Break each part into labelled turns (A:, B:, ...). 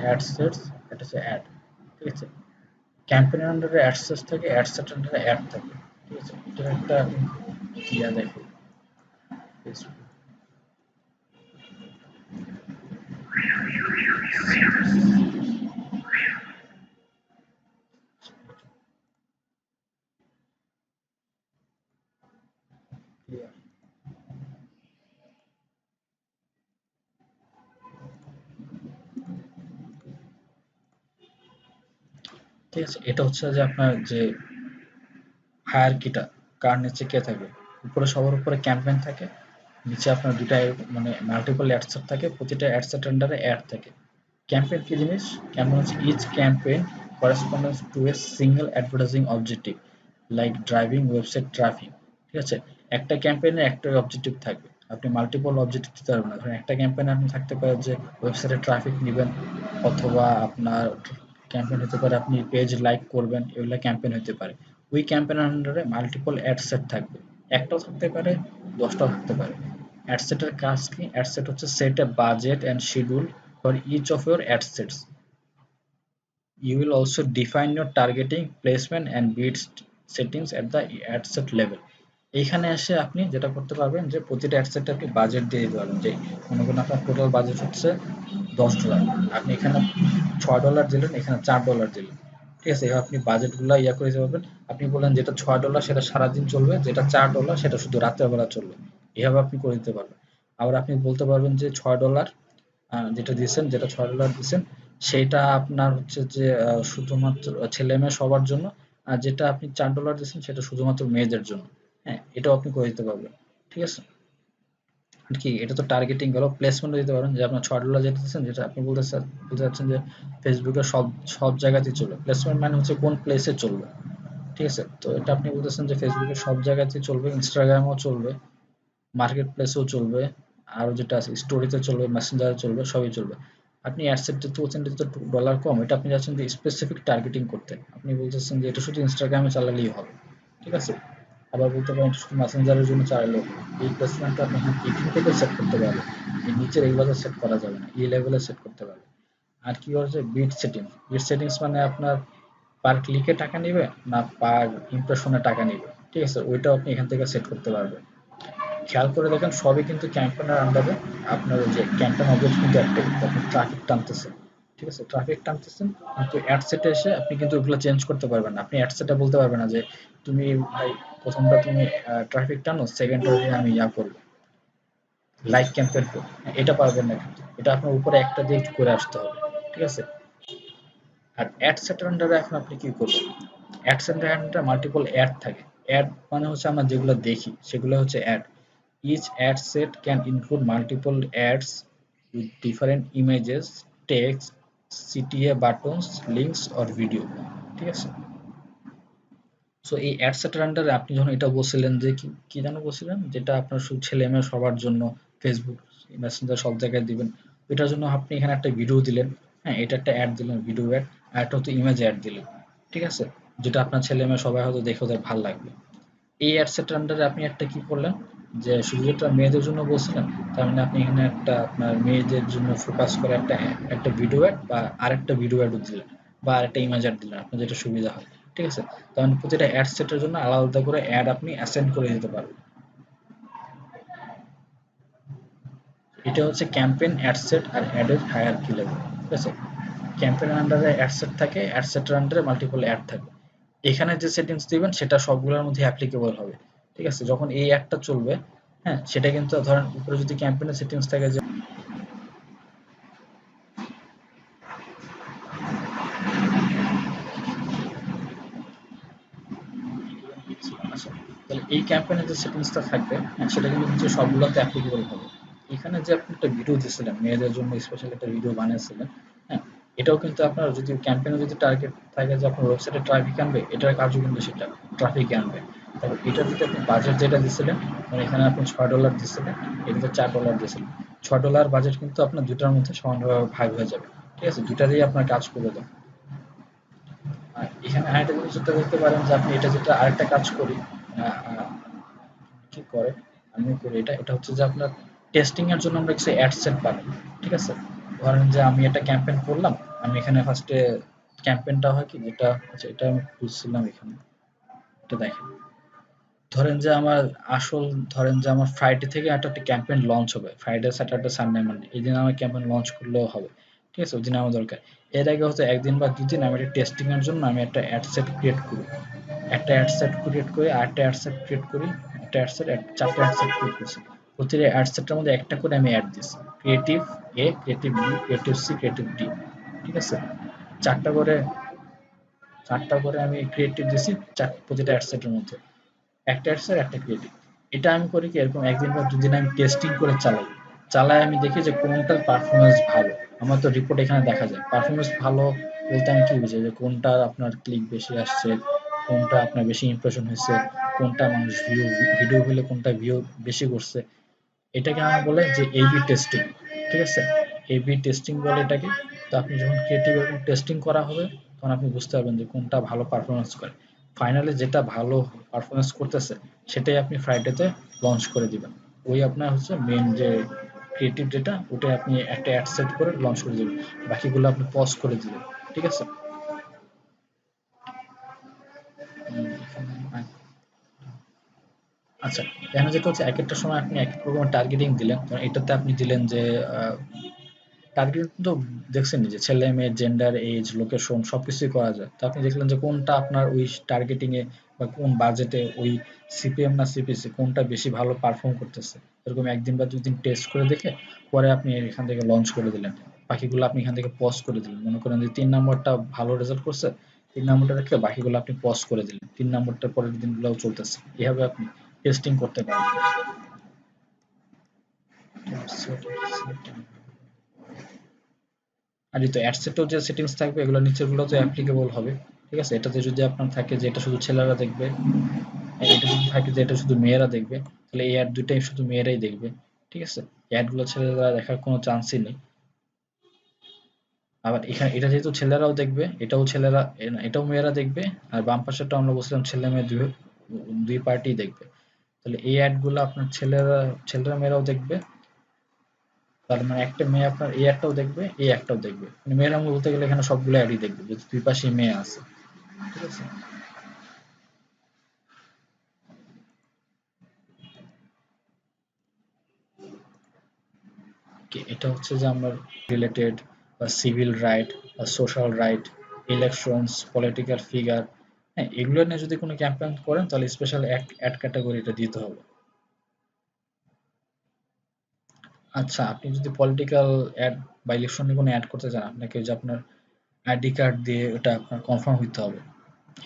A: Add sets, এটা হচ্ছে add. ঠিক আছে, ক্যাম্পেইনের আন্ডারে অ্যাড সেটস থাকে, অ্যাড সেট আন্ডারে অ্যাড থাকে। ঠিক আছে, এটা একটা ইয়া দেখো ফেসবুক। ঠিক আছে, এটা হচ্ছে যে আপনার যে হায়ারার্কিটা, কার নিচে কে থাকে। উপরে সবার উপরে ক্যাম্পেইন থাকে, নিচে আপনার দুটা মানে মাল্টিপল অ্যাডসেট থাকে, প্রতিটা অ্যাডসেট আন্ডারে অ্যাড থাকে। ক্যাম্পেইন কি জিনিস? ক্যাম্পেইন হচ্ছে each campaign correspondence to a single advertising objective like driving website traffic. ঠিক আছে, একটা ক্যাম্পেইনে একটা অবজেক্টিভ থাকবে, আপনি মাল্টিপল অবজেক্টিভ দিতে পারবেন না। ধরেন একটা ক্যাম্পেইনে আপনি থাকতে পারে যে ওয়েবসাইটে ট্রাফিক নেবেন, অথবা আপনার ক্যাম্পেইন হতে পারে আপনি পেজ লাইক করবেন, এগুলা ক্যাম্পেইন হতে পারে। ওই ক্যাম্পেইনের আন্ডারে মাল্টিপল অ্যাড সেট থাকবে, একটাও থাকতে পারে, 10টাও থাকতে পারে। অ্যাড সেটের কাজ কি? অ্যাড সেট হচ্ছে set A budget and schedule for each of your ad sets. You will also define your targeting, placement and bid settings at the ad set level. এইখানে এসে আপনি যেটা করতে পারবেন যে প্রতিটা অ্যাড সেটে আপনি বাজেট দিয়ে দিতে পারবেন, যে মনে করুন আপনার টোটাল বাজেট হচ্ছে $10, আপনি এখানে $6 দিলেন, এখানে $4 দিলেন। ঠিক আছে, এভাবে আপনি বাজেটগুলো ইয়া করে দিতে পারবেন। আপনি বললেন যেটা $6 সেটা সারাদিন চলবে, যেটা $4 সেটা শুধু রাতের বেলা চলবে, এভাবে আপনি করে দিতে পারবেন। আবার আপনি বলতে পারবেন যে $6 যেটা দিয়েছেন, যেটা $6 দিয়েছেন সেটা আপনার হচ্ছে যে শুধুমাত্র ছেলে মেয়ে সবার জন্য, আর যেটা আপনি $4 দিয়েছেন সেটা শুধুমাত্র মেয়েদের জন্য। হ্যাঁ, এটাও আপনি করে দিতে পারবেন। ঠিক আছে, কি এটা তো টার্গেটিং গেল। প্লেসমেন্টও দিতে পারেন, যে আপনার $6 যেটা দিচ্ছেন, যেটা আপনি বলতে চাচ্ছেন যে ফেসবুকে সব সব জায়গাতেই চলবে। প্লেসমেন্ট মানে হচ্ছে কোন প্লেসে চলবে। ঠিক আছে, তো এটা আপনি বলতেছেন যে ফেসবুকে সব জায়গাতেই চলবে, ইনস্টাগ্রামেও চলবে, মার্কেট প্লেসেও চলবে, আরো যেটা আছে স্টোরিতে চলবে, মেসেঞ্জারে চলবে, সবই চলবে। আপনি অ্যাডসেট দিতে বলছেন, এটা তো ডলার কম, এটা আপনি যাচ্ছেন যে স্পেসিফিক টার্গেটিং করতে। আপনি বলতেছেন যে এটা শুধু ইনস্টাগ্রামে চালালেই হবে। ঠিক আছে, আবার বলতে পারেন এটা শুধু মেসেঞ্জারের জন্য চালালেও হবে। এই প্লেসমেন্টটা আপনি এখান থেকে সেট করতে পারবেন, এই নিচের এইভাবে সেট করা যাবে না, এই লেভেলে সেট করতে পারবেন। আর কি হচ্ছে বিট সেটিং। বিট সেটিংস মানে আপনার পার ক্লিকে টাকা নিবে না পার ইমপ্রেশনে টাকা নিবে। ঠিক আছে, ওইটাও আপনি এখান থেকে সেট করতে পারবেন। খেয়াল করে দেখেন সবই কিন্তু ক্যাম্পেইনের আন্ডারে। আপনার ওই যে ক্যাম্পেইন অবজেক্ট কিন্তু একটাই, আপনি ট্রাফিক টানতেছেন। ঠিক আছে, ট্রাফিক টানতেছেন, কিন্তু অ্যাড সেটে এসে আপনি কিন্তু ওগুলো চেঞ্জ করতে পারবেন না। আপনি অ্যাড সেটে বলতে পারবেন না যে তুমি ভাই প্রথমটা তুমি ট্রাফিক টানো, সেকেন্ডটা আমি ইয়া করবো, লাইক ক্যাম্পেইন করবো। এটা পারবেন না, কিন্তু এটা আপনার উপরে একটা দিয়ে করে আসতে হবে। ঠিক আছে, আর অ্যাড সেটের আন্ডারে এখন আপনি কি করবেন? অ্যাড সেটের আন্ডারে মাল্টিপল অ্যাড থাকে। অ্যাড মানে হচ্ছে আমরা যেগুলো দেখি সেগুলো হচ্ছে add. Each ad set can include multiple ads with different images, text, CTA buttons, links or video. ঠিক আছে, সো এই অ্যাড সেটের আন্ডারে আপনি যখন এটা বলছিলেন যে কি কি যেন বলছিলেন, যেটা আপনার শুধু ছেলে মেয়ে সবার জন্য, ফেসবুক মেসেঞ্জার সব জায়গায় দিবেন, এটার জন্য আপনি এখানে একটা ভিডিও দিলেন। হ্যাঁ, এটা একটা অ্যাড দিলেন, ভিডিও অ্যাড। আর একটা হচ্ছে ইমেজ অ্যাড দিলেন। ঠিক আছে, যেটা আপনার ছেলে মেয়ে সবাই হয়তো দেখে ওদের ভালো লাগবে। এই অ্যাডসেটের আন্ডারে আপনি একটা কি করলেন, যে শুধু যেটা মেয়েদের জন্য বলছিলেন, তার মানে আপনি এখানে একটা আপনার মেয়েদের জন্য ফোকাস করে একটা একটা ভিডিও অ্যাড বা আরেকটা ভিডিও অ্যাড দিলেন, বা আরেকটা ইমেজ অ্যাড দিলেন, আপনার যেটা সুবিধা হয়। ঠিক আছে, তার মানে প্রতিটা অ্যাড সেটের জন্য আলাদা আলাদা করে অ্যাড আপনি অ্যাসাইন করে দিতে পারবেন। এটা হচ্ছে ক্যাম্পেইন, অ্যাড সেট আর অ্যাডের হায়ারার্কি লেভেল। ঠিক আছে, ক্যাম্পেইনের আন্ডারে অ্যাড সেট থাকে, অ্যাড সেটের আন্ডারে মাল্টিপল অ্যাড থাকে। এখানে যে সেটিংস দিবেন সেটা সবগুলোর মধ্যে অ্যাপ্লিকেবল হবে। ঠিক আছে, যখন এই অ্যাডটা চলবে, হ্যাঁ সেটা কিন্তু ধরেন উপরে যদি ক্যাম্পেইনের সেটিংস থাকে যে আচ্ছা, তাহলে এই ক্যাম্পেইনের যে সেটিংসটা থাকবে, হ্যাঁ সেটা কিন্তু হচ্ছে সবগুলোতে অ্যাপ্লিকেবল হবে। এখানে যে আপনি একটা ভিডিও দিয়েছিলেন, মেয়েদের জন্য স্পেশাল একটা ভিডিও বানিয়েছিলেন, হ্যাঁ এটাও কিন্তু আপনার যদি ক্যাম্পেইনে যদি টার্গেট থাকে যে আপনার ওয়েবসাইটে ট্রাফিক আনবে, এটার কাজও কিন্তু সেটা ট্রাফিক আনবে। তারপর এটা যদি আপনি বাজেট যেটা দিয়েছিলেন, মানে এখানে আপনি $6 দিয়েছিলেন, এটাতে $4 দিয়েছিলেন, $6 বাজেট কিন্তু আপনার দুটার মধ্যে সমানভাবে ভাগ হয়ে যাবে। ঠিক আছে, দুটাতেই আপনার কাজ করে দেন। আর এখানে আরেকটা জিনিস যেটা দেখতে পারেন যে আপনি এটা যেটা আরেকটা কাজ করি, কি করে, আমিও করি এটা। এটা হচ্ছে যে আপনার টেস্টিং এর জন্য আমরা কিছু অ্যাড সেট বানাই। ঠিক আছে, ধরেন যে আমি একটা ক্যাম্পেইন করলাম, আমি এখানে ফার্স্টে ক্যাম্পেইনটা হয় কি যেটা, আচ্ছা এটা আমি খুঁজছিলাম এখানে, এটা দেখেন। ধরেন যে আমার আসল, ধরেন যে আমার ফ্রাইডে থেকে একটা ক্যাম্পেইন লঞ্চ হবে, ফ্রাইডে স্যাটারডে সানডে মানডে, এই দিন আমার ক্যাম্পেইন লঞ্চ করলেও হবে, ঠিক আছে, ওই দিন আমার দরকার। এর আগে হয়তো একদিন বা দুদিন আমি একটা টেস্টিং এর জন্য আমি একটা অ্যাড সেট ক্রিয়েট করি, একটা অ্যাড সেট ক্রিয়েট করি, আরেকটা অ্যাড সেট ক্রিয়েট করি, একটা অ্যাড সেট, চারটা অ্যাড সেট ক্রিয়েট করছি। প্রতিটা অ্যাড সেটের মধ্যে একটা করে আমি অ্যাড দিছি, creative A, creative B, creative C, creative D, ঠিক আছে। চারটা করে, চারটা করে আমি ক্রিয়েটিভ দিছি প্রতিটা অ্যাড সেটের মধ্যে, একটা অ্যাডসের একটা ক্রিয়েটিভ। এটা আমি করি কি, এরকম একদিন বা দুদিন আমি টেস্টিং করে চালাই, চালায় আমি দেখি যে কোনটার পারফরমেন্স ভালো। আমার তো রিপোর্ট এখানে দেখা যায় পারফরমেন্স ভালো বলতে আমি কি বুঝি, যে কোনটা আপনার ক্লিক বেশি আসছে, কোনটা আপনার বেশি ইমপ্রেশন হয়েছে, কোনটা মানুষ ভিউ, ভিডিও হলে কোনটা ভিউ বেশি করছে, এটাকে আমরা বলে যে এ বি টেস্টিং, ঠিক আছে, এ বি টেস্টিং বলে এটাকে। তো আপনি যখন ক্রিয়েটিভ এরকম টেস্টিং করা হবে, তখন আপনি বুঝতে পারবেন যে কোনটা ভালো পারফরমেন্স করে। ফাইনালি যেটা ভালো পারফরমেন্স করতেছে সেটাই আপনি ফ্রাইডেতে লঞ্চ করে দিবেন। ওই আপনার হচ্ছে মেন যে ক্রিয়েটিভ, যেটা ওটা আপনি একটা অ্যাড সেট করে লঞ্চ করে দিবেন, বাকিগুলো আপনি পজ করে দিবেন, ঠিক আছে। এখানে আচ্ছা, এখানে যেটা হচ্ছে একেকটা সময় আপনি একেক রকমের টার্গেটিং দিলেন। ধরেন এটাতে আপনি দিলেন যে টার্গেট তো দেখছেনই যে ছেলে মেয়ে, জেন্ডার, এজ, লোকেশন সবকিছুই করা যায়। তো আপনি দেখলেন যে কোনটা আপনার ওই টার্গেটিং এ বা কোন বাজেটে ওই সিপিএম না সিপিসি কোনটা বেশি ভালো পারফর্ম করতেছে। এরকম একদিন বা দুই দিন টেস্ট করে দেখে পরে আপনি এখান থেকে লঞ্চ করে দিলেন। বাকিগুলো আপনি এখান থেকে পজ করে দিলেন। মনে করেন যে ৩ নাম্বারটা ভালো রেজাল্ট করছে, ৩ নাম্বারটা রেখে বাকিগুলো আপনি পজ করে দিলেন। ৩ নাম্বারটা পরের দিনগুলোও চলতেছে। এভাবে আপনি টেস্টিং করতে পারেন। আর এই তো অ্যাডসেটেও যে সেটিংস থাকবে এগুলো নিচের গুলো তো অ্যাপ্লিকেবল হবে, ঠিক আছে। এটাতে যদি আপনার থাকে যে এটা শুধু ছেলেরা দেখবে, এটা যদি থাকে যে এটা শুধু মেয়েরা দেখবে, তাহলে এই অ্যাড দুটাই শুধু মেয়েরাই দেখবে, ঠিক আছে। অ্যাড গুলো ছেলেরা দেখার কোনো চান্সই নেই। আবার এখানে এটা যেহেতু ছেলেরাও দেখবে, এটাও ছেলেরা, এটাও মেয়েরা দেখবে, আর বাম পাশেরটা আমরা বলছিলাম ছেলে মেয়ে দুই, দুই পার্টি দেখবে। তাহলে এই অ্যাড গুলো আপনার ছেলেরা, ছেলেরা মেয়েরাও দেখবে। তার মানে একটা মেয়ে আপনার এই একটাও দেখবে, এই একটাও দেখবে, মানে মেয়েরা বলতে গেলে এখানে সবগুলো অ্যাডই দেখবে, যেহেতু দুই পাশেই মেয়ে আছে, ঠিক আছে। এটা হচ্ছে যে আমরা রিলেটেড বা সিভিল রাইট বা social right, elections, political figure, হ্যাঁ এগুলো নিয়ে যদি কোনো ক্যাম্পেইন করেন তাহলে স্পেশাল অ্যাড ক্যাটাগরিটা দিতে হবে। আচ্ছা, আপনি যদি পলিটিক্যাল অ্যাড বা ইলেকশন নিয়ে কোনো অ্যাড করতে চান, আপনাকে যে আপনার আইডি কার্ড দিয়ে ওটা আপনার কনফার্ম হইতে হবে।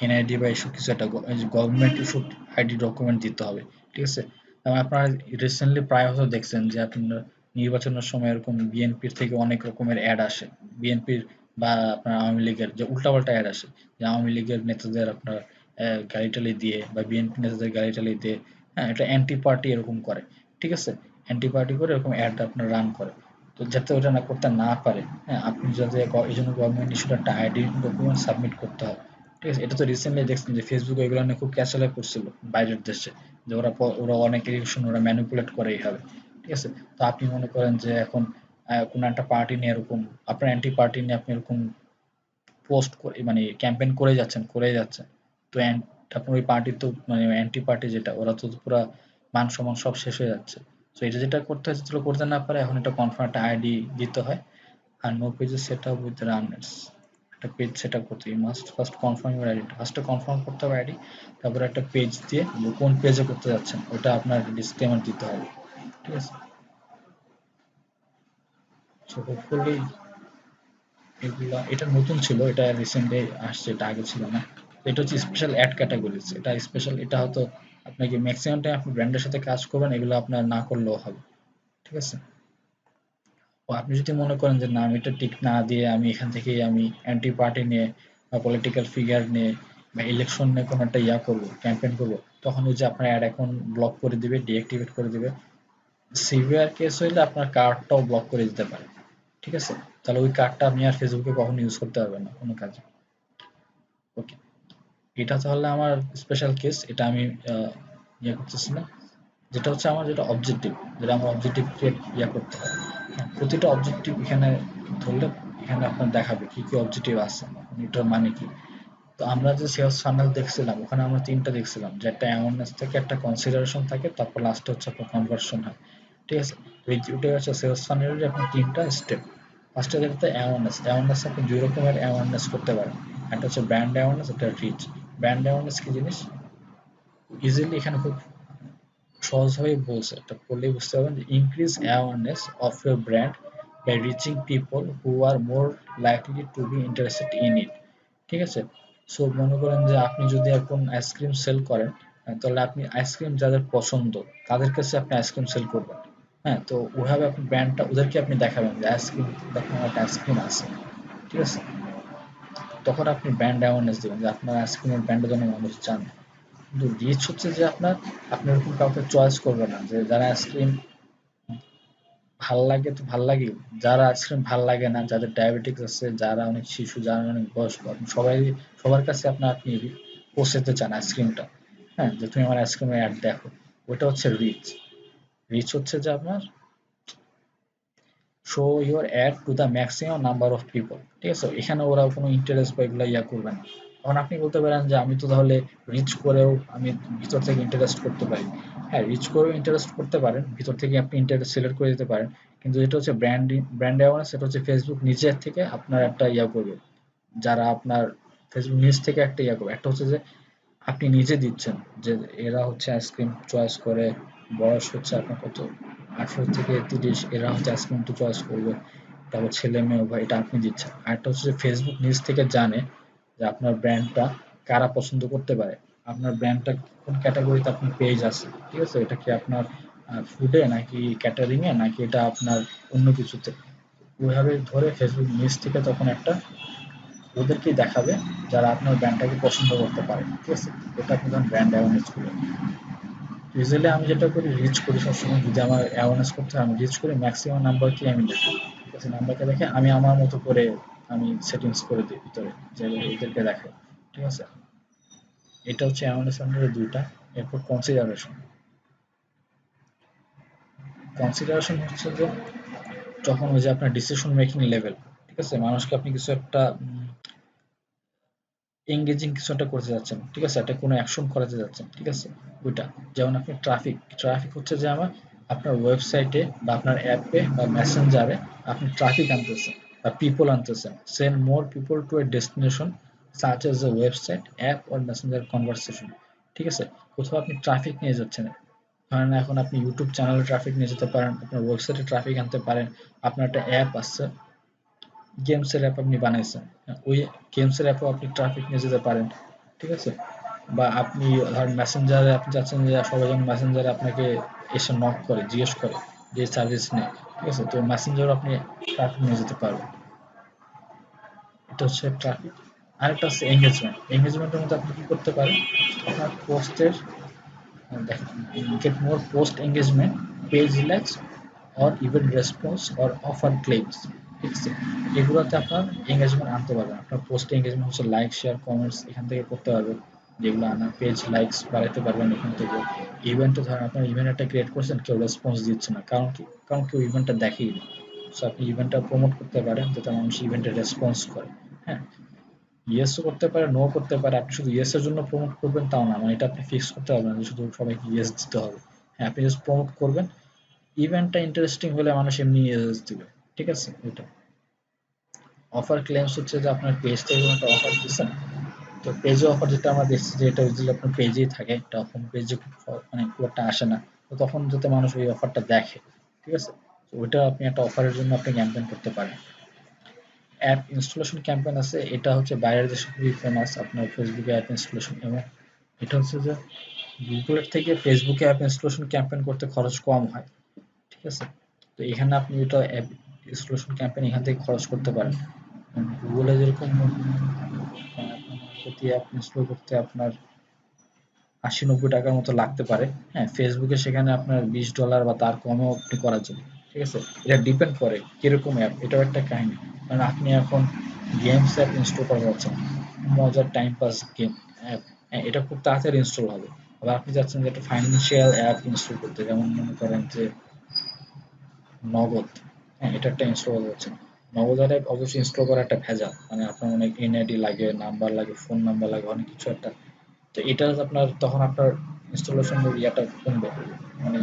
A: এনআইডি বা এসব কিছু একটা গভর্নমেন্ট ইস্যুড আইডি ডকুমেন্ট দিতে হবে, ঠিক আছে। এবং আপনারা রিসেন্টলি প্রায় হয়তো দেখছেন যে আপনার নির্বাচনের সময় এরকম বিএনপির থেকে অনেক রকমের অ্যাড আসে, বিএনপির বা আপনার আওয়ামী লীগের যে উল্টাপাল্টা অ্যাড আসে, যে আওয়ামী লীগের নেতাদের আপনার গালি টালি দিয়ে বা বিএনপি নেতাদের গালি টালি দিয়ে, হ্যাঁ এটা অ্যান্টি পার্টি এরকম করে, ঠিক আছে। অ্যান্টি পার্টি করে এরকম অ্যাড আপনার রান করে। তো যাতে ওটা না করতে না পারে, হ্যাঁ আপনি যাতে এই জন্য গভর্নমেন্ট ইস্যুড একটা আইডি ডকুমেন্ট সাবমিট করতে হবে, ঠিক আছে। এটা তো রিসেন্টলি দেখছেন যে ফেসবুকে এগুলো নিয়ে খুব ক্যাচালে করছিল বাইরের দেশে, যে ওরা অনেক ইলেকশন ওরা ম্যানিপুলেট করে এইভাবে, ঠিক আছে। তো আপনি মনে করেন যে এখন কোনো একটা পার্টি নিয়ে এরকম, আপনার অ্যান্টি পার্টি নিয়ে আপনি এরকম পোস্ট করে মানে ক্যাম্পেইন করে যাচ্ছেন, তো আপনার ওই পার্টি তো মানে অ্যান্টি পার্টি যেটা, ওরা তো পুরা মান সম্মান সব শেষ হয়ে যাচ্ছে। তো এটা যেটা করতে হচ্ছে করতে না পারে, এখন এটা কনফার্ম একটা আইডি দিতে হয়। আর no pages setup with runners, একটা পেজ সেটআপ করতে you must first confirm your ID, ফার্স্টে কনফার্ম করতে হবে আইডি, তারপরে একটা পেজ দিয়ে কোন পেজে করতে যাচ্ছেন ওটা আপনার ডিসক্লেমার দিতে হবে, ঠিক আছে। সো হোপফুলি এগুলা, এটা নতুন ছিল, এটা রিসেন্টলি আসছে, এটা আগে ছিল না। তো এটা হচ্ছে স্পেশাল অ্যাড ক্যাটাগরিজ, এটা স্পেশাল, এটা হয়তো আপনাকে ম্যাক্সিমাম টাইম আপনি ব্র্যান্ডের সাথে কাজ করবেন, এগুলো আপনার না করলেও হবে, ঠিক আছে। ও আপনি যদি মনে করেন যে না আমি এটা টিক না দিয়ে আমি এখান থেকেই আমি অ্যান্টি পার্টি নিয়ে বা পলিটিক্যাল ফিগার নিয়ে বা ইলেকশন নিয়ে কোনো একটা করবো, ক্যাম্পেইন করবো, তখন ওই যে আপনার অ্যাড অ্যাকাউন্ট ব্লক করে দিবে, ডিঅ্যাক্টিভেট করে দিবে। সিভিয়ার কেস হইলে আপনার কার্ডটাও ব্লক করে দিতে পারে, ঠিক আছে। তাহলে ওই কার্ডটা আপনি আর ফেসবুকে কখনো ইউজ করতে পারবেন না কোনো কাজে। ওকে, এটা তাহলে আমার স্পেশাল কেস, এটা আমি করতেছি না। যেটা হচ্ছে আমার যেটা অবজেক্টিভ, যেটা আমার অবজেক্টিভ ক্রিয়েট করতে হয়, হ্যাঁ প্রতিটা অবজেক্টিভ এখানে ধরলে এখানে আপনার দেখাবে কি কি অবজেক্টিভ আছে, এটার মানে কি। তো আমরা যে সেলস ফানেল দেখছিলাম ওখানে আমরা তিনটা দেখছিলাম, যে একটা অ্যাওয়ারনেস থাকে, একটা কনসিডারেশন থাকে, তারপর লাস্টে হচ্ছে আপনার কনভার্সন হয়। ঠিক আছে, তো ওইটাই হচ্ছে সেলস ফানেলের আপনার তিনটা স্টেপ। ফার্স্টে যেটা অ্যাওয়ারনেস, অ্যাওয়ারনেস আপনি দুই রকমের অ্যাওয়ারনেস করতে পারেন। একটা হচ্ছে ব্র্যান্ড অ্যাওয়ারনেস, একটা রিচ। ব্র্যান্ড অ্যাওয়ারনেস কি জিনিস, ইজিলি এখানে খুব সহজভাবে বলছে, এটা পড়লেই বুঝতে পারবেন যে increase awareness of your brand by reaching people who are more likely to be interested in it. ঠিক আছে, সো মনে করেন যে আপনি যদি এখন আইসক্রিম সেল করেন, তাহলে আপনি আইসক্রিম যাদের পছন্দ তাদের কাছে আপনি আইসক্রিম সেল করবেন। হ্যাঁ, তো ওইভাবে আপনি ব্র্যান্ডটা ওদেরকে আপনি দেখাবেন যে আইসক্রিম, দেখুন আমার একটা আইসক্রিম আছে। ঠিক আছে, তখন আপনি ব্র্যান্ড অ্যাওয়ারনেস দেবেন যে আপনার আইসক্রিমের ব্র্যান্ডের জন্য মানুষ জানে। কিন্তু রিচ হচ্ছে যে আপনি ওরকম কাউকে চয়েস করবেন না, যে যারা আইসক্রিম ভাল লাগে তো ভাল লাগে, যারা আইসক্রিম ভাল লাগে না, যাদের ডায়াবেটিস আছে, যারা অনেক শিশু, যারা অনেক বয়স্ক, আপনি সবার কাছে আপনি পৌঁছাতে চান আইসক্রিমটা। হ্যাঁ, যে তুমি আমার আইসক্রিমের অ্যাড দেখো, ওটা হচ্ছে রিচ। রিচ হচ্ছে যে আপনার show your ad to the maximum number of people. ঠিক আছে, এখানে ওরা কোনো ইন্টারেস্ট বা এগুলো করবে না। তখন আপনি বলতে পারেন যে আমি তো তাহলে রিচ করেও আমি ভিতর থেকে ইন্টারেস্ট করতে পারি। হ্যাঁ, রিচ করেও ইন্টারেস্ট করতে পারেন, ভিতর থেকে আপনি ইন্টারেস্ট সিলেক্ট করে দিতে পারেন। কিন্তু এটা হচ্ছে ব্র্যান্ড অ্যাওয়ারনেস, এটা হচ্ছে ফেসবুক নিজের থেকে আপনার একটা করবে, যারা আপনার ফেসবুক নিজ থেকে একটা করবে। একটা হচ্ছে যে আপনি নিজে দিচ্ছেন যে এরা হচ্ছে আইসক্রিম চয়েস করে, বয়স হচ্ছে আপনার কত, 18 থেকে 30, এরা হচ্ছে আইসক্রিমটা চয়েস করবে, তারপর ছেলে মেয়ে উভয়, এটা আপনি দিচ্ছেন। আরেকটা হচ্ছে যে ফেসবুক নিজ থেকে জানে যে আপনার ব্র্যান্ডটা কারা পছন্দ করতে পারে, আপনার ব্র্যান্ডটা কোন ক্যাটাগরিতে আপনার পেজ আছে। ঠিক আছে, এটা কি আপনার ফুডে নাকি ক্যাটারিং এ নাকি এটা আপনার অন্য কিছুতে, ওইভাবে ধরে ফেসবুক নিজ থেকে তখন একটা ওদেরকেই দেখাবে যারা আপনার ব্র্যান্ডটাকে পছন্দ করতে পারে। ঠিক আছে, এটা আপনি যখন ব্র্যান্ড অ্যাওয়ারনেস করবেন। ইউজুয়ালি আমি যেটা করি, রিচ করি সবসময়, যদি আমার অ্যাওয়ারনেস করতে হয় আমি রিচ করি, ম্যাক্সিমাম নাম্বারকে আমি দেখি। ঠিক আছে, নাম্বারকে দেখে আমি আমার মতো করে আমি সেটিংস করে দিই ভিতরে, যে এদেরকে দেখে। ঠিক আছে, এটা হচ্ছে অ্যাওয়ারনেস আন্ডারে দুইটা। এরপর কনসিডারেশন। কনসিডারেশন হচ্ছে যে যখন ওই যে আপনার ডিসিশন মেকিং লেভেল, ঠিক আছে, মানুষকে আপনি কিছু একটা এঙ্গেজিং কিছু একটা করতে যাচ্ছেন, ঠিক আছে, একটা কোনো অ্যাকশন করাতে যাচ্ছেন। ঠিক আছে, ওইটা যেমন আপনি ট্রাফিক হচ্ছে যে আপনার ওয়েবসাইটে বা আপনার অ্যাপে বা মেসেঞ্জারে আপনি ট্রাফিক আনতেছেন বা পিপল আনতেছেন, send more people to a destination such as a website app or messenger conversation. ঠিক আছে, কোথাও আপনি ট্রাফিক নিয়ে যাচ্ছেন, ধরেন এখন আপনি ইউটিউব চ্যানেলে ট্রাফিক নিয়ে যেতে পারেন, আপনার ওয়েবসাইটে ট্রাফিক আনতে পারেন, আপনার একটা অ্যাপ আছে, গেমসের অ্যাপ আপনি বানাইছেন, ওই গেমসের অ্যাপও আপনি ট্রাফিক নিয়ে যেতে পারেন। ঠিক আছে, বা আপনি ধরেন মেসেঞ্জারে আপনি চাচ্ছেন যে সবাই যেন মেসেঞ্জারে আপনাকে এসে নক করে জিজ্ঞেস করে যে সার্ভিস নেই। ঠিক আছে, তো মেসেঞ্জারও আপনি ট্রাফিক নিয়ে যেতে পারবেন। এটা হচ্ছে ট্রাফিক। আরেকটা হচ্ছে এঙ্গেজমেন্ট। এঙ্গেজমেন্টের মধ্যে আপনি কি করতে পারেন, আপনার পোস্টের দেখেন, get more post engagement, page likes or even response or offer claims। ঠিক আছে, এগুলোতে আপনার এঙ্গেজমেন্ট আনতে পারবেন। আপনার পোস্টে এঙ্গেজমেন্ট হচ্ছে লাইক শেয়ার কমেন্টস এখান থেকে করতে পারবেন, যেগুলো আনা পেজ লাইকস বাড়াতে পারবেন এখান থেকে। ইভেন্টে ধরেন আপনার ইভেন্ট একটা ক্রিয়েট করছেন, কেউ রেসপন্স দিচ্ছে না, কারণ কি, কারণ কেউ ইভেন্টটা দেখেই না। সো আপনি ইভেন্টটা প্রমোট করতে পারেন যাতে মানুষ ইভেন্টে রেসপন্স করে। হ্যাঁ, ইয়েসও করতে পারে, নো করতে পারে। আপনি শুধু ইয়েস এর জন্য প্রমোট করবেন তাও না, মানে এটা আপনি ফিক্স করতে পারবেন না যে শুধু সবাইকে ইয়েস দিতে হবে। হ্যাঁ, আপনি জাস্ট প্রমোট করবেন, ইভেন্টটা ইন্টারেস্টিং হলে মানুষ এমনি ইয়েস দিবে। ঠিক আছে, এটা অফার ক্লেমস হচ্ছে যে আপনার পেজ থেকে কোনো একটা অফার দিচ্ছেন, তো পেজে অফার যেটা আমরা দেখছি যে এটা ইউজুয়ালি আপনার পেজেই থাকে, এটা হোম পেজে মানে খুব একটা আসে না। তো তখন যাতে মানুষ ওই অফারটা দেখে। ঠিক আছে, তো ওইটা আপনি একটা অফারের জন্য আপনি ক্যাম্পেইন করতে পারেন। অ্যাপ ইনস্টলেশন ক্যাম্পেইন আছে, এটা হচ্ছে বাইরের দেশে খুবই ফেমাস, আপনার ফেসবুকে অ্যাপ ইনস্টলেশন। এবং এটা হচ্ছে যে গুগলের থেকে ফেসবুকে অ্যাপ ইনস্টলেশন ক্যাম্পেইন করতে খরচ কম হয়। ঠিক আছে, তো এখানে আপনি এটা অ্যাপ ইনস্টলেশন ক্যাম্পেইন এখান থেকে খরচ করতে পারেন। গুগলে যেরকম প্রতি অ্যাপ ইনস্টল করতে আপনার 80-90 টাকার মতো লাগতে পারে, হ্যাঁ, ফেসবুকে সেখানে আপনার $20 বা তার কমেও আপনি করা যাবে। ঠিক আছে, এটা ডিপেন্ড করে কিরকম অ্যাপ, এটাও একটা কাহিনী। কারণ আপনি এখন গেমস অ্যাপ ইনস্টল করা যাচ্ছেন, মজার টাইম পাস গেম অ্যাপ, হ্যাঁ, এটা খুব তাড়াতাড়ি ইনস্টল হবে। আবার আপনি চাচ্ছেন যে একটা ফাইন্যান্সিয়াল অ্যাপ ইনস্টল করতে, যেমন মনে করেন যে নগদ, হ্যাঁ, এটা একটা ইনস্টল করা যাচ্ছে। নগদ অ্যাপ অবশ্যই ইনস্টল করা একটা ভেজাল, মানে আপনার অনেক এনআইডি লাগে, নাম্বার লাগে, ফোন নাম্বার লাগে, অনেক কিছু একটা। তো এটা আপনার তখন আপনার ইনস্টলেশন ইয়াটা কমবে, মানে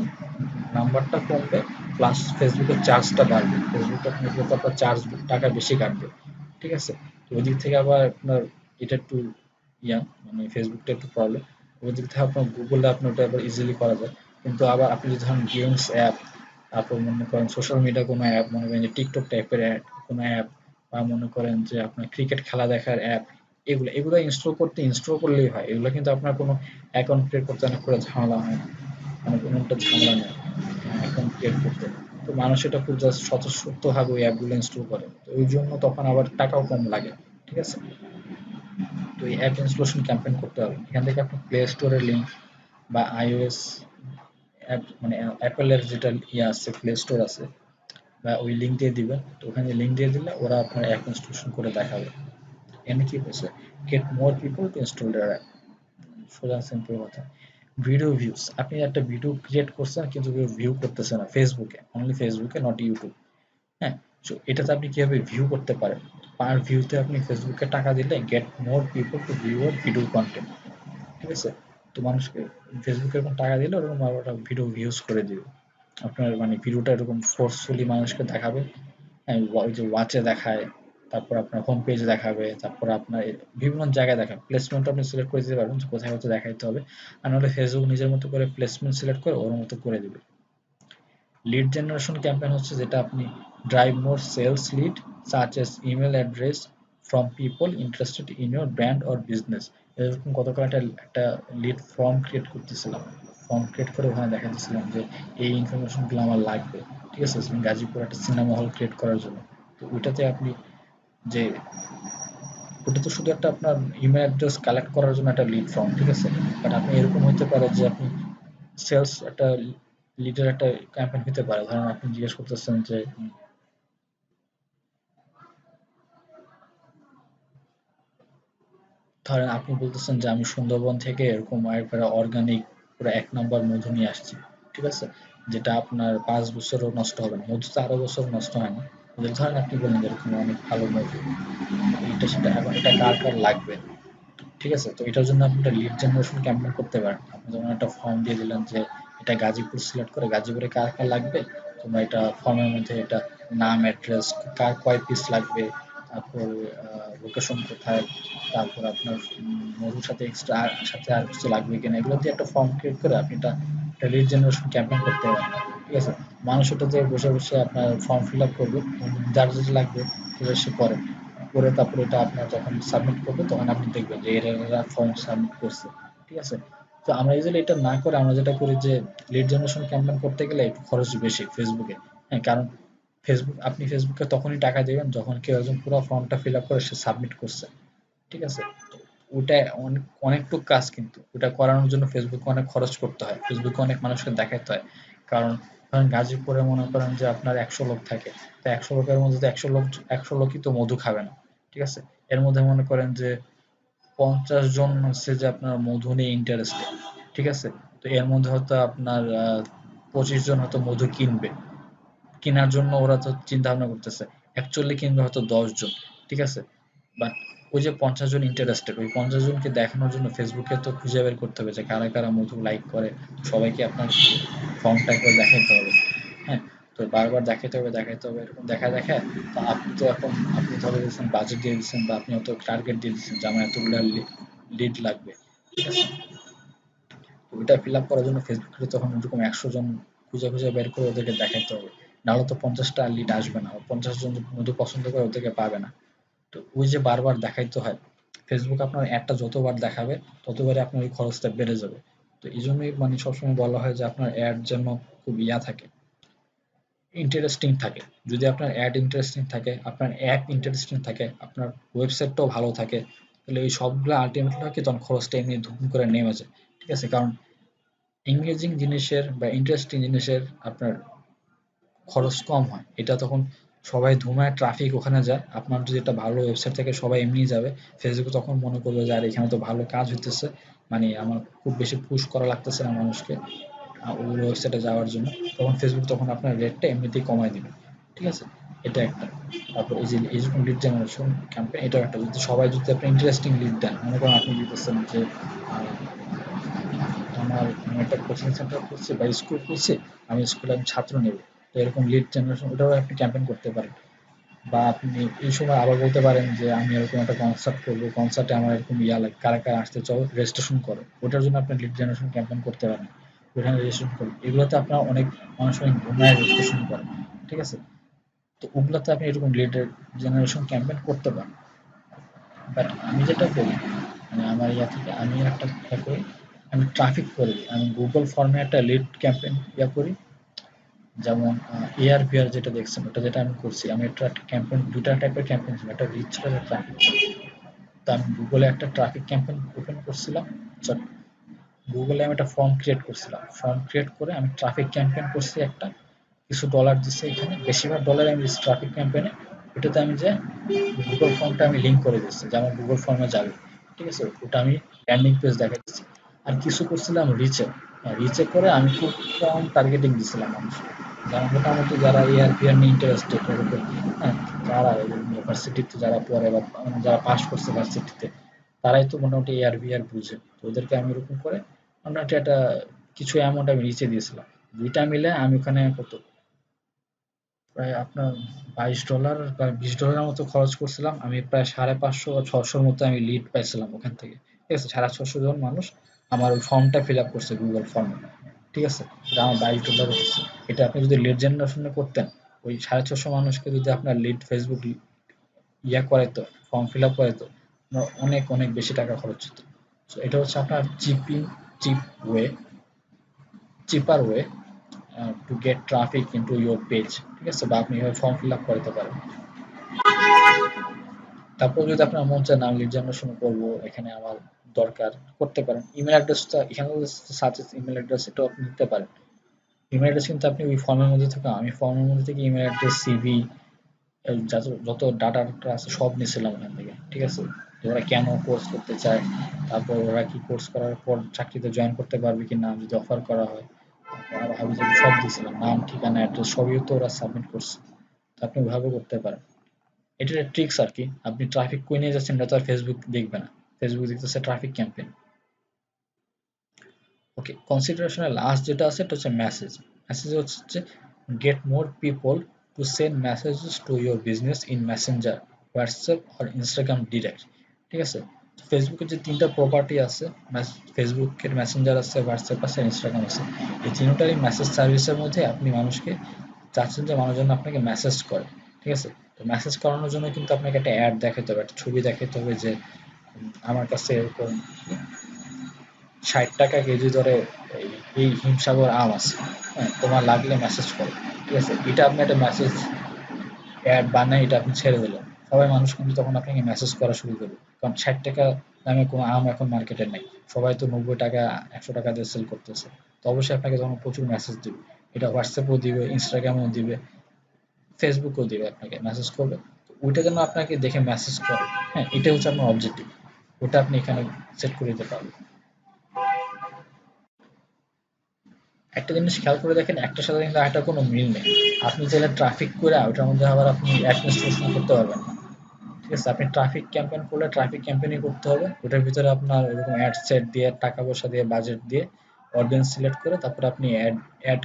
A: নাম্বারটা কমবে, প্লাস ফেসবুকের চার্জটা বাড়বে, ফেসবুক আপনার কিন্তু আপনার চার্জ টাকা বেশি কাটবে, ঠিক আছে। তো ওই দিক থেকে আবার আপনার এটা একটু ইয়া, মানে ফেসবুকটা একটু প্রবলেম। ওই দিক থেকে আপনার গুগলে আপনার ওটা আবার ইজিলি করা যায়। কিন্তু আবার আপনি যদি ধরেন গেমস অ্যাপ, তারপর মনে করেন সোশ্যাল মিডিয়া কোনো অ্যাপ, মনে করেন যে টিকটক টাইপের কোনো অ্যাপ, বা মনে করেন যে আপনার ক্রিকেট খেলা দেখার অ্যাপ, এগুলো এগুলো ইনস্টল করলেই হয়। এগুলো কিন্তু আপনার কোনো অ্যাকাউন্ট ক্রিয়েট করতে অনেক করে ঝামেলা হয় না, মানে কোনো একটা ঝামেলা নেই অ্যাকাউন্ট ক্রিয়েট করতে। তো মানুষ এটা খুব জাস্ট স্বতঃস্ফূর্তভাবে ওই অ্যাপগুলো ইনস্টল করে, তো ওই জন্য তখন আবার টাকাও কম লাগে, ঠিক আছে। তো এই অ্যাপ ইনস্টলেশন ক্যাম্পেইন করতে হবে, এখান থেকে আপনি প্লে স্টোরের লিঙ্ক বা iOS অ্যাপ, মানে অ্যাপেলের যেটা ইয়ে আছে, প্লে স্টোর আছে, বা ওই লিঙ্ক দিয়ে দিবেন। তো ওখানে লিঙ্ক দিয়ে দিলে ওরা আপনার অ্যাপ ইনস্টলেশন করে দেখাবে। এখানে কি বলছে, get more people to install their app, সোজা সিম্পল কথা। ভিডিও ভিউজ, আপনি একটা ভিডিও ক্রিয়েট করছেন কিন্তু কেউ ভিউ করতেছে না ফেসবুকে, অনলি ফেসবুকে, নট ইউটিউব। হ্যাঁ, তো এটাতে আপনি কিভাবে ভিউ করতে পারেন, পার ভিউতে আপনি ফেসবুকে টাকা দিলে gate more people two view ইয়ার ভিডিও কন্টেন্ট, ঠিক আছে। তো মানুষকে ফেসবুকে এরকম টাকা দিলে ওরকম আবার ওটা ভিডিও ভিউজ করে দিবে আপনার, মানে ভিডিওটা এরকম ফোর্সফুলি মানুষকে দেখাবে। হ্যাঁ, ওই যে ওয়াচে দেখায়, তারপর আপনার হোম পেজে দেখাবে, তারপর আপনার বিভিন্ন জায়গায় দেখাবে, প্লেসমেন্ট আপনি সিলেক্ট করে দিতে পারবেন যে কোথায় কোথায় দেখাইতে হবে। আর নাহলে ফেসবুক নিজের মতো করে প্লেসমেন্ট সিলেক্ট করে ওর মতো করে দিবে। লিড জেনারেশন ক্যাম্পেইন হচ্ছে যেটা আপনি drive more sales lead such as email address from people interested in your brand or business. এরকম গতকাল একটা লিড ফর্ম ক্রিয়েট করতেছিলাম, ফর্ম ক্রিয়েট করে ওখানে দেখাতেছিলাম যে এই ইনফরমেশনগুলো আমার লাগবে, ঠিক আছে, গাজীপুর একটা সিনেমা হল ক্রিয়েট করার জন্য। তো ওইটাতে আপনি যে, ওটা তো শুধু একটা আপনার ইমেল অ্যাড্রেস কালেক্ট করার জন্য একটা লিড ফর্ম, ঠিক আছে। বাট আপনি এরকম হইতে পারে যে আপনি সেলস একটা লিডের একটা ক্যাম্পেইন হতে পারে। ধরেন আপনি জিজ্ঞেস করতেছেন যে ধরেন আপনি বলতেছেন যে আমি সুন্দরবন থেকে এরকম একবারে অর্গানিক পুরো ১ নাম্বার মধু নিয়ে আসছি। ঠিক আছে? যেটা আপনার ৫ বছরও নষ্ট হবে না। মধু তো আরো বছর নষ্ট হয় না। ধরেন আপনি বললেন যে এরকম অনেক ভালো মধু। এটা সেটা এখন এটা কার লাগবে? ঠিক আছে? তো এটার জন্য আপনি একটা লিড জেনারেশন ক্যাম্পেইন করতে পারেন। আপনি যেমন একটা ফর্ম দিয়ে দিলেন যে এটা গাজীপুর সিলেক্ট করে গাজীপুরে কার লাগবে, তোমরা এটা ফর্মের মধ্যে এটা নাম, অ্যাড্রেস, কার কয় পিস লাগবে, তারপর লোকেশন কোথায়, তারপর আপনার মধুর সাথে এক্সট্রা সাথে আর কিছু লাগবে কিনা, এগুলো দিয়ে একটা ফর্ম ক্রিয়েট করে আপনি একটা লিড জেনারেশন ক্যাম্পেইন করতে পারেন। ঠিক আছে? মানুষ ওটাতে বসে আপনার ফর্ম ফিল আপ করবে, যার যেটা লাগবে সেটা সে করে। করে তারপরে এটা আপনার যখন সাবমিট করবে তখন আপনি দেখবেন যে এরা ফর্ম সাবমিট করছে। ঠিক আছে? তো আমরা ইউজুয়ালি এটা না করে আমরা যেটা করি যে লিড জেনারেশন ক্যাম্পেইন করতে গেলে একটু খরচ বেশি ফেসবুকে। হ্যাঁ, কারণ আপনি ফেসবুকে তখনই টাকা দিবেন যখন কেউ একজন পুরো ফর্মটা ফিল আপ করে সে সাবমিট করছে। ঠিক আছে? তো ওটা অনেকটুক কাজ, কিন্তু ওটা করানোর জন্য ফেসবুকে অনেক খরচ করতে হয়। ফেসবুকে অনেক মানুষকে দেখাইতে হয়। কারণ ধরেন গাজীপুরে মনে করেন যে আপনার ১০০ লোক থাকে। তো ১০০ লোকের মধ্যে তো ১০০ লোকই তো মধু খাবে না। ঠিক আছে? এর মধ্যে মনে করেন যে ৫০ জন হচ্ছে যে আপনার মধু নিয়ে ইন্টারেস্টেড। ঠিক আছে? তো এর মধ্যে হয়তো আপনার ২৫ জন হয়তো মধু কিনবে। কেনার জন্য ওরা তো চিন্তা ভাবনা করতেছে। অ্যাকচুয়ালি কিনবে হয়তো ১০ জন। ঠিক আছে? বাট ওই যে ৫০ জন ইন্টারেস্টেড, ওই ৫০ জনকে দেখানোর জন্য ফেসবুকে তো খুঁজে বের করতে হবে যে কারা মধু লাইক করে। সবাইকে আপনার ফর্মটা একবার দেখাইতে হবে। হ্যাঁ? তো বারবার দেখাইতে হবে, এরকম দেখায়। তো আপনি তো এখন আপনি ধরে দিয়েছেন, বাজেট দিয়ে দিচ্ছেন, বা আপনি হয়তো টার্গেট দিয়ে দিচ্ছেন যে আমার এতগুলা লিড লাগবে। ঠিক আছে? তো ওইটা ফিল আপ করার জন্য ফেসবুকে তখন ওরকম ১০০ জন খুঁজে বের করে ওদেরকে দেখাইতে হবে। নাহলে তো ৫০টা লিড আসবে না। ৫০ জন মধু পছন্দ করে ওদেরকে পাবে না। তো ওই যে বারবার দেখাইতে হয়। ফেসবুক আপনার অ্যাডটা যতবার দেখাবে ততবারই আপনার ওই খরচটা বেড়ে যাবে। তো এইজন্যই মানে সবসময় বলা হয় যে আপনার অ্যাড যেন খুব থাকে, ইন্টারেস্টিং থাকে। যদি আপনার অ্যাড ইন্টারেস্টিং থাকে, আপনার অ্যাপ ইন্টারেস্টিং থাকে, আপনার ওয়েবসাইটটাও ভালো থাকে, তাহলে এই সবগুলো আল্টিমেটলি হয় কি তখন খরচটা এমনি ধুম করে নেমে যায়। ঠিক আছে? কারণ এঙ্গেজিং জিনিসের বা ইন্টারেস্টিং জিনিসের আপনার খরচ কম হয়। এটা তখন সবাই ধুমায় ট্রাফিক ওখানে যায়। আপনার যদি একটা ভালো ওয়েবসাইট থাকে সবাই এমনিই যাবে। ফেসবুক তখন মনে করবে যে, "আরে এখানে তো ভালো কাজ হইতেছে। মানে আমার খুব বেশি পুশ করা লাগতেছে না মানুষকে ওই ওয়েবসাইটে যাওয়ার জন্য।" তখন ফেসবুক তখন আপনার রেটটা এমনিতেই কমায় দিবে। ঠিক আছে? এটা একটা। তারপর এই যে এইরকম লিড জেনারেশন ক্যাম্পেইন, এটাও একটা। যদি সবাই যদি আপনি ইন্টারেস্টিং লিড দেন, মনে করেন আপনি দিতেছেন যে আমি একটা কোচিং সেন্টার করছি বা স্কুল খুলছি, আমি স্কুলে আমি ছাত্র নেব, তো এরকম লিড জেনারেশন ওটাও আপনি ক্যাম্পেইন করতে পারেন। বা আপনি এই সময় আবার বলতে পারেন যে আমি এরকম একটা কনসার্ট করবো, কনসার্টে আমার এরকম ইয়া লাগে, কারা কারা আসতে চাও রেজিস্ট্রেশন করো, ওটার জন্য আপনি লিড জেনারেশন ক্যাম্পেইন করতে পারেন। ওখানে রেজিস্ট্রেশন করুন, এগুলোতে আপনার অনেক সময় ঘুমায় রেজিস্ট্রেশন করেন, ঠিক আছে? তো ওগুলোতে আপনি এরকম লিড জেনারেশন ক্যাম্পেইন করতে পারেন। বাট আমি যেটা করি, মানে আমার ইয়া থেকে আমি একটা ইয়া করি, আমি ট্রাফিক করে দিই। আমি গুগল ফর্মে একটা লিড ক্যাম্পেইন ইয়া করি। যেমন এআর ভিআর যেটা দেখছেন, ওটা যেটা আমি করছি, আমি একটা ক্যাম্পেইন, দুটা টাইপের ক্যাম্পেইন ছিল, একটা রিচ ছিল, একটা ট্রাফিক ছিল। তো আমি গুগলে একটা ট্রাফিক ক্যাম্পেইন ওপেন করছিলাম। গুগলে আমি একটা ফর্ম ক্রিয়েট করছিলাম, ফর্ম ক্রিয়েট করে আমি ট্রাফিক ক্যাম্পেইন করছি একটা, কিছু ডলার দিচ্ছে এখানে, বেশিরভাগ ডলার আমি দিচ্ছি ট্রাফিক ক্যাম্পেইনে। ওটাতে আমি যে গুগল ফর্মটা আমি লিঙ্ক করে দিচ্ছি, যে আমার গুগল ফর্মে যাবে, ঠিক আছে? ওটা আমি ল্যান্ডিং পেজ দেখাচ্ছি। আর কিছু করছিলাম রিচে, রিচে করে আমি খুব কম টার্গেটিং দিছিলাম মানুষকে, যারা মোটামুটি যারা এআরপিআর নিয়ে ইন্টারেস্টেড, এরকম, হ্যাঁ, যারা ইউনিভার্সিটিতে যারা পড়ে বা যারা পাস করছে ভার্সিটিতে, তারাই তো মোটামুটি এআরভিআর বুঝে। তো ওদেরকে আমি এরকম করে মোটামুটি একটা কিছু অ্যামাউন্ট আমি নিচে দিয়েছিলাম। দুইটা মিলে আমি ওখানে কত, প্রায় আপনার $22 বা $20 মতো খরচ করছিলাম। আমি প্রায় 550 বা 600 মতো আমি লিড পাইছিলাম ওখান থেকে, ঠিক আছে? 650 জন মানুষ আমার ওই ফর্মটা ফিল আপ করছে গুগল ফর্মে, ঠিক আছে? এটা আমার $22 হচ্ছে। এটা আপনি যদি লিড জেনারেশনে করতেন, ওই 650 মানুষকে যদি আপনার লিড ফেসবুক ইয়া করাইতো, ফর্ম ফিল আপ করাইতো, আপনার অনেক অনেক বেশি টাকা খরচ হতো। সো এটা হচ্ছে আপনার cheap way, cheaper way to get traffic into your page, ঠিক আছে? বা আপনি এভাবে ফর্ম ফিল আপ করাতে পারেন। তারপর যদি আপনার মন চায় না আমি লিড জেনারেশন করবো, এখানে আমার দরকার, করতে পারেন। ইমেল অ্যাড্রেসটা এখানে সাজেস্ট ইমেল অ্যাড্রেস, এটাও আপনি দিতে পারেন। ইমেল অ্যাড্রেস কিন্তু আপনি ওই ফর্মের মধ্যে থেকে, আমি ফর্মের মধ্যে থেকে ইমেল অ্যাড্রেস, সিভি, যত যত ডাটা আছে সব নিয়েছিলাম ওখান থেকে, ঠিক আছে? যে ওরা কেন কোর্স করতে চায়, তারপর ওরা কি কোর্স করার পর চাকরিতে জয়েন করতে পারবে কি না যদি অফার করা হয়, আর হাবিজাবি সব দিয়েছিলাম, নাম, ঠিকানা, অ্যাড্রেস সবই তো ওরা সাবমিট করছে। তো আপনি ওইভাবে করতে পারেন। এটার ট্রিক্স আর কি, আপনি ট্রাফিক কই নিয়ে যাচ্ছেন এটা তো আর ফেসবুক দেখবে না, ফেসবুক দেখতেছে ট্রাফিক ক্যাম্পেইন। ওকে, কনসিডারেশনের লাস্ট যেটা আছে এটা হচ্ছে মেসেজ। মেসেজ হচ্ছে get more people to send messages to your business in Messenger, WhatsApp আর ইনস্টাগ্রাম ডিরেক্ট, ঠিক আছে? ফেসবুকের যে তিনটা প্রপার্টি আছে, ফেসবুকের মেসেঞ্জার আছে, হোয়াটসঅ্যাপ আছে, ইনস্টাগ্রাম আছে, এই তিনটারই মেসেজ সার্ভিসের মধ্যে আপনি মানুষকে চাচ্ছেন যে মানুষজন আপনাকে মেসেজ করে, ঠিক আছে? তো মেসেজ করানোর জন্য কিন্তু আপনাকে একটা অ্যাড দেখাতে হবে, একটা ছবি দেখাতে হবে যে আমার কাছে এরকম 60 টাকা কেজি দরে এই এই হিমসাগর আম আছে, হ্যাঁ, তোমার লাগলে মেসেজ করো, ঠিক আছে? এটা আপনি একটা মেসেজ অ্যাড বানায় এটা আপনি ছেড়ে দিলেন, সবাই মানুষ কিন্তু তখন আপনাকে মেসেজ করা শুরু করবে, কারণ 60 টাকা দামে কোনো আম এখন মার্কেটে নেই, সবাই তো 90 টাকা 100 টাকা দিয়ে সেল করতেছে। তো অবশ্যই আপনাকে তখন প্রচুর মেসেজ দিবে, এটা হোয়াটসঅ্যাপেও দিবে, ইনস্টাগ্রামেও দিবে, ফেসবুকেও দিবে, আপনাকে মেসেজ করবে। তো ওইটা যেন আপনাকে দেখে মেসেজ করে, হ্যাঁ, এটা হচ্ছে আপনার অবজেক্টিভ, ওটা আপনি এখানে সেট করে দিতে পারবেন। একটা জিনিস খেয়াল করে দেখেন, একটার সাথে কিন্তু আরেকটার কোনো মিল নেই। আপনি চাইলে ট্রাফিক করে ওটার মধ্যে আবার আপনি অ্যাডমিনিস্ট্রেশন করতে পারবেন না, ঠিক আছে? আপনি ট্রাফিক ক্যাম্পেইন করলে ট্রাফিক ক্যাম্পেইনই করতে হবে, ওটার ভিতরে আপনার এরকম অ্যাড সেট দিয়ে, টাকা পয়সা দিয়ে, বাজেট দিয়ে, অডিয়েন্স সিলেক্ট করে তারপরে আপনি অ্যাড অ্যাড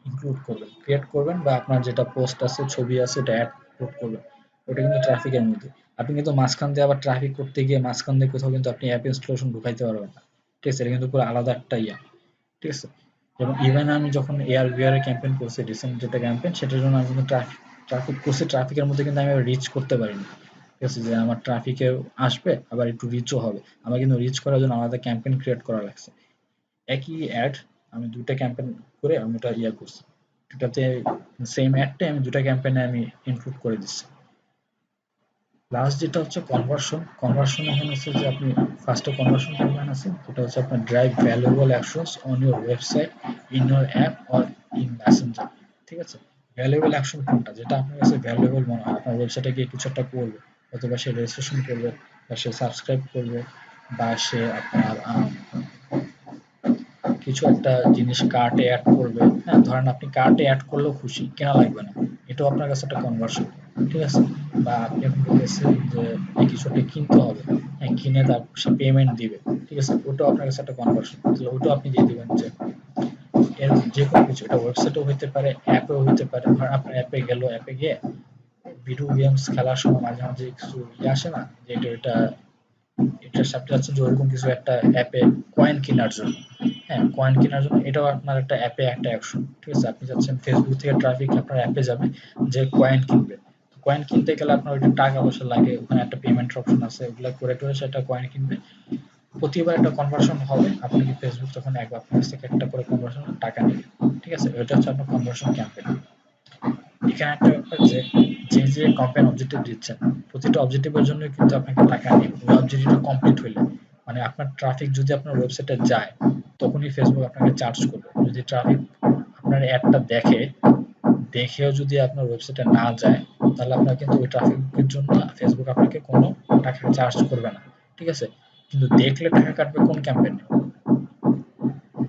A: ইনক্লুড করবেন, ক্রিয়েট করবেন, বা আপনার যেটা পোস্ট আছে, ছবি আছে, ওটা অ্যাড আপলোড করবেন। ওটা কিন্তু ট্রাফিকের মধ্যে। আপনি কিন্তু মাঝখান দিয়ে আবার ট্রাফিক করতে গিয়ে মাঝখান দিয়ে কোথাও কিন্তু আপনি অ্যাপ ইনস্টলেশন ঢুকাইতে পারবেন না, ঠিক আছে? এটা কিন্তু পুরো আলাদা একটা ইয়া, ঠিক আছে? এবং ইভেন আমি যখন এআর ভিআর এর ক্যাম্পেইন করছি, রিসেন্ট যেটা ক্যাম্পেইন, সেটার জন্য আমি কিন্তু ট্রাফিক করছি, ট্রাফিকের মধ্যে কিন্তু আমি রিচ করতে পারিনি, ঠিক আছে? যে আমার ট্রাফিকে আসবে আবার একটু রিচও হবে, আমার কিন্তু রিচ করার জন্য আলাদা ক্যাম্পেইন ক্রিয়েট করা লাগছে। একই অ্যাড আমি দুইটা ক্যাম্পেইন করে আমি ওটা ইয়া করছি, দুটাতে সেম অ্যাডটাই আমি দুটা ক্যাম্পেইনে আমি ইনক্লুড করে দিচ্ছি। লাস্ট যেটা হচ্ছে কনভার্সন, কনভার্সন এখানে হচ্ছে যে আপনি ফার্স্টে কনভার্সন ক্যাম্পেইন আছে, যেটা হচ্ছে আপনার drive valuable actions on your website, in your app or in Messenger, ঠিক আছে? ভ্যালুয়েবল অ্যাকশন কোনটা, যেটা আপনার কাছে ভ্যালুয়েবল মনে হয়, আপনার ওয়েবসাইটে গিয়ে কিছু একটা করবে, অথবা সে রেজিস্ট্রেশন করবে, বা সে সাবস্ক্রাইব করবে, বা সে আপনার কিছু একটা জিনিস কার্টে অ্যাড করবে, হ্যাঁ, ধরেন আপনি কার্টে অ্যাড করলেও খুশি, কেনা লাগবে না, এটা এটাও আপনার কাছে একটা কনভার্সন, ঠিক আছে। বা আপনি এখন বলতেছেন যে এই কিছু একটা কিনতে হবে, হ্যাঁ, কিনে তার সে পেমেন্ট দিবে, ঠিক আছে, ওটাও আপনার কাছে একটা কনভার্সন, তাহলে ওটাও আপনি দিয়ে দিবেন যে এর যে কোনো কিছু, এটা ওয়েবসাইটও হইতে পারে, অ্যাপেও হইতে পারে। ধরেন আপনার অ্যাপে গেল, অ্যাপে গিয়ে ভিডিও গেমস খেলার সময় মাঝে মাঝে কিছু আসে না, যে এটা এটার সাথে যাচ্ছে যে ওরকম কিছু একটা অ্যাপে কয়েন কেনার জন্য, হ্যাঁ, কয়েন কেনার জন্য এটাও আপনার একটা অ্যাপে একটা অ্যাকশন, ঠিক আছে। আপনি চাচ্ছেন ফেসবুক থেকে ট্রাফিক আপনার অ্যাপে যাবে, যে কয়েন কিনবে। কয়েন কিনতে গেলে আপনার ওইটা টাকা পয়সা লাগে, ওখানে একটা পেমেন্ট অপশন আছে, ওগুলো করে টোরে সেটা কয়েন কিনবে। প্রতিবার একটা কনভার্সন হবে, আপনি কি ফেসবুক তখন একবার আপনার কাছ থেকে একটা করে কনভার্সন টাকা নেবে, ঠিক আছে। এটা হচ্ছে আপনার কনভার্সন ক্যাম্পেইন। এখানে একটা ব্যাপার যে যে কোম্পানি অবজেক্টিভ দিচ্ছেন, প্রতিটা অবজেক্টিভের জন্য কিন্তু আপনাকে টাকা নেবে ওই অবজেক্টিভটা কমপ্লিট হইলে। মানে আপনার ট্রাফিক যদি আপনার ওয়েবসাইটে যায়, তখনই ফেসবুক আপনাকে চার্জ করবে। যদি ট্রাফিক আপনার অ্যাডটা দেখেও যদি আপনার ওয়েবসাইটে না যায়, তাহলে আপনার কিন্তু ওই ট্রাফিকের জন্য ফেসবুক আপনাকে কোনো টাকা চার্জ করবে না, ঠিক আছে। কিন্তু দেখলে টাকা কাটবে কোন ক্যাম্পেইনে?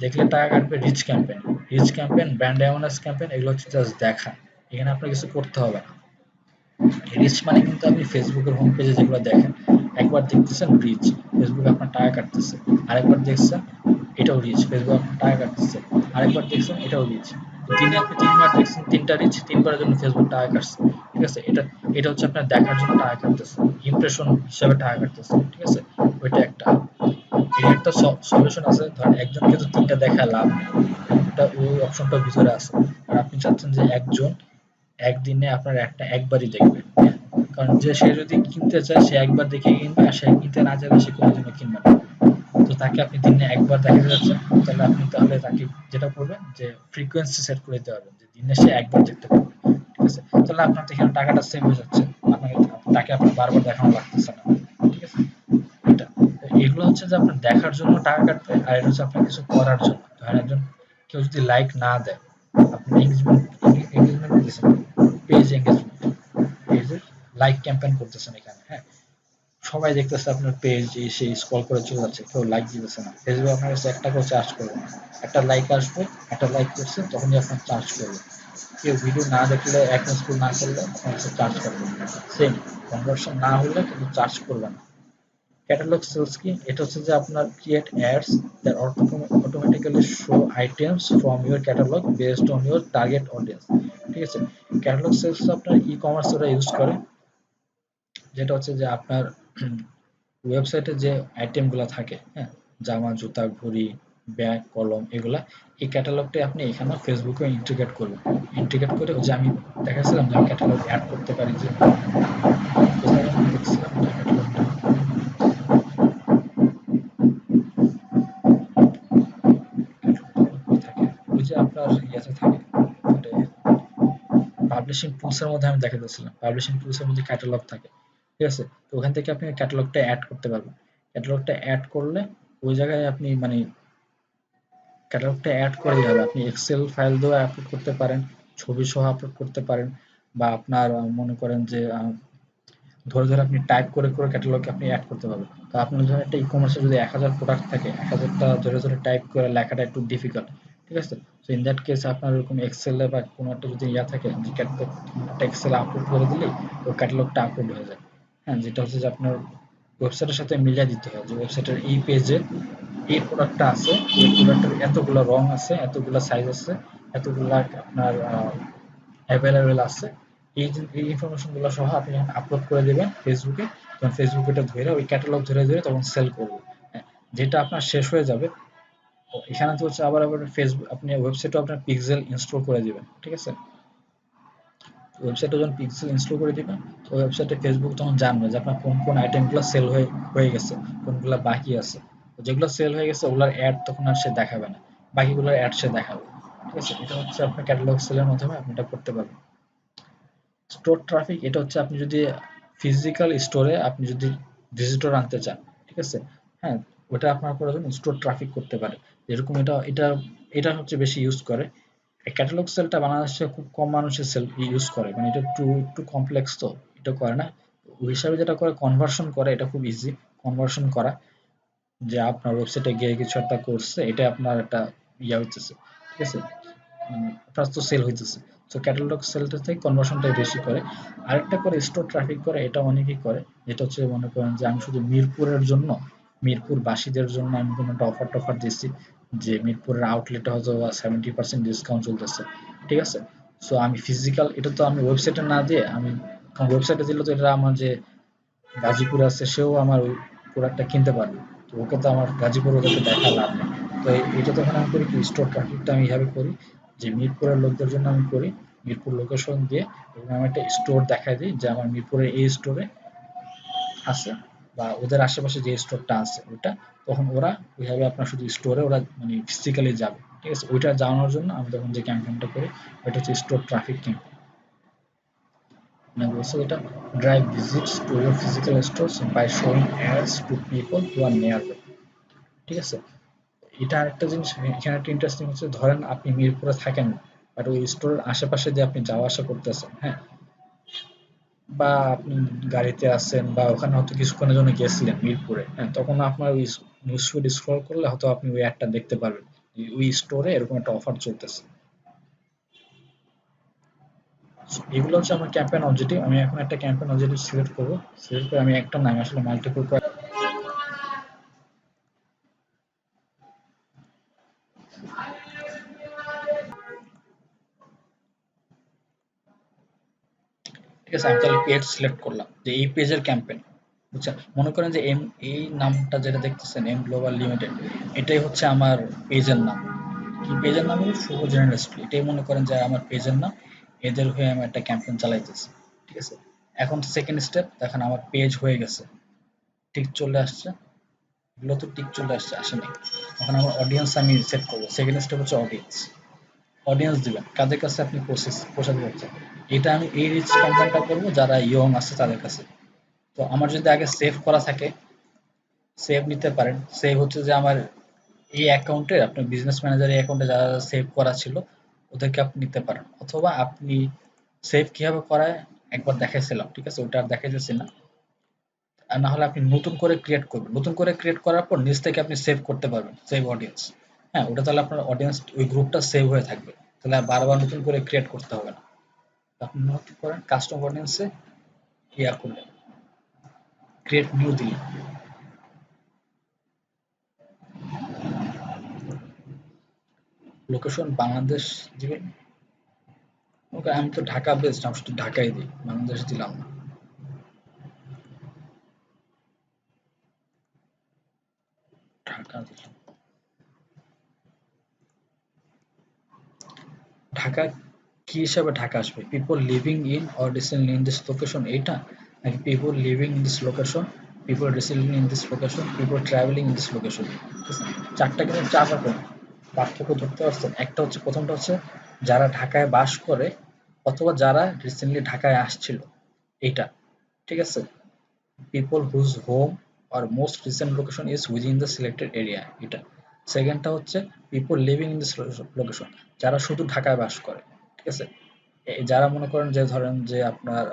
A: দেখলে টাকা কাটবে reach campaign. Reach campaign, brand awareness campaign, এগুলো হচ্ছে জাস্ট দেখা। এখানে আপনার কিছু করতে হবে না। রিচ মানে কিন্তু আপনি ফেসবুকের হোম পেজে যেগুলো দেখেন, একবার দেখতেছেন রিচ, ফেসবুক আপনার টাকা কাটতেছে। আরেকবার দেখছেন এটাও রিচ, ফেসবুক আপনার টাকা কাটতেছে। আরেকবার দেখছেন এটাও রিচ। দিনে আপনি ৩ বার দেখছেন, ৩টা রিচ, ৩ বারের জন্য ফেসবুক টাকা কাটছে, ঠিক আছে। এটা এটা হচ্ছে আপনার দেখার জন্য টাকা কাটতেছে, ইমপ্রেশন হিসাবে টাকা কাটতেছে, ঠিক আছে। ওইটা একটা। এর একটা সলিউশন আছে। ধরেন একজনকে তো ৩টা দেখায় লাভ নেই, ওটা ওই অপশনটা ভিতরে আছে। আর আপনি চাচ্ছেন যে একজন একদিনে আপনার একটা একবারই দেখবে, হ্যাঁ? কারণ যে সে যদি কিনতে চায় সে একবার দেখে কিনবে, আর সে কিনতে না চাইলে সে কোনোদিনও কিনবে না। তো তাকে আপনি দিনে একবার দেখাতে যাচ্ছেন, তাহলে আপনি তাহলে তাকে যেটা করবেন যে ফ্রিকোয়েন্সি সেট করে দিতে পারবেন যে দিনে সে একবার দেখতে পারবে, ঠিক আছে। তাহলে আপনার তো এখানে টাকাটা সেভ হয়ে যাচ্ছে, আপনাকে তাকে আপনার বারবার দেখানো লাগতেছে না, ঠিক আছে। এটা এগুলো হচ্ছে যে আপনার দেখার জন্য টাকা কাটবে, আর এটা হচ্ছে আপনার কিছু করার জন্য। ধরেন একজন কেউ যদি লাইক না দেয়, আপনি এঙ্গেজমেন্ট দিতেছেন, পেজ এঙ্গেজমেন্ট, পেজের লাইক ক্যাম্পেইন করতেছেন এখানে, হ্যাঁ, সবাই দেখতেছে আপনার পেজ, এসে স্ক্রল করে চলে যাচ্ছে, কেউ লাইক দিতেছে না, ফেসবুক আপনার কাছে একটা করে চার্জ করবে না। একটা লাইক আসবে, একটা লাইক করছে, তখনই আপনার চার্জ করবে। কেউ ভিডিও না দেখলে, এক স্ক্রল না করলে আপনার কাছে চার্জ করবে। সেম, কনভার্সন না হলে কিন্তু চার্জ করবে না। ক্যাটালগ সেলস কি? এটা হচ্ছে যে আপনার create ads that automatically show items from your catalog based on your target audience, ঠিক আছে। ক্যাটালগ সেলস আপনার ই-কমার্স ওরা ইউজ করে, যেটা হচ্ছে যে আপনার ওয়েবসাইটে যে আইটেমগুলো থাকে, হ্যাঁ, জামা, জুতা, ঘড়ি, ব্যাগ, কলম, এগুলা এই ক্যাটালগটাই আপনি এখানে ফেসবুকে ইন্টিগ্রেট করবেন। ইন্টিগ্রেট করে ওই যে আমি দেখাচ্ছিলাম যে আমি ক্যাটালগ অ্যাড করতে পারি, যে কোথায় আমি দেখছিলাম যে ক্যাটালগটা থাকে, ওই যে আপনার ইয়েতে থাকে, মানে পাবলিশিং টুলস এর মধ্যে আমি দেখাতেছিলাম, পাবলিশিং টুলস এর মধ্যে ক্যাটালগ থাকে, ঠিক আছে। তো ওখান থেকে আপনি ক্যাটালগটা অ্যাড করতে পারবেন। ক্যাটালগটা অ্যাড করলে ওই জায়গায় আপনি মানে ক্যাটালগটা অ্যাড করে দিতে হবে। আপনি এক্সেল ফাইল দিয়েও আপলোড করতে পারেন, ছবি সহ আপলোড করতে পারেন, বা আপনার মনে করেন যে ধরে আপনি টাইপ করে ক্যাটালগে আপনি অ্যাড করতে পারবেন। তো আপনার ধরেন একটা ই-কমার্সে যদি ১,০০০ প্রোডাক্ট থাকে, ১,০০০টা ধরে টাইপ করে লেখাটা একটু ডিফিকাল্ট, ঠিক আছে। সো ইন দ্যাট কেস আপনার ওরকম এক্সেলে বা কোনো একটা যদি ইয়া থাকে, যে একটা এক্সেলে আপলোড করে দিলেই ওই ক্যাটালগটা আপলোড হয়ে যায়, হ্যাঁ। যেটা হচ্ছে যে আপনার ওয়েবসাইটের সাথে মিলিয়ে দিতে হয় যে ওয়েবসাইটের এই পেজে এই প্রোডাক্টটা আছে, এই প্রোডাক্টের এতগুলা রং আছে, এতগুলা সাইজ আছে, এতগুলা আপনার অ্যাভেলেবেল আছে। এই ইনফরমেশন গুলো সহ আপনি যখন আপলোড করে দিবেন ফেসবুকে, তখন ফেসবুক এটা ধরে ওই ক্যাটালগ ধরে তখন সেল করবে, হ্যাঁ। যেটা আপনার শেষ হয়ে যাবে, এখানে তো হচ্ছে আবার ফেসবুক আপনি ওয়েবসাইটে আপনার পিক্সেল ইনস্টল করে দিবেন, ঠিক আছে। ওয়েবসাইটে যখন পিক্সেল ইনস্টল করে দিবেন, তো ওয়েবসাইটে ফেসবুক তখন জানবে যে আপনার কোন কোন আইটেমগুলো সেল হয়ে গেছে, কোনগুলো বাকি আছে। তো যেগুলো সেল হয়ে গেছে ওগুলোর অ্যাড তখন আর সে দেখাবে না, বাকিগুলোর অ্যাড সে দেখাবে, ঠিক আছে। এটা হচ্ছে আপনার ক্যাটালগ সেলের মাধ্যমে আপনি এটা করতে পারবেন। স্টোর ট্রাফিক, এটা হচ্ছে আপনি যদি ফিজিক্যাল স্টোরে আপনি যদি ভিজিটর আনতে চান, ঠিক আছে, হ্যাঁ, ওটা আপনার প্রয়োজন স্টোর ট্রাফিক করতে পারে। যেরকম এটা হচ্ছে বেশি ইউজ করে। ক্যাটালগ সেলটা বাংলাদেশে খুব কম মানুষের সেল ইউজ করে, মানে এটা একটু কমপ্লেক্স, তো এটা করে না। ওই হিসাবে যেটা করে কনভার্সন করে, এটা খুব ইজি কনভার্সন করা, যে আপনার ওয়েবসাইটে গিয়ে কিছু একটা করছে, এটা আপনার একটা ইয়া হইতেছে, ঠিক আছে, আপনার তো সেল হইতেছে। তো ক্যাটালগ সেলটা থেকে কনভার্সনটাই বেশি করে। আরেকটা করে স্টোর ট্রাফিক করে, এটা অনেকেই করে, যেটা হচ্ছে মনে করেন যে আমি শুধু মিরপুরের জন্য, মিরপুর বাসীদের জন্য আমি কোনো একটা অফার টফার দিচ্ছি, যে মিরপুরের আউটলেটে হয়তো 70% ডিসকাউন্ট চলতেছে, ঠিক আছে। সো আমি ফিজিক্যাল এটা তো আমি ওয়েবসাইটে না দিয়ে আমি, কারণ ওয়েবসাইটে দিলে তো এটা আমার যে গাজীপুর আছে সেও আমার ওই প্রোডাক্টটা কিনতে পারবে, তো ওকে তো আমার গাজীপুর ওদেরকে দেখা লাভ নেই। তো এটা তখন আমি করি কি, স্টোর ট্রাফিকটা আমি এইভাবে করি যে মিরপুরের লোকদের জন্য আমি করি, মিরপুর লোকেশন দিয়ে, এবং আমি একটা স্টোর দেখাই দিই যে আমার মিরপুরের এই স্টোরে আছে, বা ওদের আশেপাশে যে স্টোরটা আছে ওটা, তখন ওরা ওইভাবে আপনার শুধু স্টোরে ওরা মানে ফিজিক্যালি যাবে, ঠিক আছে। ওইটা জানানোর জন্য আমি তখন যে ক্যাম্পেইনটা করি ওইটা হচ্ছে স্টোর ট্রাফিক ক্যাম্পেইন। মানে বলছে এটা, drive visits to your physical stores by showing ads to people who are nearby, ঠিক আছে। এটা আরেকটা জিনিস এখানে একটা ইন্টারেস্টিং হচ্ছে, ধরেন আপনি মিরপুরে থাকেন না, বাট ওই স্টোরের আশেপাশে দিয়ে আপনি যাওয়া আসা করতেছেন, হ্যাঁ, বা আপনি গাড়িতে আছেন বা ওখানে হয়তো কিছুক্ষণের জন্য গেছিলেন মিরপুরে, হ্যাঁ, তখন আপনার ওই নিউজ ফিড স্ক্রল করলে হয়তো আপনি ওই অ্যাডটা দেখতে পারবেন যে ওই স্টোরে এরকম একটা অফার চলতেছে। So, এগুলো হচ্ছে আমার ক্যাম্পেইন অবজেক্টিভ। আমি এখন একটা ক্যাম্পেইন অবজেক্টিভ সিলেক্ট করবো, সিলেক্ট করে আমি একটা নাম আসলে মাল্টিপল, ঠিক আছে। আমি তাহলে পেজ সিলেক্ট করলাম যে এই পেজের ক্যাম্পেইন, বুঝছেন। মনে করেন যে এম, এই নামটা যেটা দেখতেছেন এম গ্লোবাল লিমিটেড, এটাই হচ্ছে আমার পেজের নাম। কি পেজের নাম হলো শুভ জেনারেল, এটাই মনে করেন যে আমার পেজের নাম। এদের হয়ে আমি একটা ক্যাম্পেইন চালাইতেছি, ঠিক আছে। এখন সেকেন্ড স্টেপ দেখেন আমার পেজ হয়ে গেছে, টিক চলে আসছে, এগুলো তো টিক চলে আসছে, আসেনি। এখন আমার অডিয়েন্স আমি সেট করবো, সেকেন্ড স্টেপ হচ্ছে অডিয়েন্স। অডিয়েন্স দিবেন কাদের কাছে আপনি পৌঁছাতে যাচ্ছেন। এটা আমি এই রিচ ক্যাম্পেইনটা করবো যারা ইয়ং আছে তাদের কাছে। তো আমার যদি আগে সেভ করা থাকে, সেভ নিতে পারেন। সেভ হচ্ছে যে আমার এই অ্যাকাউন্টে, আপনার বিজনেস ম্যানেজার এই অ্যাকাউন্টে যারা সেভ করা ছিল ওদেরকে আপনি নিতে পারেন, অথবা আপনি সেভ কিভাবে করায় একবার দেখাইছিলাম, ঠিক আছে, ওটা আর দেখাইতেছি না। আর না হলে আপনি নতুন করে ক্রিয়েট করবেন, নতুন করে ক্রিয়েট করার পর নিচ থেকে আপনি সেভ করতে পারবেন, সেভ অডিয়েন্স। হ্যাঁ, ওটা তাহলে আপনার অডিয়েন্স ওই গ্রুপটা সেভ হয়ে থাকবে, তাহলে আর বারবার নতুন করে ক্রিয়েট করতে হবে না। আপনি নোট করেন কাস্টম অডিয়েন্সে ইয়া করলেন, ক্রিয়েট নিউ দিলেন। লোকেশন বাংলাদেশ দিবেন। ওকে, আমি তো ঢাকা বেসড, আমি শুধু ঢাকাই দিই, বাংলাদেশ দিলাম না। ঢাকা দিলাম। ঢাকা কি হিসাবে ঢাকা আসবে? People living in or recently in this location, এইটা, নাকি people living in this location, people recently in this location, people travelling in this location, ঠিক আছে। চারটা কিন্তু চার রকম পার্থক্য ধরতে পারছেন। একটা হচ্ছে, প্রথমটা হচ্ছে যারা ঢাকায় বাস করে অথবা যারা রিসেন্টলি ঢাকায় আসছিল, এইটা, ঠিক আছে। People whose home or most recent location is within the selected area, এটা। সেকেন্ডটা হচ্ছে people living in this location, যারা শুধু ঢাকায় বাস করে, ঠিক আছে। যারা মনে করেন যে ধরেন যে আপনার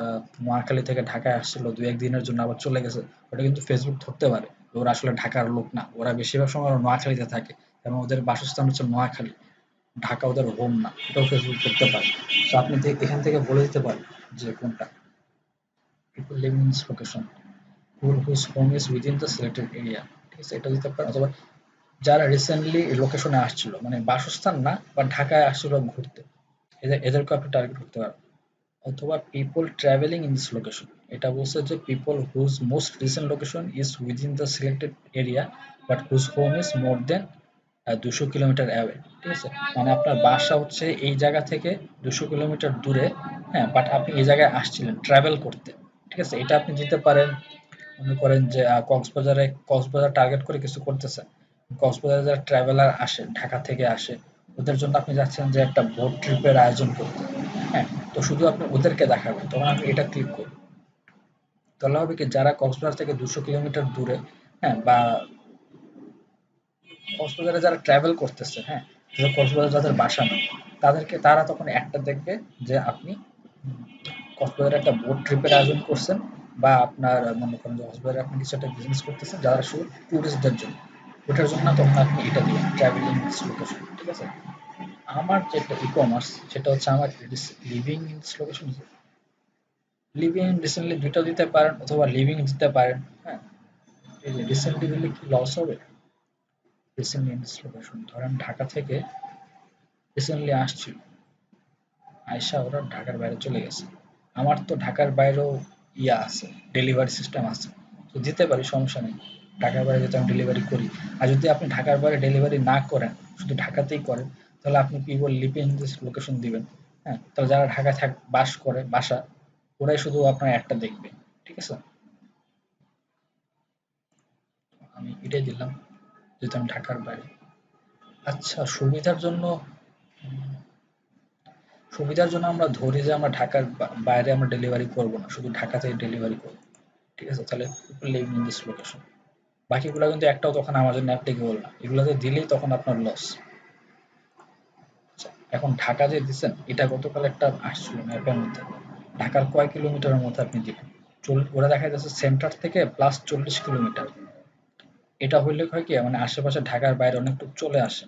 A: নোয়াখালী থেকে ঢাকায় আসছিল দুই একদিনের জন্য আবার চলে গেছে, ওটা কিন্তু ফেসবুক ধরতে পারে যে ওরা আসলে ঢাকার লোক না, ওরা বেশিরভাগ সময় ওরা নোয়াখালীতে থাকে এবং ওদের বাসস্থান হচ্ছে নোয়াখালী, ঢাকা ওদের হোম না, এটাও ফেসবুক ধরতে পারে। তো আপনি এখান থেকে বলে দিতে পারেন যে কোনটা, people living in this location, whose home is within the selected area, ঠিক আছে, এটা দিতে পারেন। অথবা যারা রিসেন্টলি লোকেশনে আসছিল, মানে বাসস্থান না বা ঢাকায় আসছিল ঘুরতে, এদেরকে আপনি টার্গেট করতে পারেন। অথবা people travelling in this location, এটা বলছে যে people whose most recent location is within the selected area but whose home is more than 200 kilometre away, ঠিক আছে। মানে আপনার বাসা হচ্ছে এই জায়গা থেকে 200 কিলোমিটার দূরে, হ্যাঁ, বাট আপনি এই জায়গায় আসছিলেন ট্রাভেল করতে, ঠিক আছে। এটা আপনি দিতে পারেন। মনে করেন যে কক্সবাজার টার্গেট করে কিছু করতেছেন, কক্সবাজারে যারা ট্রাভেলার আসে ঢাকা থেকে আসে, ওদের জন্য আপনি যাচ্ছেন যে একটা বোট ট্রিপের আয়োজন করতে, হ্যাঁ, তো শুধু আপনি ওদেরকে দেখাবেন, তখন আমি এটা ক্লিক করি। তাহলে হবে কি, যারা কক্সবাজার থেকে 200 কিলোমিটার দূরে, হ্যাঁ, বা কক্সবাজারে যারা ট্রাভেল করতেছে, হ্যাঁ, যারা কক্সবাজার যাদের বাসা না, তারা তখন একটা দেখবে যে আপনি কক্সবাজারে একটা বোট ট্রিপের আয়োজন করছেন, বা আপনার মনে করেন যে কক্সবাজারে আপনি কিছু একটা বিজনেস করতেছেন যারা শুধু ট্যুরিস্টদের জন্য, ওটার জন্য তখন আপনি এটা দিবেন ট্রাভেলিং লোকেশন, ঠিক আছে। আমার যেটা ই-কমার্স সেটা হচ্ছে আমার living in this location, living in recently দুইটাও দিতে পারেন অথবা লিভিং দিতে পারেন। হ্যাঁ, এই যে রিসেন্টলি দিলে কি লস হবে? রিসেন্টলি ইন দিস লোকেশন ধরেন ঢাকা থেকে রিসেন্টলি আসছিল, আয়শা ওরা ঢাকার বাইরে চলে গেছে। আমার তো ঢাকার বাইরেও ইয়া আছে, ডেলিভারি সিস্টেম আছে, তো দিতে পারি, সমস্যা নেই। ঢাকার বাইরে যদি আমি ডেলিভারি করি, আর যদি আপনি ঢাকার বাইরে ডেলিভারি না করেন, শুধু ঢাকাতেই করেন, তাহলে আপনি people live in this location দিবেন। হ্যাঁ, তাহলে যারা ঢাকায় বাস করে বাসা, ওরাই শুধু আপনার একটা দেখবে। ঠিক আছে, আমি এটাই দিলাম, যেহেতু আমি ঢাকার বাইরে। আচ্ছা, সুবিধার জন্য আমরা ধরি যে আমরা ঢাকার বাইরে আমরা ডেলিভারি করব না, শুধু ঢাকাতেই ডেলিভারি করব। ঠিক আছে, তাহলে লিভিং ইন দিস লোকেশন, বাকিগুলো কিন্তু একটাও তখন আমার জন্য অ্যাপ্লিকেবল না, এগুলোতে দিলেই তখন আপনার লস। আচ্ছা, এখন ঢাকা যে দিচ্ছেন এটা গতকাল একটা আসছিল ম্যাপের মধ্যে, ঢাকার কয় কিলোমিটারের মধ্যে আপনি দিবেন। ওরা দেখা যাচ্ছে সেন্টার থেকে প্লাস 40 কিলোমিটার। এটা হইলে হয় কি, মানে আশেপাশে ঢাকার বাইরে অনেকটুকু চলে আসে।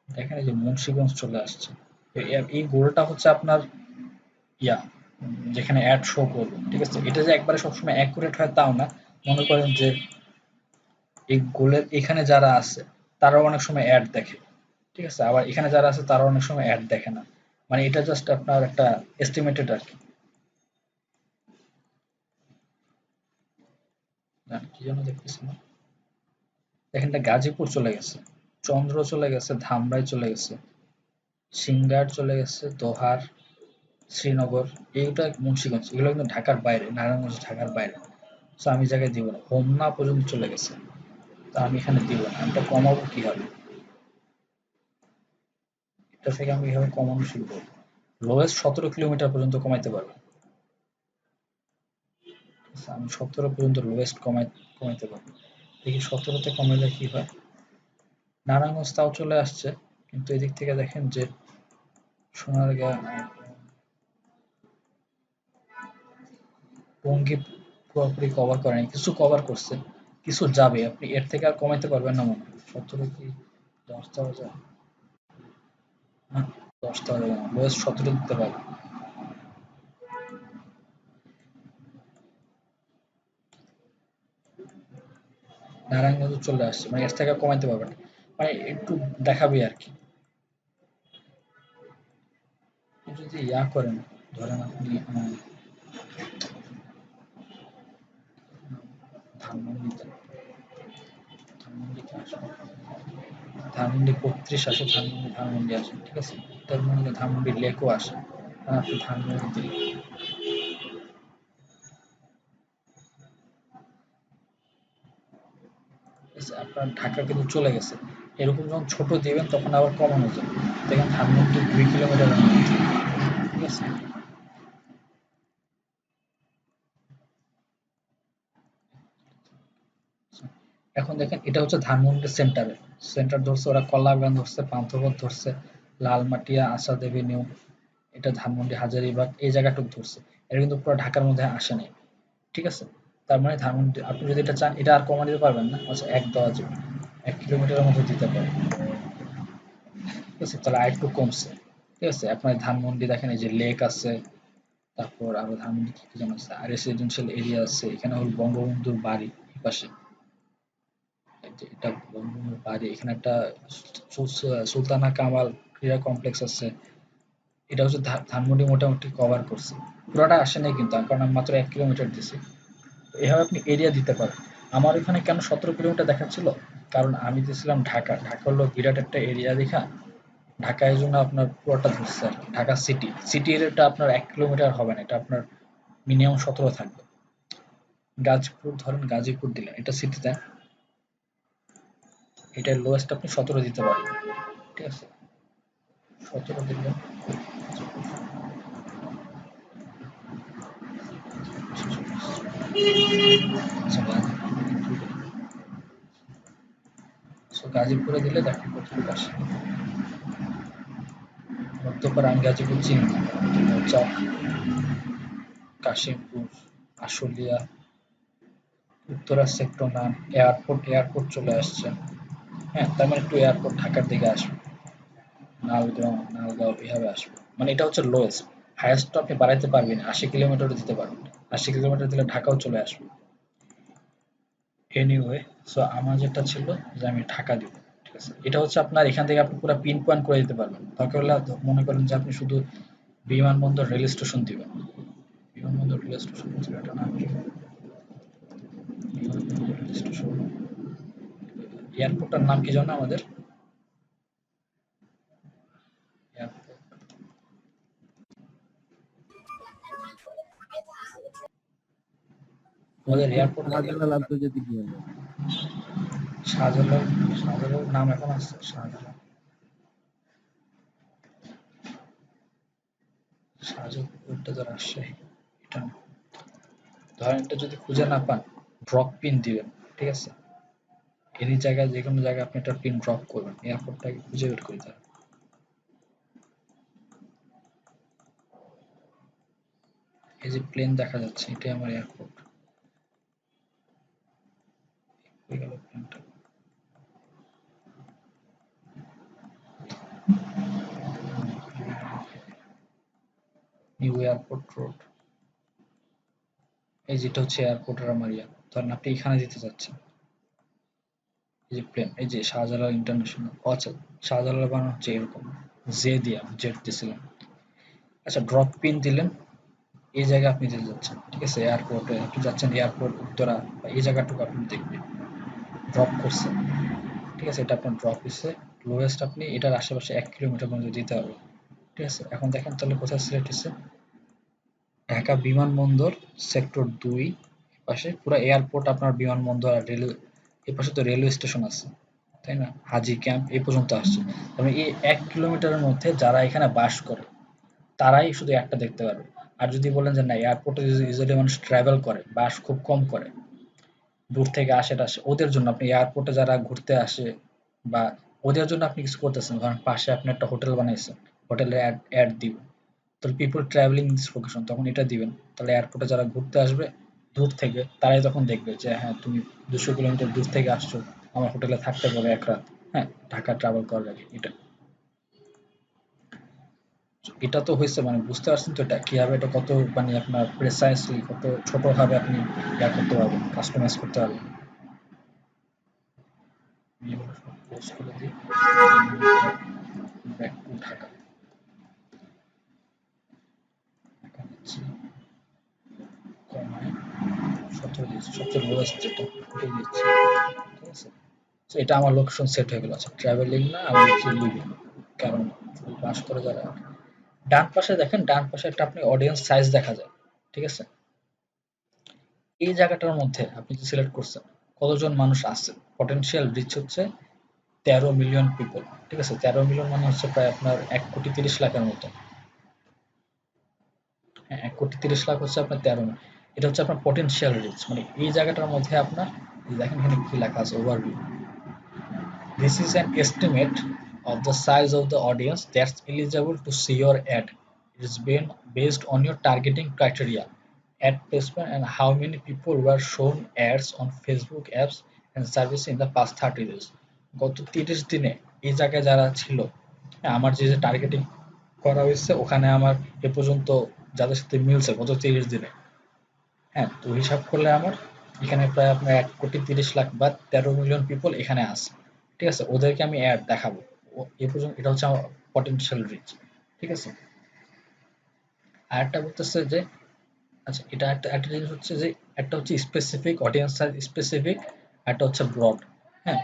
A: দেখেন এই যে মুন্সিগঞ্জ চলে আসছে, এই গোলটা হচ্ছে আপনার ইয়া, যেখানে অ্যাড শো করবে। ঠিক আছে, এটা যে একবারে সবসময় অ্যাকুরেট হয় তাও না। মনে করেন যে এই গোলের এখানে যারা আছে তারাও অনেক সময় অ্যাড দেখে। ঠিক আছে, আবার এখানে যারা আছে তারাও অনেক সময় অ্যাড দেখে না। মানে এটা জাস্ট আপনার একটা এস্টিমেটেড আর কি। কি যেন দেখতেছি না, দেখেন এটা গাজীপুর চলে গেছে, চন্দ্র চলে গেছে, ধামরাই চলে গেছে, সিঙ্গার চলে গেছে, দোহার, শ্রীনগর, এইটা মুন্সিগঞ্জ, এগুলো কিন্তু ঢাকার বাইরে, নারায়ণগঞ্জ ঢাকার বাইরে। তো আমি জায়গায় দিব না, হোমনা পর্যন্ত চলে গেছে, তা আমি এখানে দিব না। আমি এটা কমাবো কিভাবে, এটা থেকে আমি এভাবে কমানো শুরু করবো। লোয়েস্ট 17 কিলোমিটার পর্যন্ত কমাইতে পারবো। আচ্ছা, আমি 17 পর্যন্ত লোয়েস্ট কমাইতে পারবো। দেখি 17-তে কমাইলে কি হয়। নারায়ণগঞ্জ তাও চলে আসছে, কিন্তু এদিক থেকে দেখেন যে সোনারগাঁ, টঙ্গী পুরোপুরি কভার করেনি, কিছু কভার করছে, কিছু যাবে। আপনি এর থেকে আর কমাইতে পারবেন না মনে হয়। 17 কি 10 দেওয়া যায়? না, 10 দেওয়া যাবে না, লোয়েস্ট 17 দিতে পারবে। নারায়ণগঞ্জ চলে আসছে, মানে এর থেকে আর কমাইতে পারবেন না, মানে একটু দেখাবে আর কি। যদি ইয়া করেন, ধরেন আপনি ধানমন্ডিতে, ধানমন্ডিতে আসেন, ধানমন্ডি ৩৫ আসে, ধানমন্ডি আসেন। ঠিক আছে, তার মানে ধানমন্ডি লেকও আসে, আপনি ধানমন্ডি দিলেন। ঠিক আছে, আপনার ঢাকা কিন্তু চলে গেছে। এরকম যখন ছোট দিবেন তখন আবার কমানো যায়। দেখেন ধানমন্ডি 2 কিলোমিটার। ঠিক আছে, এখন দেখেন এটা হচ্ছে ধানমন্ডির সেন্টারে, সেন্টার ধরছে ওরা, কলাবাগান ধরছে, পান্থপথ ধরছে, লালমাটিয়া, আসাদ এভিনিউ, এটা ধানমন্ডি, হাজারীবাগ, এই জায়গাটুকু ধরছে। এটা কিন্তু পুরো ঢাকার মধ্যে আসে নাই। ঠিক আছে, তার মানে ধানমন্ডি আপনি যদি এটা চান এটা আর কমা দিতে পারবেন না। আচ্ছা, এক দেওয়া যাবে, 1 কিলোমিটারের মতো দিতে পারেন। ঠিক আছে, তাহলে আরেকটু কমছে। ঠিক আছে, আপনার ধানমন্ডি দেখেন এই যে লেক আছে, তারপর আরো ধানমন্ডি কি কি যেন আছে, আর রেসিডেন্সিয়াল এরিয়া আছে, এখানে হল বঙ্গবন্ধুর বাড়ি এই পাশে। এই যে এটা বঙ্গবন্ধুর বাড়ি, এখানে একটা সুলতানা কামাল ক্রীড়া কমপ্লেক্স আছে। এটা হচ্ছে ধানমন্ডি মোটামুটি কভার করছে, পুরোটা আসে নাই কিন্তু, কারণ আমি মাত্র 1 কিলোমিটার দিছি। এভাবে আপনি এরিয়া দিতে পারেন। আমার এখানে কেন 17 কিলোমিটার দেখাচ্ছিল, কারণ আমি দিয়েছিলাম ঢাকা, ঢাকা হলো বিরাট একটা এরিয়া দেখা, ঢাকা এই জন্য আপনার পুরোটা ধরছে আর কি। ঢাকা সিটি, সিটি এরিয়াটা আপনার 1 কিলোমিটার হবে না, এটা আপনার মিনিমাম 17 থাকবে। গাজীপুর ধরেন, গাজীপুর দিলেন, এটা সিটিতে, এটার লোয়েস্ট আপনি 17 দিতে পারবেন। ঠিক আছে, 17 দিলেন। আচ্ছা, গাজীপুরে দিলে দেখেন কতটুকু আসে। মধ্যপাড়া, আমি গাজীপুর চিনি না, চক, কাশিমপুর, আশুলিয়া, উত্তরা সেক্টর নাম, এয়ারপোর্ট এয়ারপোর্ট চলে আসছে। হ্যাঁ, তার মানে একটু এয়ারপোর্ট ঢাকার দিকে আসবে, নালগাঁও এভাবে আসবে। মানে এটা হচ্ছে লোয়েস্ট। হাইয়েস্ট তো আপনি বাড়াইতে পারবেন, ৮০ কিলোমিটারও দিতে পারবেন। ৮০ কিলোমিটার দিলে ঢাকাও চলে আসবে। এনিওয়ে, সো আমার যেটা ছিল যে আমি ঢাকা দিব। ঠিক আছে, এটা হচ্ছে আপনার এখান থেকে আপনি পুরো পিন পয়েন্ট করে দিতে পারবেন। দরকার হলে মনে করেন যে আপনি শুধু বিমানবন্দর রেল স্টেশন দিবেন। বিমানবন্দর রেল স্টেশন জায়গাটার নাম কি? বিমানবন্দর রেল স্টেশন, এয়ারপোর্টটার নাম কি জানো আমাদের? এয়ারপোর্ট, আমাদের এয়ারপোর্ট নাম
B: শাহজালাল আন্তর্জাতিক বিমানবন্দর।
A: শাহজালাল। শাহজালাল নাম এখন আছে শাহজালাল। শাহজালাল ওইটা তো রাজশাহী, এটা না। ধরেন এটা যদি খুঁজে না পান, ড্রপ পিন দিবেন। ঠিক আছে, এনি জায়গায় যে কোনো জায়গায় আপনি একটা পিন ড্রপ করবেন, এয়ারপোর্টটাকে খুঁজে বের করে দেন। এই যে প্লেন দেখা যাচ্ছে, এটাই আমার এয়ারপোর্ট। হয়ে গেল প্লেনটা। New airport road. এই যেটা হচ্ছে এয়ারপোর্টের আমার ইয়া। ধরেন আপনি এখানে যেতে চাচ্ছেন, এই যে প্লেন, এই যে শাহজালাল ইন্টারন্যাশনাল। আচ্ছা, শাহজালাল বানানো হচ্ছে এরকম, জে দিয়ে আমি জেড দিছিলাম। আচ্ছা, ড্রপ পিন দিলেন, এই জায়গায় আপনি যেতে যাচ্ছেন। ঠিক আছে, এয়ারপোর্টে আপনি যাচ্ছেন, এয়ারপোর্ট উত্তরা বা এই জায়গাটুকু আপনি দেখবেন ড্রপ করছে। ঠিক আছে, এটা আপনার ড্রপ হচ্ছে। লোয়েস্ট আপনি এটার আশেপাশে ১ কিলোমিটার পর্যন্ত দিতে হবে। ঠিক আছে, এখন দেখেন তাহলে কোথায় সিলেক্ট হচ্ছে? ঢাকা বিমানবন্দর সেক্টর ২, পাশে পুরো এয়ারপোর্ট আপনার বিমানবন্দর আর রেল, এ পাশে তো রেলওয়ে স্টেশন আছে, তাই না? হাজী ক্যাম্প এই পর্যন্ত আসছে। তবে এই ১ কিলোমিটারের মধ্যে যারা এখানে বাস করে তারাই শুধু একটা দেখতে পারবে। আর যদি বলেন যে না, এয়ারপোর্টে ইউজুয়ালি মানুষ ট্রাভেল করে, বাস খুব কম করে, দূর থেকে আসে টাসে, ওদের জন্য আপনি এয়ারপোর্টে যারা ঘুরতে আসে বা ওদের জন্য আপনি কিছু করতেছেন। ধরেন পাশে আপনি একটা হোটেল বানাইছেন, হোটেলে অ্যাড অ্যাড দিবেন। তাহলে পিপল ট্রাভেলিং দিস লোকেশন, তখন এটা দিবেন। তাহলে এয়ারপোর্টে যারা ঘুরতে আসবে দূর থেকে, তারাই তখন দেখবে যে হ্যাঁ, তুমি ২০০ কিলোমিটার দূর থেকে আসছো, আমার হোটেলে থাকতে পারো এক রাত। হ্যাঁ, ঢাকা ট্রাভেল করার আগে এটা। এটা তো হয়েছে, মানে বুঝতে পারছেন তো এটা কিভাবে, এটা কত মানে আপনার প্রেসাইসলি কত ছোট ভাবে আপনি ইয়া করতে পারবেন, কাস্টমাইজ করতে পারবেন। আমি এগুলো সব পোস্ট করে দিই। Back to Dhaka. ঢাকা দিচ্ছি, কমায় ১৭ দিচ্ছি, সবচেয়ে লোয়েস্ট যেটা ওটাই দিচ্ছি। ঠিক আছে, তো এটা আমার লোকেশন সেট হয়ে গেল। আচ্ছা, ট্রাভেলিং না, আমি দিচ্ছি লিভিং। কারণ বাস করে যারা। ডান পাশে দেখেন, ডান পাশে একটা আপনি অডিয়েন্স সাইজ দেখা যায়। ঠিক আছে, এই জায়গাটার মধ্যে আপনি যে সিলেক্ট করছেন কতজন মানুষ আছে, পটেনশিয়াল রিচ হচ্ছে ১৩ মিলিয়ন পিপল। ঠিক আছে, ১৩ মিলিয়ন মানে হচ্ছে প্রায় আপনার ১,৩০,০০,০০০-এর মতো। হ্যাঁ, ১,৩০,০০,০০০ হচ্ছে আপনার ১৩ মিলিয়ন। এটা হচ্ছে আপনার পটেনশিয়াল রিচ, মানে এই জায়গাটার মধ্যে আপনার, এই দেখেন এখানে কি লেখা আছে, overview. This is an estimate of the size of the audience that's eligible to see your ad. It is based on your targeting criteria, ad placement, and how many people were shown ads on Facebook apps and services in the past 30 days. গত ৩০ দিনে এই জায়গায় যারা ছিল, হ্যাঁ, আমার যে যে টার্গেটিং করা হয়েছে ওখানে আমার এ পর্যন্ত যাদের সাথে মিলছে গত ৩০ দিনে, হ্যাঁ, তো হিসাব করলে আমার এখানে প্রায় আপনার ১,৩০,০০,০০০ বা ১৩ মিলিয়ন পিপল এখানে আছে। ঠিক আছে, ওদেরকে আমি অ্যাড দেখাবো। এ পর্যন্ত এটা হচ্ছে আমার পটেনশিয়াল রিচ। ঠিক আছে, আরেকটা বলতেছে যে, আচ্ছা, এটা একটা একটা জিনিস হচ্ছে যে, একটা হচ্ছে স্পেসিফিক অডিয়েন্স সাইজ স্পেসিফিক, একটা হচ্ছে ব্রড। হ্যাঁ,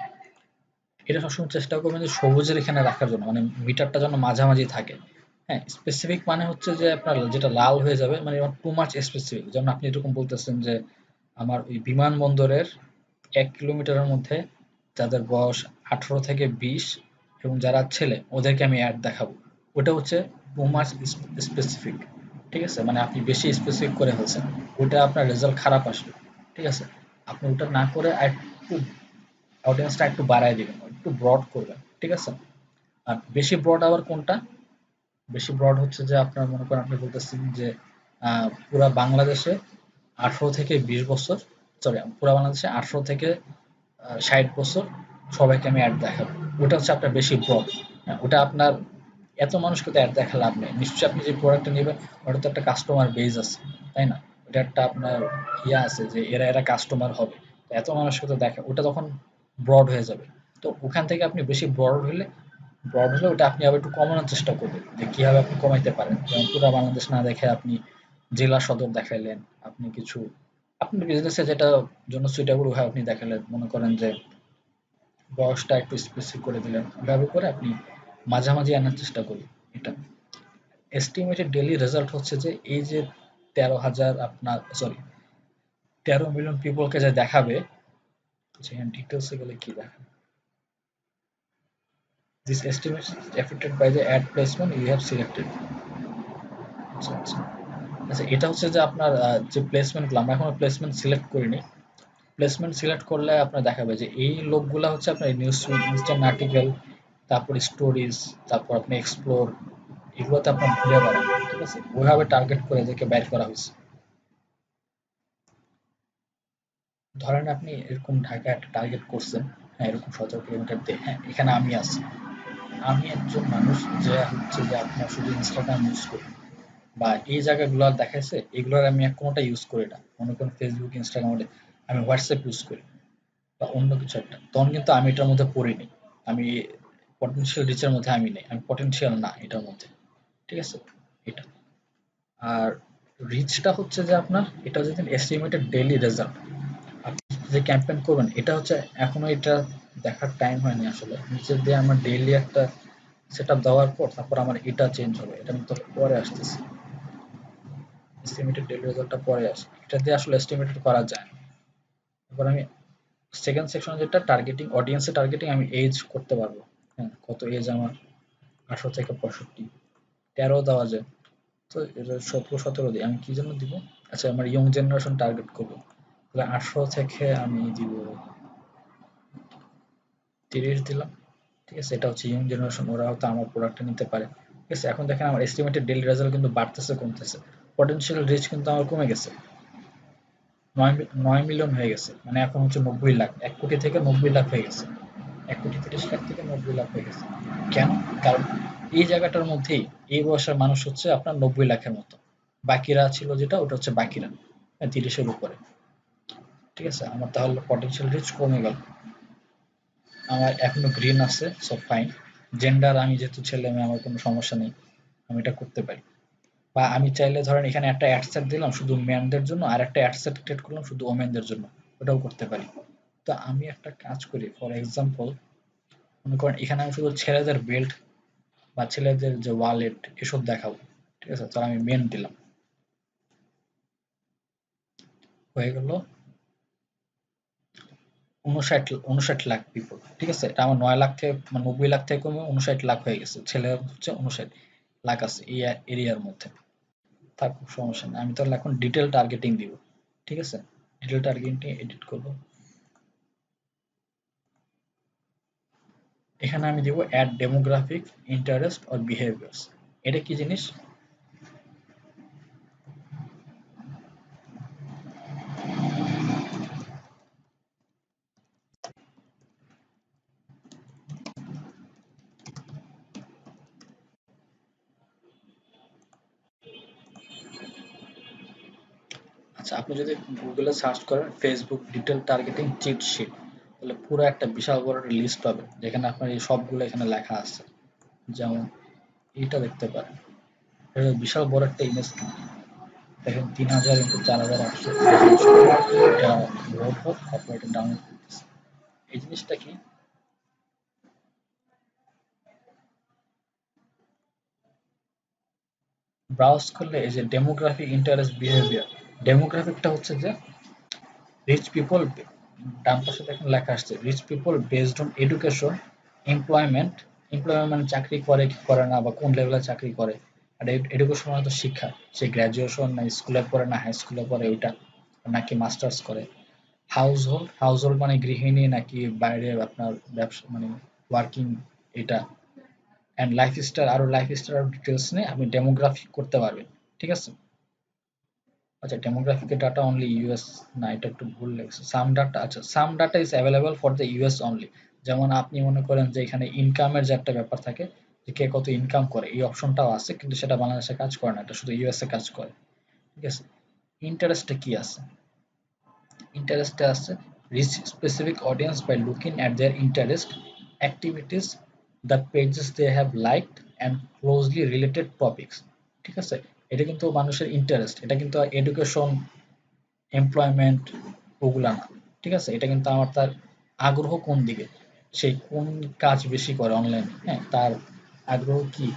A: এটা সবসময় চেষ্টা করবেন যে সবুজের এখানে রাখার জন্য, মানে মিটারটা যেন মাঝামাঝি থাকে। হ্যাঁ, স্পেসিফিক মানে হচ্ছে যে আপনার যেটা লাল হয়ে যাবে, মানে টু মাচ স্পেসিফিক। যেমন আপনি এরকম বলতেছেন যে আমার ওই বিমানবন্দরের ১ কিলোমিটারের মধ্যে যাদের বয়স ১৮ থেকে ২০ এবং যারা ছেলে ওদেরকে আমি অ্যাড দেখাবো। ওটা হচ্ছে টু মাচ স্পেসিফিক। ঠিক আছে, মানে আপনি বেশি স্পেসিফিক করে ফেলছেন, ওটা আপনার রেজাল্ট খারাপ আসবে। ঠিক আছে, আপনি ওটা না করে একটু অডিয়েন্সটা একটু বাড়ায় দিবেন, একটু ব্রড করবেন। ঠিক আছে, আর বেশি ব্রড আবার কোনটা? বেশি ব্রড হচ্ছে যে আপনার মনে করেন আপনি বলতেছেন যে পুরা বাংলাদেশে ১৮ থেকে ২০ বছর সরি পুরো বাংলাদেশে 18 থেকে 60 বছর সবাইকে আমি অ্যাড দেখাবো। ওটা হচ্ছে আপনার বেশি ব্রড। ওটা আপনার এত মানুষকে তো অ্যাড দেখা লাভ নেই। নিশ্চয়ই আপনি যে প্রোডাক্টটা নেবেন ওটা তো একটা কাস্টমার বেজ আছে, তাই না? ওটা একটা আপনার ইয়ে আছে যে এরা এরা কাস্টমার হবে। তো এত মানুষকে তো দেখা ওটা তখন ব্রড হয়ে যাবে। তো ওখান থেকে আপনি বেশি ব্রড হলে ওটা আপনি আবার একটু কমানোর চেষ্টা করবেন যে কিভাবে আপনি কমাইতে পারেন। যেমন পুরো বাংলাদেশ না দেখে আপনি জেলা সদর দেখাইলেন, আপনি কিছু আপনার বিজনেসে যেটা জন্য সুইটেবল হয় আপনি দেখালেন। মনে করেন যে বয়সটা একটু স্পেসিফিক করে দিলেন, এভাবে করে আপনি মাঝামাঝি আনার চেষ্টা করুন। এটা এস্টিমেটেড ডেইলি রেজাল্ট হচ্ছে যে এই যে 13,000 আপনার সরি 13 মিলিয়ন পিপলকে যে দেখাবে, সেখানে ডিটেলসে গেলে কি দেখাবে, this estimate affected by the ad placement you have selected. আচ্ছা আচ্ছা আচ্ছা, এটা হচ্ছে যে আপনার যে প্লেসমেন্টগুলো আমরা এখনো প্লেসমেন্ট সিলেক্ট করিনি। প্লেসমেন্ট সিলেক্ট করলে আপনার দেখাবে যে এই লোকগুলা হচ্ছে আপনার নিউজ ইনস্ট্যান্ট আর্টিকেল, তারপর স্টোরিজ, তারপর আপনি এক্সপ্লোর, এগুলোতে আপনার ঘুরে বেড়ান। ঠিক আছে, ওইভাবে টার্গেট করে এদেরকে বের করা হয়েছে। ধরেন আপনি এরকম ঢাকা একটা টার্গেট করছেন, হ্যাঁ এরকম 17 কিলোমিটার দিয়ে, হ্যাঁ এখানে আমি আছি। আমি একজন মানুষ যে হচ্ছে যে আপনার শুধু ইনস্টাগ্রাম ইউজ করি, বা এই জায়গাগুলো দেখাইছে এগুলোর আমি কোনোটা ইউজ করি না, মনে করেন ফেসবুক ইনস্টাগ্রাম, আমি হোয়াটসঅ্যাপ ইউজ করি বা অন্য কিছু একটা, তখন কিন্তু আমি এটার মধ্যে পড়িনি। আমি পটেনশিয়াল রিচের মধ্যে আমি নেই, আমি পটেনশিয়াল না এটার মধ্যে। ঠিক আছে, এটা। আর রিচটা হচ্ছে যে আপনার এটা যদি এস্টিমেটেড ডেইলি রেজাল্ট, আপনি যে ক্যাম্পেইন করবেন এটা হচ্ছে এখনো এটা দেখার টাইম হয়নি আসলে। নিচে দিয়ে আমার ডেইলি একটা সেট আপ দেওয়ার পর তারপর আমার এটা চেঞ্জ হবে, এটা আমি তো পরে আসতেছি। এস্টিমেটেড ডেইলি রেজাল্টটা পরে আসে, এটা দিয়ে আসলে এস্টিমেটেড করা যায় না। এবার আমি সেকেন্ড সেকশন যেটা টার্গেটিং, অডিয়েন্সে টার্গেটিং, আমি এজ করতে পারবো। হ্যাঁ, কত এজ আমার, 18 থেকে 65, 13 দেওয়া যায়। তো এটা 17 দিই, আমি কি জন্য দিব? আচ্ছা, আমার ইয়ং জেনারেশন টার্গেট করবো, তাহলে 18 থেকে আমি দিব 30 দিলাম। ঠিক আছে, এটা হচ্ছে ইয়ং জেনারেশন, ওরা হয়তো আমার প্রোডাক্টটা নিতে পারে। ঠিক আছে, এখন দেখেন আমার এস্টিমেটেড ডেইলি রেজাল্ট কিন্তু বাড়তেছে কমতেছে, পটেনশিয়াল রিচ কিন্তু আমার কমে গেছে, 9 মিলিয়ন হয়ে গেছে, মানে এখন হচ্ছে 90 লাখ, 1 কোটি থেকে 90 লাখ হয়ে গেছে, 1,30,লাখ থেকে 90 লাখ হয়ে গেছে। কেন? কারণ এই জায়গাটার মধ্যেই এই বয়সের মানুষ হচ্ছে আপনার 90 লাখের মতো, বাকিরা ছিল যেটা ওটা হচ্ছে বাকিরা 30-এর উপরে। ঠিক আছে, আমার তাহলে পটেনশিয়াল রিচ কমে গেল। আমার এখনো গ্রিন আছে, সো ফাইন। জেন্ডার আমি যেহেতু ছেলে মেয়ে আমার কোনো সমস্যা নেই, আমি এটা করতে পারি। বা আমি চাইলে ধরেন এখানে একটা অ্যাডসেট দিলাম শুধু মেনদের জন্য, আর একটা অ্যাডসেট ক্রিয়েট করলাম শুধু ওমেনদের জন্য, ওটাও করতে পারি। তো আমি একটা কাজ করি, ফর এক্সাম্পল মনে করেন এখানে আমি শুধু ছেলেদের বেল্ট বা ছেলেদের যে ওয়ালেট এসব দেখাবো। ঠিক আছে, তো আমি মেন দিলাম, হয়ে গেল 59 লাখ পিপল। ঠিক আছে, এটা আমার 9 লাখ থেকে মানে 90 লাখ থেকে কমে 59 লাখ হয়ে গেছে, ছেলে হচ্ছে 59 লাখ আছে এই এরিয়ার মধ্যে। থাকুক, সমস্যা নেই, আমি তাহলে এখন ডিটেল টার্গেটিং দিব। ঠিক আছে, ডিটেল টার্গেটিং এডিট করব। এখানে আমি দিব add demographic interest or behaviours. এটা কি জিনিস? আচ্ছা, আপনি যদি গুগলে সার্চ করেন Facebook detail targeting cheat sheet, তাহলে পুরো একটা বিশাল বড় একটা লিস্ট পাবেন যেখানে আপনার এই সবগুলো এখানে লেখা আছে। যেমন এইটা দেখতে পারেন, এটা বিশাল বড় একটা ইমেজ কিন্তু। দেখেন 3000 × 4800, এটা লোড হোক তারপর এটা ডাউনলোড করতেছে। এই জিনিসটা কি? ব্রাউজ করলে এই যে ডেমোগ্রাফিক ইন্টারেস্ট বিহেভিয়ার, ডেমোগ্রাফিকটা হচ্ছে যে রিচ পিপল, ডান পাশে দেখেন লেখা আসছে reach people based on education, employment. Employment মানে চাকরি করে কি করে না বা কোন লেভেলে চাকরি করে। আর এডুকেশন মানে তো শিক্ষা, সে গ্র্যাজুয়েশন না স্কুলে পড়ে না হাই স্কুলে পড়ে ওইটা, নাকি মাস্টার্স করে। হাউসহোল্ড, হাউসহোল্ড মানে গৃহিণী নাকি বাইরে আপনার ব্যবসা মানে ওয়ার্কিং, এটা। অ্যান্ড লাইফস্টাইল, আরো লাইফস্টাইল ডিটেলস নিয়ে আপনি ডেমোগ্রাফি করতে পারবেন। ঠিক আছে, আচ্ছা, ডেমোগ্রাফিক ডাটা অনলি ইউএস, না এটা একটু ভুল লেগেছে। সাম ডাটা, আচ্ছা some data is available for the US only. যেমন আপনি মনে করেন যে এখানে ইনকামের যে একটা ব্যাপার থাকে, যে কে কত ইনকাম করে, এই অপশনটাও আছে, কিন্তু সেটা বাংলাদেশে কাজ করে না, এটা শুধু ইউএসএ কাজ করে। ঠিক আছে। ইন্টারেস্টে কি আছে? ইন্টারেস্টে আছে reach specific audience by looking at their interest, activities, the pages they have liked and closely related topics। ঠিক আছে। এটা কিন্তু মানুষের ইন্টারেস্ট, এটা কিন্তু এডুকেশন, এমপ্লয়মেন্ট ওগুলা না। ঠিক আছে। এটা কিন্তু আমার তার আগ্রহ কোন দিকে, সে কোন কাজ বেশি করে অনলাইনে, হ্যাঁ তার আগ্রহ কি,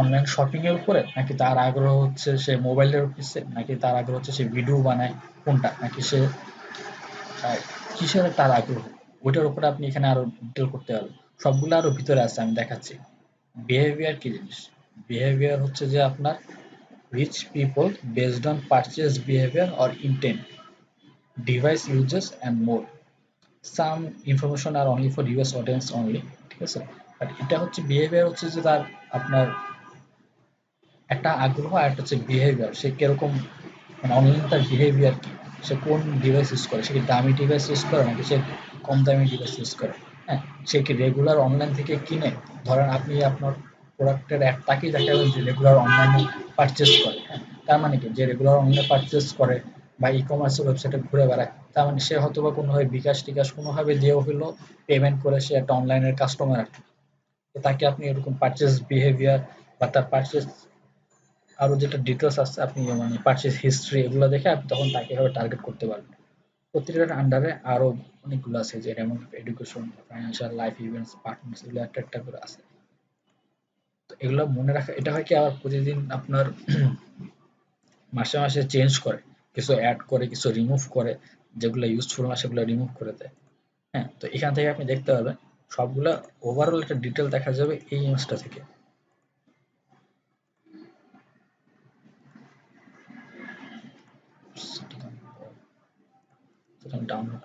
A: অনলাইন শপিং এর উপরে, নাকি তার আগ্রহ হচ্ছে সে মোবাইলের পিছে, নাকি তার আগ্রহ হচ্ছে সে ভিডিও বানায়, কোনটা, নাকি সে কিসের তার আগ্রহ, ওইটার উপরে আপনি এখানে আরো ডিটেল করতে পারবেন। সবগুলো আরো ভিতরে আছে, আমি দেখাচ্ছি। বিহেভিয়ার কি জিনিস? বিহেভিয়ার হচ্ছে যে আপনার reach people based on purchase behaviour or intent, device uses and more, some information are only for US audience only. ঠিক আছে। বাট এটা হচ্ছে বিহেভিয়ার, হচ্ছে যে তার আপনার একটা আগ্রহ, আর একটা হচ্ছে বিহেভিয়ার, সে কিরকম, মানে অনলাইন তার বিহেভিয়ার কি, সে কোন ডিভাইস ইউজ করে, সে কি দামি ডিভাইস ইউজ করে নাকি সে কম দামি ডিভাইস ইউজ করে, হ্যাঁ সে কি রেগুলার অনলাইন থেকে কিনে, ধরেন আপনি আপনার প্রোডাক্টের এক তাকেই দেখাবেন যে রেগুলার অনলাইনে পারচেস করে, হ্যাঁ তার মানে কি, যে রেগুলার অনলাইনে পারচেস করে বা ই কমার্সের ওয়েবসাইটে ঘুরে বেড়ায়, তার মানে সে হয়তো বা কোনোভাবে বিকাশ টিকাশ কোনোভাবে দিয়েও হলো পেমেন্ট করে সে একটা অনলাইনের কাস্টমার আর কি। তো তাকে আপনি এরকম পারচেস বিহেভিয়ার বা তার পারচেস আরো যেটা ডিটেলস আছে, আপনি মানে পারচেজ হিস্ট্রি এগুলো দেখে আপনি তখন তাকে এভাবে টার্গেট করতে পারবেন। প্রতিটার আন্ডারে আরো অনেকগুলো আছে, যে যেমন education, financial, life events, partners, এগুলো একটা একটা করে আছে। তো এগুলো মনে রাখা, এটা হয় কি আবার প্রতিদিন আপনার মাসে মাসে চেঞ্জ করে, কিছু অ্যাড করে কিছু রিমুভ করে, যেগুলো ইউজফুল না সেগুলো রিমুভ করে দেয়। হ্যাঁ, তো এখান থেকে আপনি দেখতে পাবেন সবগুলা ওভারঅল একটা ডিটেল দেখা যাবে এই ইমেজটা থেকে। ডাউনলোড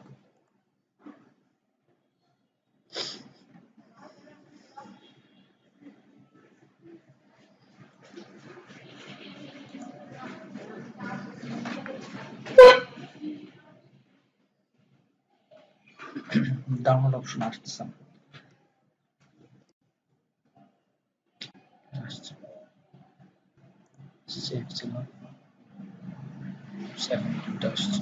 A: ডাউনলোড অপশন আসতেছে না। আসছে, সেভ ছিল, 17টা আসছে,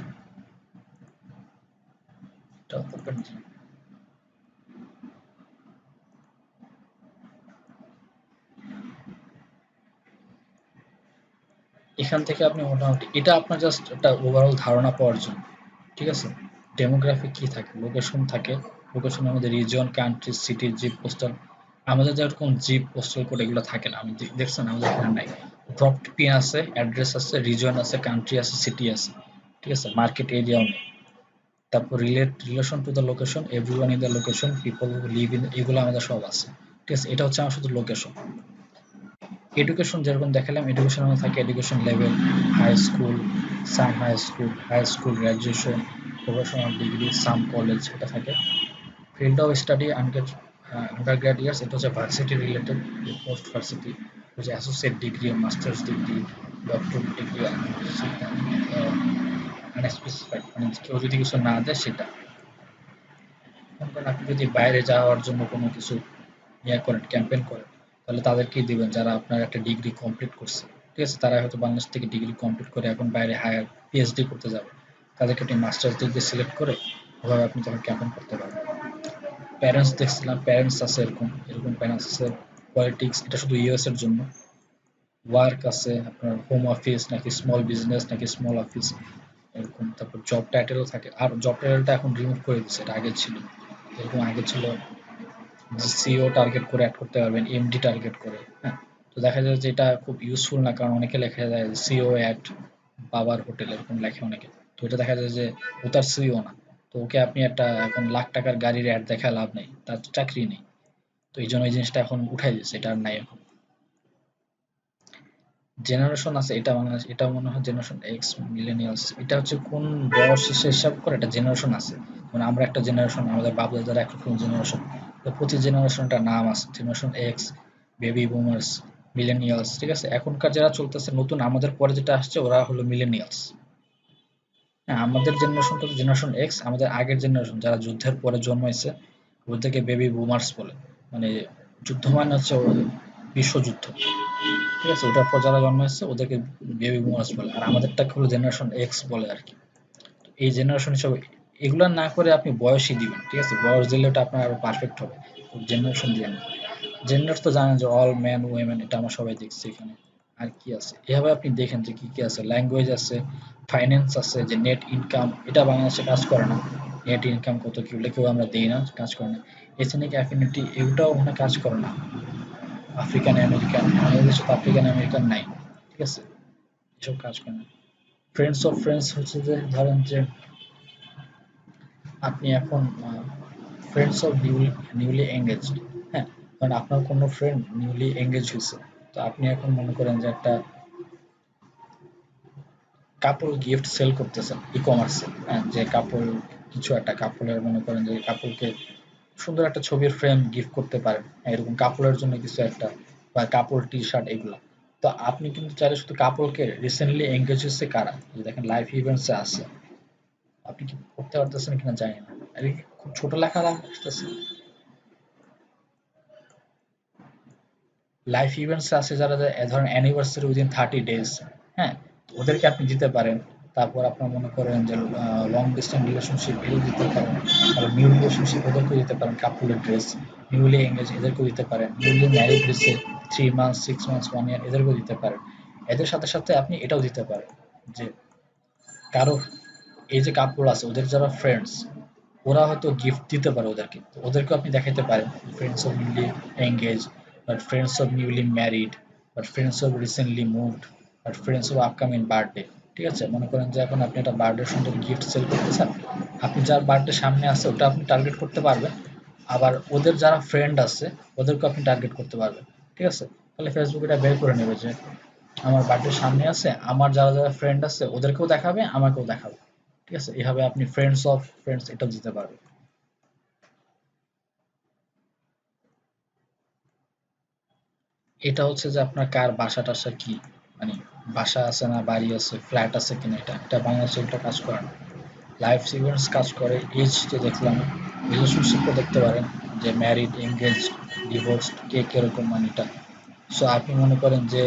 A: এটা ওপেন। এখান থেকে আপনি মোটামুটি, এটা আপনার জাস্ট একটা ওভারঅল ধারণা পাওয়ার জন্য। ঠিক আছে। ডেমোগ্রাফি কি থাকে, লোকেশন থাকে, লোকেশনের মধ্যে region, country, city, zip, postal. আমাদের যেরকম জিপ, পোস্টাল কোড এগুলো থাকে না, আমি দেখছেন আমাদের এখানে নাই। ড্রপ পিন আছে, অ্যাড্রেস আছে, রিজন আছে, কান্ট্রি আছে, সিটি আছে। ঠিক আছে। মার্কেট এরিয়াও নেই। তারপর relation to the location, everyone in the location, people who live in, এগুলো আমাদের সব আছে। ঠিক আছে। এটা হচ্ছে আমার শুধু লোকেশন। এডুকেশন যেরকম দেখালাম, এডুকেশনের মধ্যে থাকে education level, high school, some high school graduation, professional degree, some college, এটা থাকে। Field of study under grad years, এটা হচ্ছে ভার্সিটি রিলেটেড। পোস্ট ভার্সিটি হচ্ছে associate degree, masters degree, doctorate degree, unspecified, মানে কেউ যদি কিছু না দেয় সেটা। মনে করেন আপনি যদি বাইরে যাওয়ার জন্য কোনো কিছু ইয়ে করেন, ক্যাম্পেইন করেন, তাহলে তাদেরকেই দিবেন যারা আপনার একটা ডিগ্রি কমপ্লিট করছে। ঠিক আছে। তারা হয়তো বাংলাদেশ থেকে ডিগ্রি কমপ্লিট করে এখন বাইরে হায়ার পিএইচডি করতে যাবে, তাদেরকে আপনি মাস্টার্স ডিগ্রি সিলেক্ট করে ওভাবে আপনি তখন ক্যাম্পেইন করতে পারবেন। প্যারেন্টস দেখছিলাম, প্যারেন্টস আছে, এরকম এরকম প্যারেন্টস আছে। পলিটিক্স, এটা শুধু ইউএস এর জন্য। ওয়ার্ক আছে আপনার, হোম অফিস নাকি স্মল বিজনেস নাকি স্মল অফিস, এরকম। তারপর জব টাইটেলও থাকে, আর জব টাইটেলটা এখন রিমুভ করে দিচ্ছে, এটা আগে ছিল। এরকম আগে ছিল সিও টার্গেট করে অ্যাড করতে পারবেন, এমডি টার্গেট করে, হ্যাঁ। তো দেখা যায় যে এটা খুব ইউজফুল না, কারণ অনেকে লেখা যায় সিও অ্যাট বাবার হোটেল, এরকম লেখে অনেকে। তো এটা দেখা যায় যে ও তার সিও না, তো ওকে আপনি একটা এখন লাখ টাকার গাড়ির অ্যাড দেখা লাভ নেই, তার তো চাকরি নেই। তো এই জন্য এই জিনিসটা এখন উঠাই দিচ্ছে, এটা আর নাই এখন। জেনারেশন আছে, এটা বাংলাদেশ, এটা মনে হয় জেনারেশন এক্স, মিলেনিয়ালস, এটা হচ্ছে কোন বয়স শেষে হিসাব করে একটা জেনারেশন আছে। মানে আমরা একটা জেনারেশন, আমাদের বাপ দাদারা একরকম জেনারেশন, তো প্রতি জেনারেশন একটা নাম আছে, generation x, baby boomers, millennials, ঠিক আছে? এখনকার যারা চলতেছে নতুন আমাদের পরে যেটা আসছে ওরা হলো মিলেনিয়ালস। হ্যাঁ, আমাদের জেনারেশনটা তো জেনারেশন এক্স, আমাদের আগের জেনারেশন যারা যুদ্ধের পরে জন্মাইছে ওদেরকে বেবি বুমার্স বলে। মানে যুদ্ধ মানে হচ্ছে বিশ্বযুদ্ধ, ঠিক আছে? ওটার পর যারা জন্মাইছে ওদেরকে বেবি বুমার্স বলে, আর আমাদেরটাকে হলো জেনারেশন এক্স বলে আর কি। এই জেনারেশন হিসাবে এগুলা না করে আপনি বয়সই দিবেন, ঠিক আছে? বয়স দিলে ওটা আপনার আরো পারফেক্ট হবে, জেনারেশন দিবেন না। জেন্ডার তো জানেন যে অল ম্যান ওয়েমেন, এটা আমরা সবাই দেখছি এখানে। আর কি আছে এভাবে আপনি দেখেন যে কি কি আছে, ল্যাঙ্গুয়েজ আছে, ফাইন্যান্স আছে, যে নেট ইনকাম, এটা বাংলাদেশে কাজ করে না। নেট ইনকাম কত কি বলে কেউ আমরা দেই না, কাজ করে না। এথনিক অ্যাফিনিটি এগুলোও ওখানে কাজ করে না। আফ্রিকান আমেরিকান, আমাদের দেশে তো আফ্রিকান আমেরিকান নাই, ঠিক আছে? এসব কাজ করে না। ফ্রেন্ডস অফ ফ্রেন্ডস হচ্ছে যে ধরেন যে আপনি এখন ফ্রেন্ডস অফ নিউলি এঙ্গেজড, হ্যাঁ, কারণ আপনার কোনো ফ্রেন্ড নিউলি এঙ্গেজ হয়েছে, তো আপনি এখন মনে করেন যে একটা কাপল গিফট সেল করতেছেন ই কমার্সে, হ্যাঁ, যে কাপল কিছু একটা কাপলের মনে করেন যে কাপলকে সুন্দর একটা ছবির ফ্রেম গিফট করতে পারেন, হ্যাঁ, এরকম কাপলের জন্য কিছু একটা, বা কাপল টি শার্ট এগুলা। তো আপনি কিন্তু চাইলে শুধু কাপলকে রিসেন্টলি এঙ্গেজ হচ্ছে কারা, এই দেখেন লাইফ ইভেন্টসে আছে, আপনি কি করতে পারতেছেন কিনা জানি না, আর কি খুব ছোট লেখা আসতেছে। লাইফ ইভেন্টস আছে যারা ধরেন অ্যানিভার্সারি উইদিন 30 days, হ্যাঁ, ওদেরকে আপনি দিতে পারেন। তারপর আপনার মনে করেন যে লং ডিস্টেন্স রিলেশনশিপ এও দিতে পারেন, আর নিউ রিলেশনশিপ ওদেরকেও দিতে পারেন কাপলের ড্রেস, নিউলি এঙ্গেজ এদেরকেও দিতে পারেন, নিউলি ম্যারিড হয়েছে 3 মান্থস 6 মান্থস 1 ইয়ার এদেরকেও দিতে পারেন। এদের সাথে সাথে আপনি এটাও দিতে পারেন যে কারো এই যে কাপল আছে ওদের যারা ফ্রেন্ডস, ওরা হয়তো গিফট দিতে পারে ওদেরকে, তো ওদেরকেও আপনি দেখাইতে পারেন friends of newly engage, but friends of newly married, but friends of recently moved, but friends of upcoming birthday. ঠিক আছে, মনে করেন যে এখন আপনি একটা বার্থডে সুন্দর গিফট সেল করতে চান, আপনি যার বার্থডে সামনে আছে ওটা আপনি টার্গেট করতে পারবেন, আবার ওদের যারা ফ্রেন্ড আছে ওদেরকে আপনি টার্গেট করতে পারবেন, ঠিক আছে? তাহলে ফেসবুক এটা বের করে নেবে যে আমার বার্থডে সামনে আছে, আমার যারা যারা ফ্রেন্ড আছে ওদেরকেও দেখাবে আমাকেও দেখাবে, ঠিক আছে? এভাবে আপনি ফ্রেন্ডস অফ ফ্রেন্ডস এটাও দিতে পারবেন। এটা হচ্ছে যে আপনার কার বাসা টাসা কি, মানে বাসা আছে না বাড়ি আছে ফ্ল্যাট আছে কিনা, এটা এটা বাংলাদেশে এটা কাজ করে না। লাইফ ইভেন্টস কাজ করে, এজ যে দেখলাম, রিলেশনশিপও দেখতে পারেন, যে ম্যারিড এঙ্গেজ ডিভোর্সড কে কিরকম, মানে এটা। সো আপনি মনে করেন যে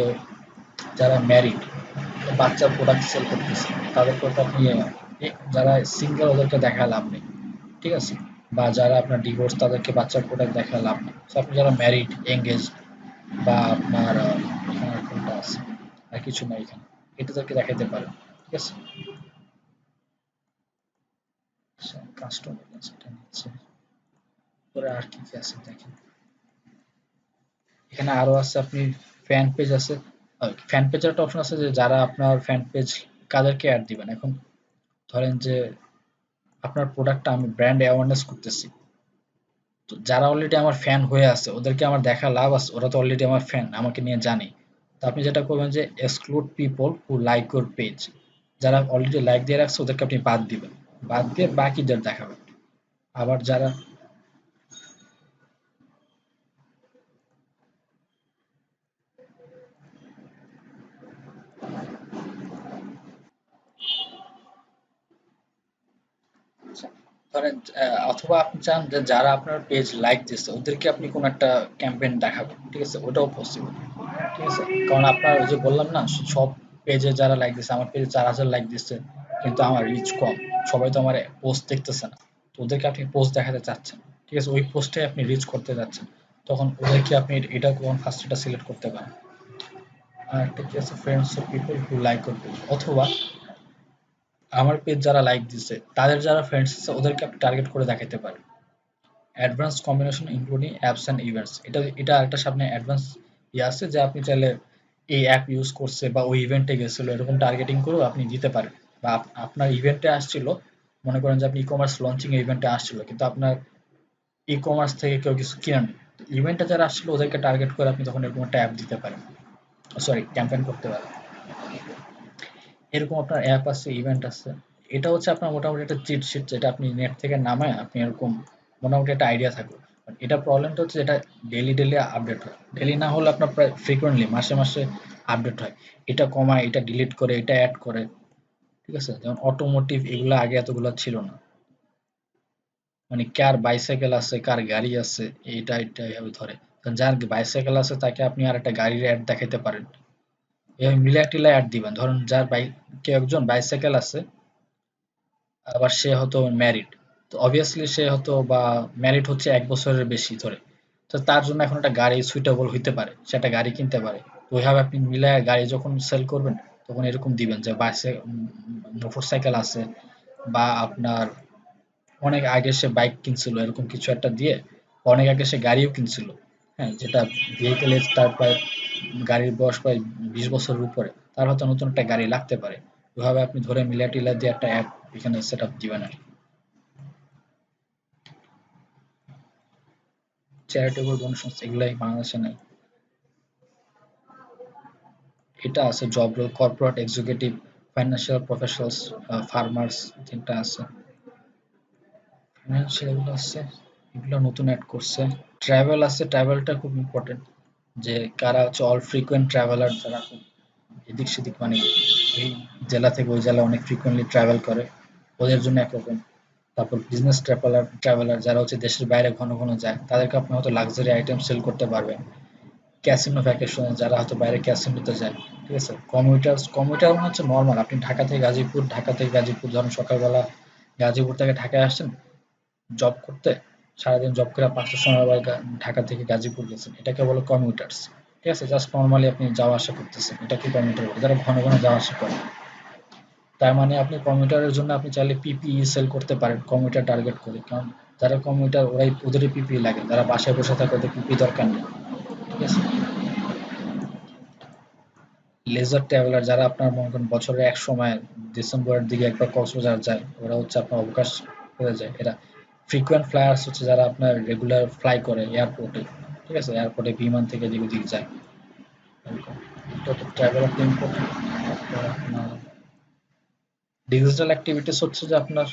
A: যারা ম্যারিড বাচ্চার প্রোডাক্ট সেল করতেছে তাদেরকে তো আপনি যারা সিঙ্গেল ওদেরকে দেখা লাভ নেই, ঠিক আছে? বা যারা আপনার ডিভোর্স তাদেরকে বাচ্চার প্রোডাক্ট দেখা লাভ নেই। তো আপনি যারা ম্যারিড এঙ্গেজ বা আপনার এখানে আর কোনটা আছে, আর কিছু নাই এখানে, এটাদেরকে দেখাইতে পারেন, ঠিক আছে? কাস্টমার এটা নিচ্ছে, পরে আর কি কি আছে দেখেন, এখানে আরো আছে আপনি ফ্যান পেজ আছে। ফ্যান পেজের একটা অপশন আছে যে যারা আপনার ফ্যান পেজ কাদেরকে অ্যাড দিবেন। এখন ধরেন যে আপনার প্রোডাক্টটা আমি ব্র্যান্ড অ্যাওয়ারনেস করতেছি, তো যারা অলরেডি আমার ফ্যান হয়ে আছে ওদেরকে আমার দেখা লাভ আছে, ওরা তো অলরেডি আমার ফ্যান, আমাকে নিয়ে জানে। তো আপনি যেটা করবেন যে exclude people who like your page, যারা অলরেডি লাইক দিয়ে রাখছে ওদেরকে আপনি বাদ দিবেন, বাদ দিয়ে বাকিদের দেখাবেন। আবার যারা, আচ্ছা, ধরেন অথবা আপনি চান যে যারা আপনার পেজ লাইক দিচ্ছে ওদেরকে আপনি কোন একটা ক্যাম্পেইন দেখাবেন, ঠিক আছে? ওটাও পসিবল, ঠিক আছে? কারণ আপনার ওই যে বললাম না, সব পেজে যারা লাইক দিচ্ছে, আমার পেজে 4,000 লাইক দিচ্ছে কিন্তু আমার রিচ কম, সবাই তো আমার পোস্ট দেখতেছে না, তো ওদেরকে আপনি পোস্ট দেখাতে চাচ্ছেন, ঠিক আছে? ওই পোস্টে আপনি রিচ করতে যাচ্ছেন, তখন ওদেরকে আপনি এটা কোন ফার্স্ট এটা সিলেক্ট করতে পারেন। আর একটা কি আছে, friends of people who like your page, অথবা আমার পেজ যারা লাইক দিচ্ছে তাদের যারা ফ্রেন্ডস আছে ওদেরকে আপনি টার্গেট করে দেখাতে পারেন। Advance combination including apps and events, এটা আরেকটা সামনে অ্যাডভান্স ইয়ে আছে যে আপনি চাইলে এই অ্যাপ ইউজ করছে বা ওই ইভেন্টে গেছিল এরকম টার্গেটিং করেও আপনি দিতে পারেন। বা আপনার ইভেন্টে আসছিল, মনে করেন যে আপনি ই কমার্স লঞ্চিং ইভেন্টে আসছিল কিন্তু আপনার ই কমার্স থেকে কেউ কিছু কিনেন, ইভেন্টে যারা আসছিল ওদেরকে টার্গেট করে আপনি তখন এরকম একটা অ্যাপ দিতে পারেন, সরি ক্যাম্পেইন করতে পারেন। এরকম আপনার অ্যাপ আছে, ইভেন্ট আছে। এটা হচ্ছে আপনার মোটামুটি একটা চিট শিট যেটা আপনি নেট থেকে নামায় আপনি এরকম মোটামুটি একটা আইডিয়া থাকবে। এটা প্রবলেমটা হচ্ছে এটা ডেইলি ডেইলি আপডেট হয়, ডেইলি না হলে আপনার প্রায় ফ্রিকোয়েন্টলি মাসে মাসে আপডেট হয়, এটা কমায় এটা ডিলিট করে এটা অ্যাড করে। ঠিক আছে, যেমন অটোমোটিভ এগুলো আগে এতগুলো ছিল না, মানে কার বাইসাইকেল আছে কার গাড়ি আছে এইটা এটা এভাবে ধরে। তো যার বাইসাইকেল আছে তাকে আপনি আর একটা গাড়ির অ্যাড দেখাইতে পারেন, এভাবে মিলায় টিলায় অ্যাড দিবেন। ধরুন যার বাইক, কেউ একজন বাইসাইকেল আছে, আবার সে হয়তো ম্যারিড, তো অবভিয়াসলি সে হয়তো বা ম্যারিড হচ্ছে ১ বছরের বেশি ধরে, তো তার জন্য এখন একটা গাড়ি সুইটেবল হইতে পারে, সে একটা গাড়ি কিনতে পারে। তো ওইভাবে আপনি মিলায় গাড়ি যখন সেল করবেন তখন এরকম দিবেন যে মোটরসাইকেল আছে, বা আপনার অনেক আগে সে বাইক কিনছিল এরকম কিছু একটা দিয়ে, অনেক আগে সে গাড়িও কিনছিল, হ্যাঁ, যেটা ভেহিকেল এজ তার প্রায়, গাড়ির বয়স প্রায় ২০ বছরের উপরে, তার হয়তো নতুন একটা গাড়ি লাগতে পারে। ওইভাবে আপনি ধরে মিলা টিলা দিয়ে একটা অ্যাপ এখানে সেট আপ দিবেন আর চ্যারিটেবল ডোনেশন এগুলাই বাংলাদেশে নাই। এটা আছে job role, corporate executive, financial professionals, farmers, তিনটা আছে। ফাইন্যান্সিয়াল এগুলো আছে, এগুলো নতুন অ্যাড করছে। ট্রাভেল আছে, ট্রাভেলটা খুব ইম্পর্টেন্ট, যে কারা হচ্ছে অল ফ্রিকোয়েন্ট ট্রাভেলার, যারা খুব এদিক সেদিক মানে এই জেলা থেকে ওই জেলা অনেক ফ্রিকোয়েন্টলি ট্রাভেল করে, ওদের জন্য একরকম। তারপর বিজনেস ট্রাভেলার ট্রাভেলার যারা হচ্ছে দেশের বাইরে ঘন ঘন যায়, তাদেরকে আপনি হয়তো লাক্সারি আইটেম সেল করতে পারবেন। ক্যাসিনো ভ্যাকেশনে যারা হয়তো বাইরে ক্যাসিনোতে যায়, ঠিক আছে। কমিউটার্স, কমিউটার মানে হচ্ছে নর্মাল, আপনি ঢাকা থেকে গাজীপুর, ঢাকা থেকে গাজীপুর, ধরুন সকালবেলা গাজীপুর থেকে ঢাকায় আসছেন জব করতে, সারাদিন জব করে ৫টার সময় আবার ঢাকা থেকে গাজীপুর গেছেন, এটাকে বলে কমিউটার্স। ঠিক আছে, জাস্ট নর্মালি আপনি যাওয়া আসা করতেছেন, এটাকে কমিউটার বলে, যারা ঘন ঘন যাওয়া আসা করে। তার মানে আপনি কমিউটারের জন্য আপনি চাইলে পিপিই সেল করতে পারেন কমিউটার টার্গেট করে, কারণ যারা কমিউটার ওরাই, ওদেরই পিপিই লাগে, যারা বাসায় বসে থাকে ওদের পিপি দরকার নেই। ঠিক আছে। লেজার ট্রাভেলার যারা আপনার মনে করেন বছরে এক সময় ডিসেম্বরের দিকে একবার কক্সবাজার যায়, ওরা হচ্ছে আপনার অবকাশ হয়ে যায়। এরা ফ্রিকোয়েন্ট ফ্লায়ার্স হচ্ছে যারা আপনার রেগুলার ফ্লাই করে এয়ারপোর্টে, ঠিক আছে, এয়ারপোর্টে বিমান থেকে এদিক ওদিক যায় এরকম। এটা তো ট্রাভেল একটা ইম্পর্টেন্ট। তারপর আপনার ডিজিটাল অ্যাক্টিভিটিস হচ্ছে যে আপনার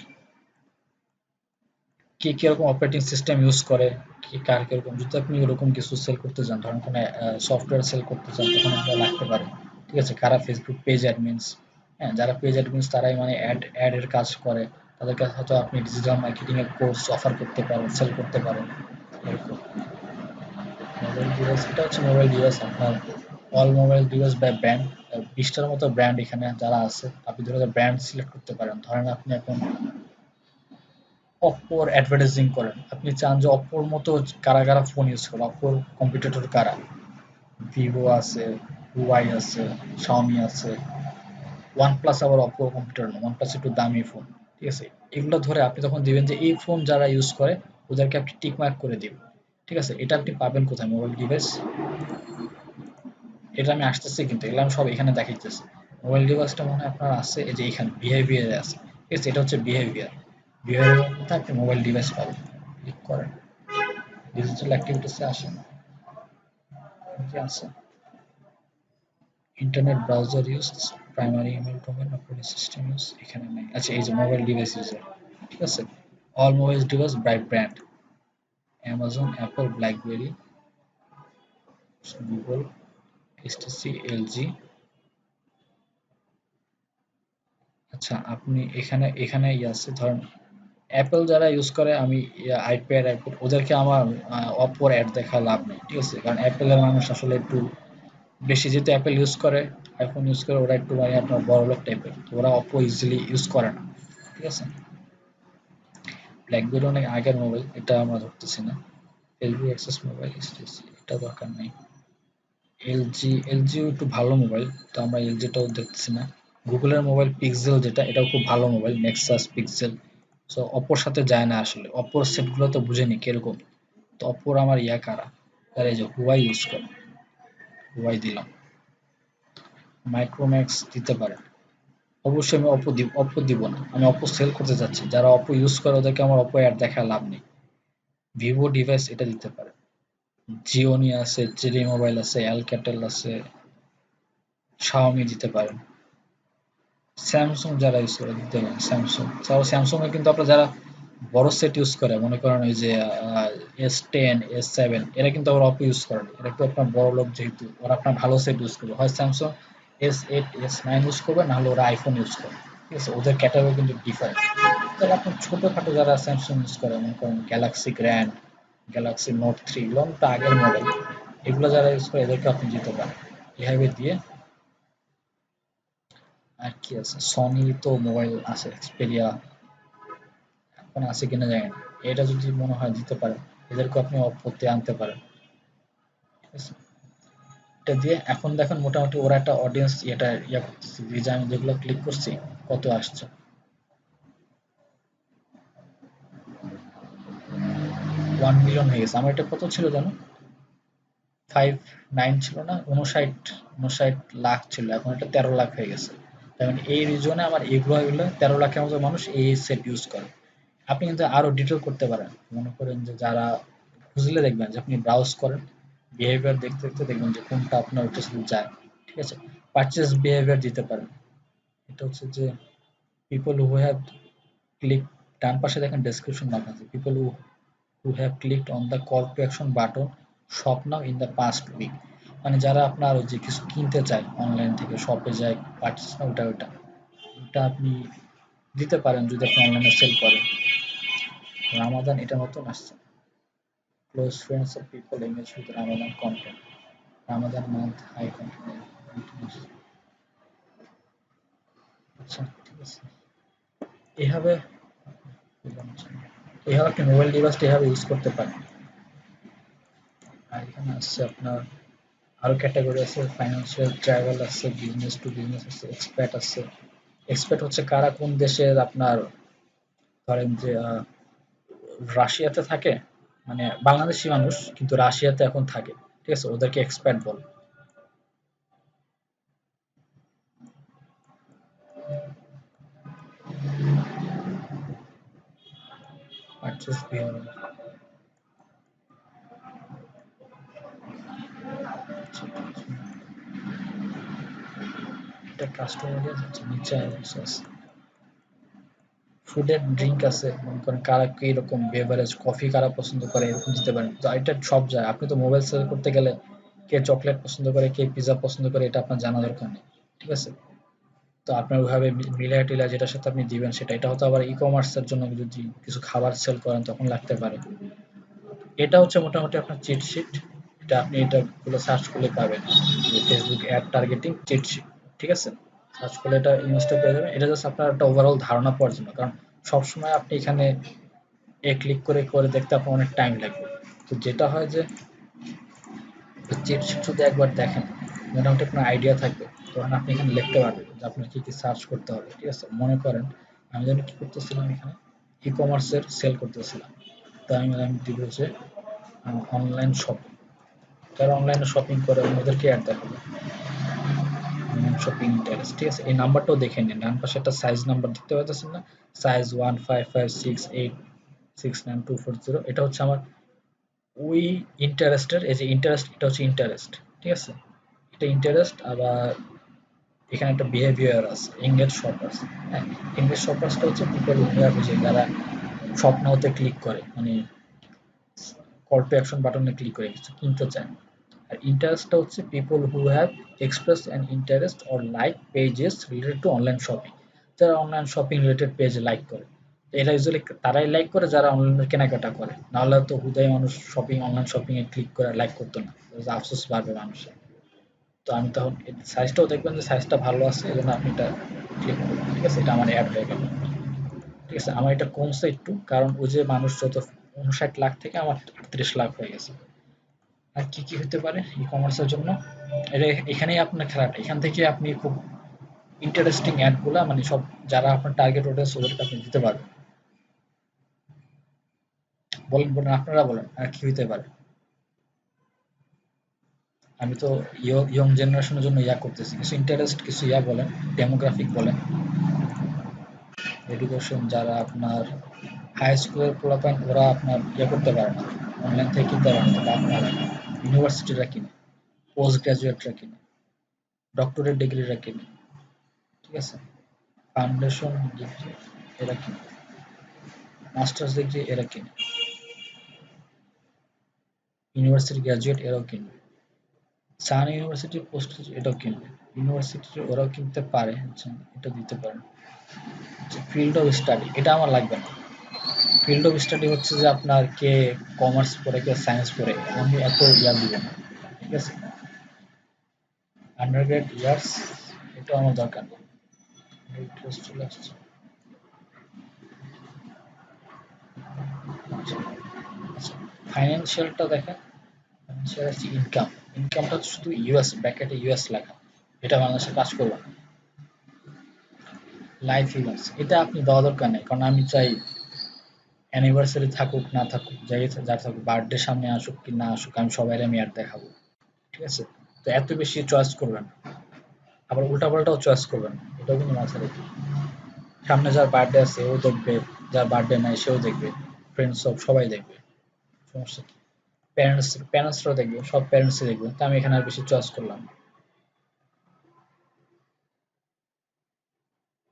A: কে কিরকম অপারেটিং সিস্টেম ইউজ করে, কি কার কিরকম, যদি আপনি ওরকম কিছু সেল করতে চান, ধরেন কোনো সফটওয়্যার সেল করতে চান, তখন আপনার লাগতে পারে। ঠিক আছে, কারা ফেসবুক পেজ অ্যাডমিনস, হ্যাঁ, যারা পেজ অ্যাডমিনস তারাই মানে অ্যাড এর কাজ করে, তাদের কাছে হয়তো আপনি ডিজিটাল মার্কেটিং এর কোর্স অফার করতে পারেন, সেল করতে পারেন এরকম। মোবাইল ডিভাইস, এটা হচ্ছে মোবাইল ডিভাইস আপনার all mobile device by brand, ২০টার মতো ব্র্যান্ড এখানে যারা আছে, আপনি ধরে ব্র্যান্ড সিলেক্ট করতে পারেন। ধরেন আপনি এখন অপ্পোর অ্যাডভার্টাইজিং করেন, আপনি চান যে অপ্পোর মতো কারা কারা ফোন ইউজ করে, অপ্পোর কম্পিটিটর কারা, ভিভো আছে, হুয়াই আছে, শাওমি আছে, ওয়ান প্লাস আবার অপ্পোর কম্পিটিটর না, ওয়ান প্লাস একটু দামি ফোন। ঠিক আছে, এগুলো ধরে আপনি তখন দিবেন যে এই ফোন যারা ইউজ করে ওদেরকে আপনি টিক মার্ক করে দিবেন। ঠিক আছে, এটা আপনি পাবেন কোথায়, মোবাইল ডিভাইস, এটা আমি আসতেছি কিন্তু এগুলো আমি সব এখানে দেখাইতেছি। মোবাইল ডিভাইসটা মনে হয় আপনার আছে এই যে এখানে বিহেভিয়ারে আছে। ঠিক আছে, এটা হচ্ছে বিহেভিয়ার, বিহেভিয়ারের মধ্যে আপনি মোবাইল ডিভাইস পাবেন, ক্লিক করেন, ডিজিটাল অ্যাক্টিভিটিসে আসেন, কি আছে, internet browser use, primary email domain, operating system use, এখানে নেই। আচ্ছা, এই যে মোবাইল ডিভাইস ইউজার, ঠিক আছে, all mobile device by brand, Amazon, Apple, BlackBerry, Google, STC, LG. আচ্ছা, আপনি এখানে এখানে ইয়ে আছে, ধরেন অ্যাপল যারা ইউজ করে, আমি আইপ্যাড আইপ্যাড ওদেরকে আমার অপোর অ্যাড দেখা লাভ নেই। ঠিক আছে, কারণ অ্যাপেলের মানুষ আসলে একটু বেশি, যেহেতু অ্যাপেল ইউজ করে, আইফোন ইউজ করে, ওরা একটু মানে আপনার বড়লোক টাইপের, তো ওরা অপো ইজিলি ইউজ করে না। ঠিক আছে, ব্ল্যাকবেরি অনেক আগের মোবাইল, এটা আমরা ধরতেছি না। এলজি অ্যাক্সেস মোবাইল, এটা দরকার নেই। এলজি, এলজিও একটু ভালো মোবাইল, তো আমরা এলজিটাও দেখতেছি না। গুগলের মোবাইল পিক্সেল যেটা, এটাও খুব ভালো মোবাইল, নেক্সাস পিক্সেল। সো অপোর সাথে যায় না আসলে, অপোর সেটগুলো তো বুঝেনি কিরকম। তো অপোর আমার ইয়া কারা, তারা এই যে হুয়াই ইউজ করে, হুয়াই দিলাম। মাইক্রোম্যাক্স দিতে পারেন, অবশ্যই আমি অপো দিব না, আমি অপো সেল করতে চাচ্ছি, যারা অপো ইউজ করে ওদেরকে আমার অপো অ্যাড দেখা লাভ নেই। ভিভো ডিভাইস এটা দিতে পারে, জিওনি আছে, জেরি মোবাইল আছে, অ্যালক্যাটেল আছে, শাওমি দিতে পারেন। স্যামসুং যারা ইউজ করে দিতে পারেন, স্যামসুং, তাও স্যামসুং এ কিন্তু আপনার যারা বড় সেট ইউজ করে, মনে করেন ওই যে S10 S7, এরা কিন্তু আবার অপো ইউজ করে না। এরা একটু আপনার বড় লোক, যেহেতু ওরা আপনার ভালো সেট ইউজ করবে, হয় স্যামসাং S8 S9 ইউজ করবে, না হলে ওরা আইফোন ইউজ করে। ঠিক আছে, ওদের ক্যাটাগরি কিন্তু ডিফারেন্ট। তাহলে আপনার ছোটখাটো যারা স্যামসাং ইউজ করে, মনে করেন গ্যালাক্সি গ্র্যান্ড, গ্যালাক্সি নোট 3, এগুলো তো আগের মডেল, এগুলো যারা ইউজ করে এদেরকে আপনি দিতে পারেন এভাবে দিয়ে। আর কি আছে, সনি তো মোবাইল আছে, এক্সপেরিয়া এখন আছে কিনা জানি না। এটা যদি মনে হয় দিতে পারেন, এদেরকে আপনি অপোতে আনতে পারেন। ঠিক আছে, এটা দিয়ে এখন দেখেন মোটামুটি ওরা একটা অডিয়েন্স এটা ইয়া করতেছে, যে আমি যেগুলো ক্লিক করছি কত আসছে, 1 মিলিয়ন হয়ে গেছে। আমার এটা কত ছিল জানো, 59 ছিল না, 59 লাখ ছিল, এখন এটা 13 লাখ হয়ে গেছে। তার মানে এই রিজনে আমার এগুলো 13 লাখের মতো মানুষ এই সেট ইউজ করে। আপনি কিন্তু আরো ডিটেল করতে পারেন, মনে করেন যে যারা খুঁজলে দেখবেন যে আপনি ব্রাউজ করেন, বিহেভিয়ার দেখতে দেখতে দেখবেন যে কোনটা আপনার ওটার সাথে যায়। ঠিক আছে, পারচেজ বিহেভিয়ার দিতে পারেন। এটা হচ্ছে যে পিপল হু হ্যাভ ক্লিক, ডান পাশে দেখেন ডেসক্রিপশন লেখা আছে, people who have clicked on the call to action button shop now in the past week. মানে যারা আপনার ওই যে কিছু কিনতে চায় অনলাইন থেকে শপে যায়, পারচেজ না, ওটা ওটা ওটা আপনি দিতে পারেন যদি আপনি অনলাইনে সেল করেন। রামাদান এটা নতুন আসছে, close friends of people engage with Ramadan content, Ramadan month high content. আচ্ছা, ঠিক আছে, এভাবে এভাবে আপনি মোবাইল ডিভাইসটা এভাবে ইউজ করতে পারেন। আর এখানে আসছে আপনার আরো ক্যাটাগরি আছে, ফাইন্যান্সিয়াল, ট্রাভেল আছে, বিজনেস টু বিজনেস আছে, এক্সপ্যাট আছে। এক্সপ্যাট হচ্ছে কারা কোন দেশের আপনার, ধরেন যে রাশিয়াতে থাকে, মানে বাংলাদেশি মানুষ কিন্তু রাশিয়াতে এখন থাকে, ঠিক আছে, ওদেরকে এক্সপ্যাট বলে। পারচেজ বিহেভিয়ার, এটা কাস্টমার আছে, নিচে আরো কিছু আছে। ফুড এন্ড ড্রিঙ্ক আছে, মনে করেন কারা কি রকম বেভারেজ, কফি কারা পছন্দ করে এরকম দিতে পারেন। তো এটা সব যায়, আপনি তো মোবাইল সেল করতে গেলে কে চকলেট পছন্দ করে, কে পিৎজা পছন্দ করে, এটা আপনার জানা দরকার নেই। ঠিক আছে, তো আপনার ওইভাবে মিলায়া টিলায়া যেটার সাথে আপনি দিবেন সেটা। এটা হয়তো আবার ই কমার্সের জন্য যদি কিছু খাবার সেল করেন তখন লাগতে পারে। এটা হচ্ছে মোটামুটি আপনার চিট শিট। এটা আপনি এটা গুলো সার্চ করলে পাবেন, যে Facebook ad targeting cheat sheet. ঠিক আছে, সার্চ করলে এটা ইনস্টল পেয়ে যাবেন। এটা জাস্ট আপনার একটা ওভারঅল ধারণা পাওয়ার জন্য, কারণ সবসময় আপনি এখানে ক্লিক করে করে দেখতে আপনার অনেক টাইম লাগবে। তো যেটা হয় যে চিট শিট যদি একবার দেখেন, মোটামুটি আপনার আইডিয়া থাকবে, তখন আপনি এখানে লিখতে পারবেন যে আপনার কি কি সার্চ করতে হবে। ঠিক আছে, মনে করেন আমি যেন কি করতেছিলাম, এখানে ই কমার্সের সেল করতেছিলাম, তো আমি দিব যে অনলাইন শপিং, যারা অনলাইনে শপিং করে ওদেরকে অ্যাড দেখাবো, অনলাইন শপিং ইন্টারেস্ট। ঠিক আছে, এই নাম্বারটাও দেখে নিন, ডান পাশে একটা সাইজ নাম্বার দেখতে পাচ্ছেন না, সাইজ 15568692440, এটা হচ্ছে আমার ওই ইন্টারেস্টের, এই যে ইন্টারেস্ট, এটা হচ্ছে ইন্টারেস্ট। ঠিক আছে, এটা ইন্টারেস্ট। আবার এখানে একটা বিহেভিয়ার আছে, এঙ্গেজ শপার্স। হ্যাঁ, এঙ্গেজ শপার্সটা হচ্ছে পিপল বুঝে যারা শপ নাওতে ক্লিক করে, মানে কল টু অ্যাকশন বাটনে ক্লিক করে কিছু কিনতে চায়। আর ইন্টারেস্টটা হচ্ছে people who have express an interest or like pages related to online shopping, যারা online shopping related page like করে। এটা ইউজুয়ালি তারাই লাইক করে যারা অনলাইনে কেনাকাটা করে, নাহলে তো হুদাই মানুষ শপিং, অনলাইন শপিং এ ক্লিক করে লাইক করতো না, আফসোস বাড়বে মানুষের। তো আমি তখন সাইজটাও দেখবেন যে সাইজটা ভালো আছে, এই জন্য আপনি এটা ক্লিক করবেন। ঠিক আছে, এটা আমার অ্যাড হয়ে গেল। ঠিক আছে, আমার এটা কমছে একটু, কারণ ওই যে মানুষ যত 59 লাখ থেকে আমার 38 লাখ হয়ে গেছে। আর কি কি হতে পারে ই কমার্সের জন্য, এটা এখানেই আপনার খেলাটা, এখান থেকে আপনি খুব ইন্টারেস্টিং অ্যাড গুলা, মানে সব যারা আপনার টার্গেট অডিয়েন্স ওদেরকে আপনি দিতে পারবেন। বলেন বলেন, আপনারা বলেন আর কি হতে পারে। আমি তো ইয়ং জেনারেশনের জন্য ইয়া করতেছি, কিছু ইন্টারেস্ট, কিছু ইয়া বলেন, ডেমোগ্রাফিক বলেন। এডুকেশন, যারা আপনার হাই স্কুলের পোলাপান ওরা আপনার ইয়ে করতে পারে না, অনলাইন থেকে কিনতে পারে না, বা আপনার ইউনিভার্সিটিরা কিনে, পোস্ট গ্রাজুয়েটরা কিনে, ডক্টরেট ডিগ্রিরা কিনে। ঠিক আছে, ফাউন্ডেশন ডিগ্রি এরা কিনে। মাস্টার্স ডিগ্রি এরা কিনে, ইউনিভার্সিটি গ্রাজুয়েট এরাও কিনবে, সান ইউনিভার্সিটির পোস্ট এটাও কিনবে, ইউনিভার্সিটির ওরাও কিনতে পারে, আচ্ছা, এটা দিতে পারে। ফিল্ড অফ স্টাডি এটা আমার লাগবে না। ফিল্ড অফ স্টাডি হচ্ছে যে আপনার কে কমার্স পড়ে কে সায়েন্স পড়ে আমি এত ইয়া দিব না, ঠিক আছে। আন্ডারগ্রেড ইয়ার্স এটা আমার দরকার নেই। ইন্টারেস্ট চলে আসছে। আচ্ছা, আচ্ছা, ফাইন্যান্সিয়ালটা দেখেন। ফাইন্যান্সিয়াল হচ্ছে ইনকাম, ইনকামটা শুধু ইউএস ব্র্যাকেটে ইউএস লেখা, এটা বাংলাদেশে কাজ করবে না। লাইফ ইভেন্টস এটা আপনি দেওয়া দরকার নেই, কারণ আমি চাই অ্যানিভার্সারি থাকুক না থাকুক, যাই যা থাকুক, বার্থডে সামনে আসুক কি না আসুক, আমি সবাই আমি আর দেখাবো, ঠিক আছে। তো এত বেশি চয়েস করবেন না। আবার উল্টাপাল্টাও চয়েস করবেন না, এটাও কিন্তু মাথায় রেখে। সামনে যার বার্থডে আছে ও দেখবে, যার বার্থডে নাই সেও দেখবে, ফ্রেন্ডস সব সবাই দেখবে, সমস্যা কি। প্যারেন্টসরাও দেখবে, সব প্যারেন্টসই দেখবে, তো আমি এখানে আর বেশি চয়েস করলাম না।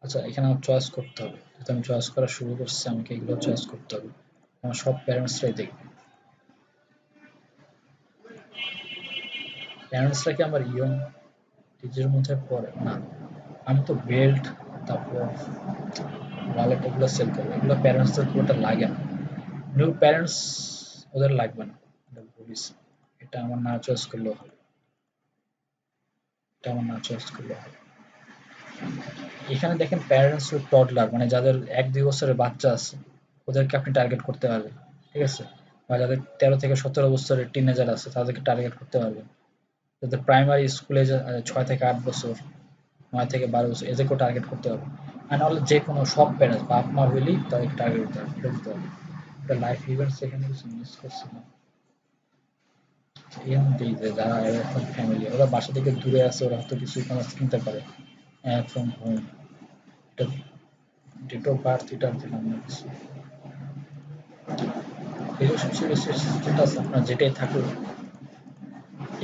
A: আচ্ছা, এখানে আমার চয়েস করতে হবে, যেহেতু আমি চয়েস করা শুরু করছি আমাকে এগুলো চয়েস করতে হবে, আমার সব প্যারেন্টসরাই দেখবে। প্যারেন্টসরা কি আমার ইয়ং টিজের মধ্যে পড়ে না, আমি তো বেল্ট, তারপর ওয়ালেট এগুলো সেল করবো, এগুলো প্যারেন্টসদের খুব একটা লাগে না, নিউ প্যারেন্টস ওদের লাগবে না, এটা বলিস। এটা আমার না চয়েস করলেও হবে, এটা আমার না চয়েস করলেও হবে। এখানে দেখেন প্যারেন্টস উইথ টডলার, মানে যাদের 1-2 বছরের বাচ্চা আছে ওদেরকে আপনি টার্গেট করতে পারবেন, ঠিক আছে। বা যাদের 13 থেকে 17 বছরের টিনেজার আছে তাদেরকে টার্গেট করতে পারবেন। যাদের প্রাইমারি স্কুলে 6 থেকে 8 বছর, 9 থেকে 12 বছর এদেরকেও টার্গেট করতে হবে। আর নাহলে যে কোনো সব প্যারেন্টস বাপ মা হইলেই তাদেরকে টার্গেট করতে হবে, এটা দিতে হবে। এটা লাইফ ইভেন্টস এখানে কিছু মিস করছি না। এমনিতেই যে যারা এরকম ফ্যামিলি ওরা বাসা থেকে দূরে আছে ওরা হয়তো কিছু কমার্স কিনতে পারে ফ্রম হোম, এটা ডেট অফ বার্থ এটা দিলাম না কিছু। রিলেশনশিপ স্ট্যাটাস আপনার যেটাই থাকুক,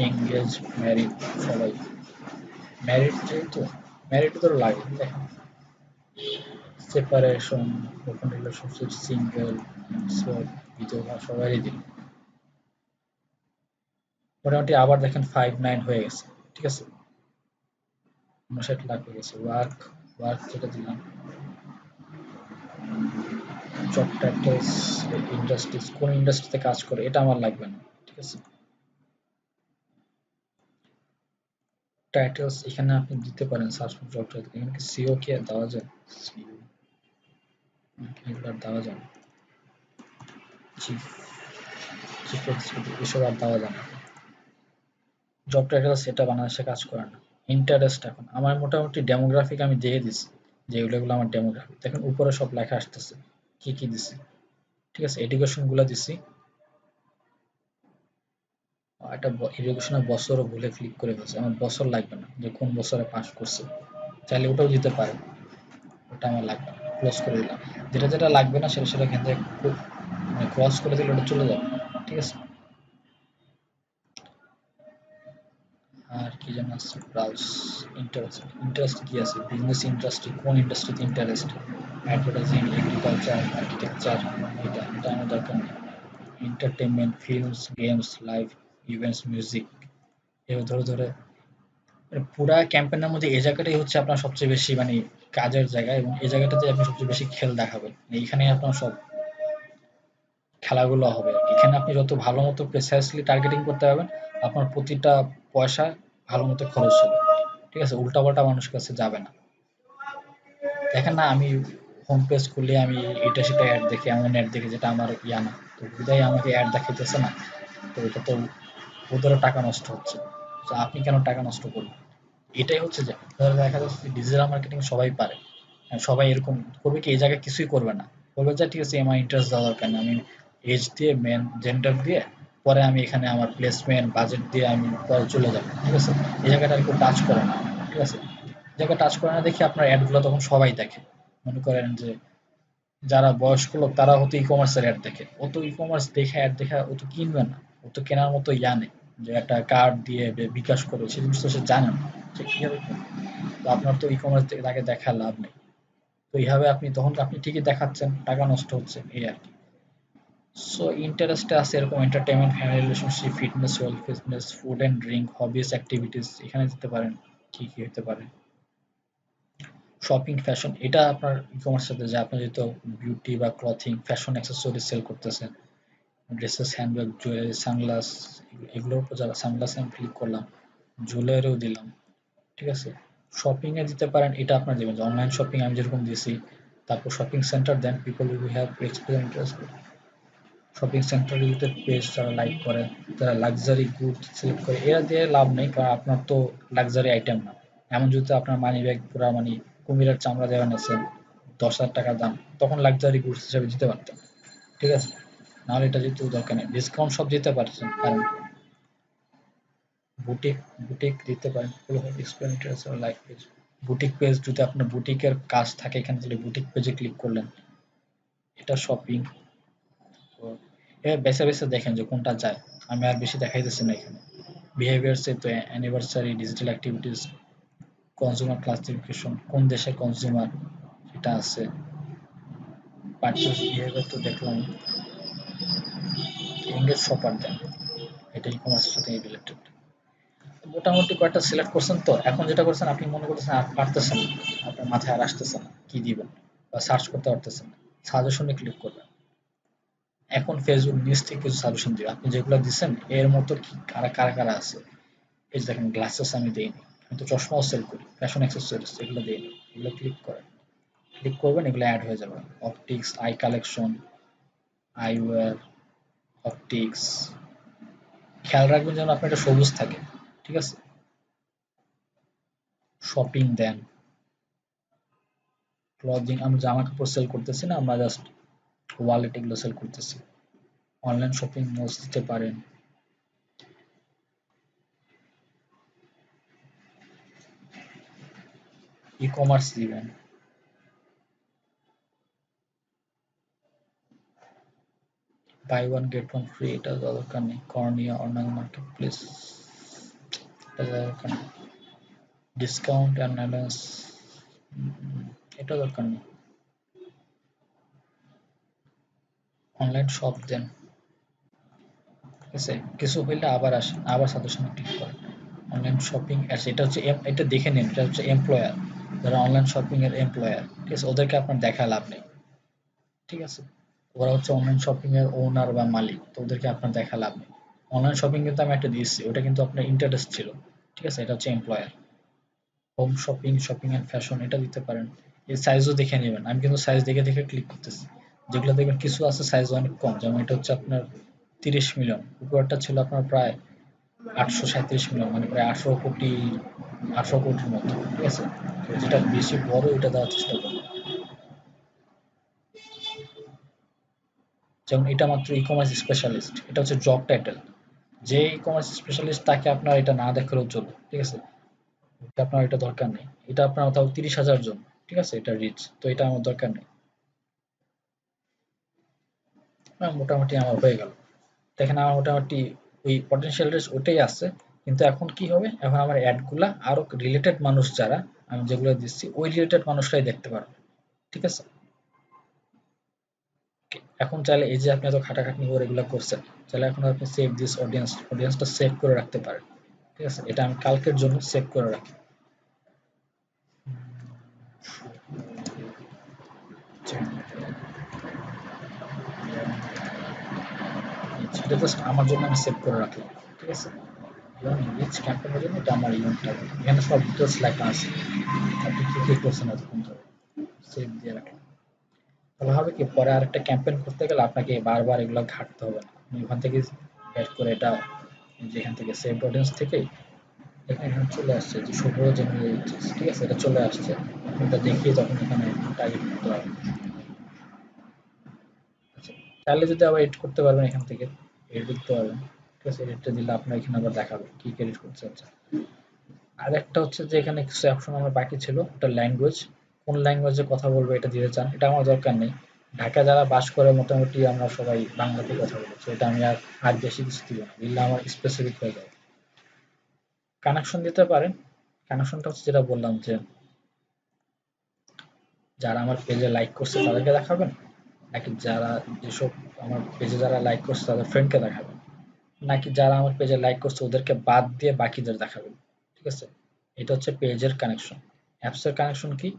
A: এঙ্গেজ, ম্যারিড, সবাই ম্যারিড, যেহেতু ম্যারিড তো লাগে দেখেন, সেপারেশন, ওপেন রিলেশনশিপ, সিঙ্গেল, বিধবা সবারই দিন। মোটামুটি আবার দেখেন 5-9 হয়ে গেছে, ঠিক আছে, 59 লাখ হয়ে গেছে। ওয়ার্ক, ওয়ার্ক যেটা দিলাম, জব টাইটেলস, ইন্ডাস্ট্রিজ কোন ইন্ডাস্ট্রিতে কাজ করে এটা আমার লাগবে না, ঠিক আছে। টাইটেলস এখানে আপনি দিতে পারেন, সার্চ ফর জব টাইটেল, এখানে কি সিও কি দেওয়া যায়, সিও এগুলো আর দেওয়া যায় না, চিফ, চিফ এক্সিকিউটিভ এসব আর দেওয়া যায় না। জব টাইটেলস এটা বাংলাদেশে কাজ করে না। ইন্টারেস্ট এখন আমার মোটামুটি ডেমোগ্রাফিক আমি দিয়ে দিছি, যে এগুলো আমার ডেমোগ্রাফিক দেখেন উপরে সব লেখা আসতেছে কি কি দিছি, ঠিক আছে। এডুকেশন গুলা দিছি, একটা এডুকেশনের বছরও ভুলে ক্লিক করে ফেলছে, আমার বছর লাগবে না যে কোন বছরে পাস করছে, চাইলে ওটাও দিতে পারে, ওটা আমার লাগবে না, ক্লোজ করে দিলাম। যেটা যেটা লাগবে না সেটা সেটা এখান থেকে মানে ক্রস করে দিলে ওটা চলে যাবে, ঠিক আছে। আর কি যেন আছে, ব্রাউজ, ইন্টারেস্ট, ইন্টারেস্ট কি আছে, বিজনেস ইন্ডাস্ট্রি, কোন ইন্ডাস্ট্রিতে ইন্টারেস্ট, অ্যাডভার্টাইজিং, এগ্রিকালচার, আর্কিটেকচার, এটা এটা আমার দরকার নেই। Entertainment, films, games, live events, music, এভাবে ধরে ধরে মানে পুরা ক্যাম্পেইনের মধ্যে এই জায়গাটাই হচ্ছে আপনার সবচেয়ে বেশি মানে কাজের জায়গা, এবং এই জায়গাটাতে আপনি সবচেয়ে বেশি খেল দেখাবেন, এইখানে আপনার সব খেলাগুলো হবে আর কি। এখানে আপনি যত ভালো মতো প্রেসাইসলি টার্গেটিং করতে পারবেন, আপনার প্রতিটা পয়সা ভালো মতো খরচ হবে, ঠিক আছে, উল্টাপাল্টা মানুষের কাছে যাবে না। দেখেন না আমি হোম পেজ খুললে আমি এটা সেটা অ্যাড দেখি, এমন অ্যাড দেখি যেটা আমার ইয়া না, তো বিদায় আমাকে অ্যাড দেখাইতেছে না, তো এটা তো ওদেরও টাকা নষ্ট হচ্ছে, তো আপনি কেন টাকা নষ্ট করবেন। এটাই হচ্ছে যে ধরো দেখা যাচ্ছে ডিজিটাল মার্কেটিং সবাই পারে, সবাই এরকম করবে কি এই জায়গায় কিছুই করবে না, বলবে যে ঠিক আছে আমার ইন্টারেস্ট দেওয়া দরকার না, আমি এজ দিয়ে মেন জেন্ডার দিয়ে পরে আমি এখানে আমার প্লেসমেন্ট বাজেট দিয়ে আমি পরে চলে যাবো, ঠিক আছে। এই জায়গাটা আর কেউ টাচ করে না, ঠিক আছে। এই জায়গা টাচ করে না দেখি আপনার অ্যাডগুলো তখন সবাই দেখে, মনে করেন যে যারা বয়স্ক লোক তারা হয়তো ই কমার্সের অ্যাড দেখে, ও তো ই কমার্স দেখে অ্যাড দেখা ও তো কিনবে না, ও তো কেনার মতো ইয়া নেই যে একটা কার্ড দিয়ে বিকাশ করে সে জিনিস তো সে জানে না, সে কিভাবে কিনবে। তো আপনার তো ই কমার্স থেকে তাকে দেখা লাভ নেই। তো এইভাবে আপনি তখন আপনি ঠিকই দেখাচ্ছেন, টাকা নষ্ট হচ্ছে এই আর কি। সো ইন্টারেস্টে আছে এরকম entertainment, family relationship, fitness, wealth, fitness, food and drink, hobbies, activities, এখানে দিতে পারেন কি কি হতে পারে। শপিং, ফ্যাশন, এটা আপনার ই কমার্সের সাথে যায়। আপনি যেহেতু বিউটি বা ক্লথিং, ফ্যাশন অ্যাক্সেসরিজ সেল করতেছেন, ড্রেসেস, হ্যান্ডব্যাগ, জুয়েলারি, সানগ্লাস, এগুলোর উপর যারা সানগ্লাসে আমি ক্লিক করলাম, জুয়েলারিও দিলাম, ঠিক আছে। শপিং এ দিতে পারেন, এটা আপনার দিবেন যে অনলাইন শপিং আমি যেরকম দিয়েছি। তারপর shopping centre then, people we have experience shopping centre related page যারা লাইক করে, যারা লাক্সারি গুড সিলেক্ট করে, এরা দিয়ে লাভ নেই, কারণ আপনার তো লাক্সারি আইটেম না। এমন যদি আপনার মানি ব্যাগ পুরা মানে কুমিরের চামড়া দেওয়া নিয়েছেন 10,000 টাকা দাম, তখন লাক্সারি গুডস হিসেবে দিতে পারতেন, ঠিক আছে। নাহলে এটা যেহেতু দরকার নেই, ডিসকাউন্ট সব দিতে পারছেন কারণ বুটিক বুটিক দিতে পারেন, experience like page, boutique page যদি আপনার বুটিকের কাজ থাকে এখানে, তাহলে বুটিক পেজে ক্লিক করলেন, এটা শপিং। তো এবার বেছে বেছে দেখেন যে কোনটা যায়। আমি আর বেশি দেখাইতেছি না এখানে। বিহেভিয়ারসে তো anniversary, digital activities, consumer classification, কোন দেশের কনজিউমার এটা আছে। পারচেজ বিহেভিয়ার তো দেখলাম। এঙ্গেজ শপার দেন, এটা ই কমার্সের সাথে রিলেটেড। মোটামুটি কয়েকটা সিলেক্ট করছেন, তো এখন যেটা করছেন আপনি মনে করতেছেন আর পারতেছেন না, আপনার মাথায় আর আসতেছে না কি দিবেন, বা সার্চ করতে পারতেছেন না, সাজেশনে ক্লিক করবেন। এখন ফেসবুক নিউজ থেকে কিছু সাজেশন দিবে, আপনি যেগুলো দিচ্ছেন এর মতো কি কারা কারা কারা আছে। এই যে দেখেন গ্লাসেস আমি দিইনি, আমি তো চশমাও সেল করি, ফ্যাশন অ্যাক্সেসরিজ এগুলো দিইনি, এগুলো ক্লিক করেন, ক্লিক করবেন, এগুলো অ্যাড হয়ে যাবে। Optics, I collection, eyewear, optics, খেয়াল রাখবেন যেন আপনার এটা সবুজ থাকে, ঠিক আছে। শপিং দেন, ক্লদিং, আমরা জামা কাপড় সেল করতেছি না, আমরা জাস্ট ওয়ালেট এগুলো সেল করতেছি। অনলাইন শপিং মলস দিতে পারেন। ই কমার্স দিবেন। Buy one get one free, এটা দরকার নেই। কর্নিয়া, অনলাইন মার্কেট প্লেস, এটা দরকার নেই। ডিসকাউন্ট অ্যানালাইস, এটা দরকার নেই। অনলাইন শপ দেন, ঠিক আছে। কিছু হইলে আবার আসেন, আবার সাজেশনে ক্লিক করেন। অনলাইন শপিং অ্যাডস, এটা হচ্ছে এটা দেখে নিন, এটা হচ্ছে এমপ্লয়ার, যারা অনলাইন শপিং এর এমপ্লয়ার, ঠিক আছে, ওদেরকে আপনার দেখা লাভ নেই, ঠিক আছে। ওরা হচ্ছে অনলাইন শপিং এর ওনার বা মালিক, তো ওদেরকে আপনার দেখা লাভ নেই। অনলাইন শপিং কিন্তু আমি একটা দিয়েছি, ওটা কিন্তু আপনার ইন্টারেস্ট ছিল, ঠিক আছে, এটা হচ্ছে employer. Home shopping, shopping and fashion, এটা দিতে পারেন। এই সাইজও দেখে নেবেন, আমি কিন্তু সাইজ দেখে দেখে ক্লিক করতেছি। যেগুলো দেখবেন কিছু আছে সাইজ অনেক কম, যেমন এটা হচ্ছে আপনার 30 মিলিয়ন, উপরটা ছিল আপনার প্রায় 837 মিলিয়ন, মানে প্রায় 18 কোটি, 18 কোটির মতো, ঠিক আছে। তো যেটা বেশি বড় ওইটা দেওয়ার চেষ্টা করবেন। যেমন এটা মাত্র ই কমার্স স্পেশালিস্ট, এটা হচ্ছে জব টাইটেল। যে ই কমার্স স্পেশালিস্ট তাকে আপনার এটা না দেখালেও চলবে, ঠিক আছে। এটা আপনার এটা দরকার নেই, এটা আপনার তাও 30,000 জন, ঠিক আছে, এটা রিচ, তো এটা আমার দরকার নেই। মোটামুটি আমার হয়ে গেল। দেখেন আমার মোটামুটি ওই পটেনশিয়াল রিচ ওটাই আছে। কিন্তু এখন কি হবে, এখন আমার অ্যাড গুলা আরো রিলেটেড মানুষ যারা আমি যেগুলো দিচ্ছি ওই রিলেটেড মানুষরাই দেখতে পারবে, ঠিক আছে। এখন চাইলে এই যে আপনি এত খাটাখাটনি করে এগুলো করছেন, চাইলে এখন আপনি সেভ দিস অডিয়েন্স, অডিয়েন্সটা সেভ করে রাখতে পারেন, ঠিক আছে। এটা আমি কালকের জন্য সেভ করে রাখি। এটা জাস্ট আমার জন্য আমি সেভ করে রাখলাম, ঠিক আছে। রিচ ক্যাম্পেইনের জন্য এটা আমার ইভেন্টটা, এখানে সব ডিটেলস লেখা আছে, আপনি কি কি করছেন এতক্ষণ ধরে, সেভ দিয়ে রাখলাম। তাহলে হবে কি, পরে আরেকটা ক্যাম্পেইন করতে গেলে আপনাকে বারবার এগুলো ঘাঁটতে হবে না, আপনি ওখান থেকে অ্যাড করে এটা, যেখান থেকে সেভ অডিয়েন্স থেকে এখানে চলে আসছে যে 17 জানুয়ারি, ঠিক আছে, এটা চলে আসছে। আপনি এটা দেখিয়ে তখন এখানে টার্গেট করতে পারবেন। আচ্ছা, চাইলে যদি আবার এডিট করতে পারবেন এখান থেকে, এডিট দিতে পারবেন, ঠিক আছে। এডিটটা দিলে আপনার এখানে আবার দেখাবে কি এডিট করতে হচ্ছে। আর একটা হচ্ছে যে এখানে কিছু অপশন আমার বাকি ছিল, ওটা ল্যাঙ্গুয়েজ, কোন ল্যাঙ্গুয়েজে কথা বলবো এটা দিতে চান, এটা আমার দরকার নেই। ঢাকা যারা বাস করে মোটামুটি আমরা সবাই বাংলাতে কথা বলি, তো এটা আমি আর আর বেশি কিছু দিব না, দিলে আমার স্পেসিফিক হয়ে যাবে। কানেকশন দিতে পারেন। কানেকশনটা হচ্ছে যেটা বললাম যে যারা আমার পেজে লাইক করছে তাদেরকে দেখাবেন, নাকি যারা যেসব আমার পেজে যারা লাইক করছে তাদের ফ্রেন্ডকে দেখাবেন, নাকি যারা আমার পেজে লাইক করছে ওদেরকে বাদ দিয়ে বাকিদের দেখাবেন? ঠিক আছে, এটা হচ্ছে পেজের কানেকশন। অ্যাপসের কানেকশন কি?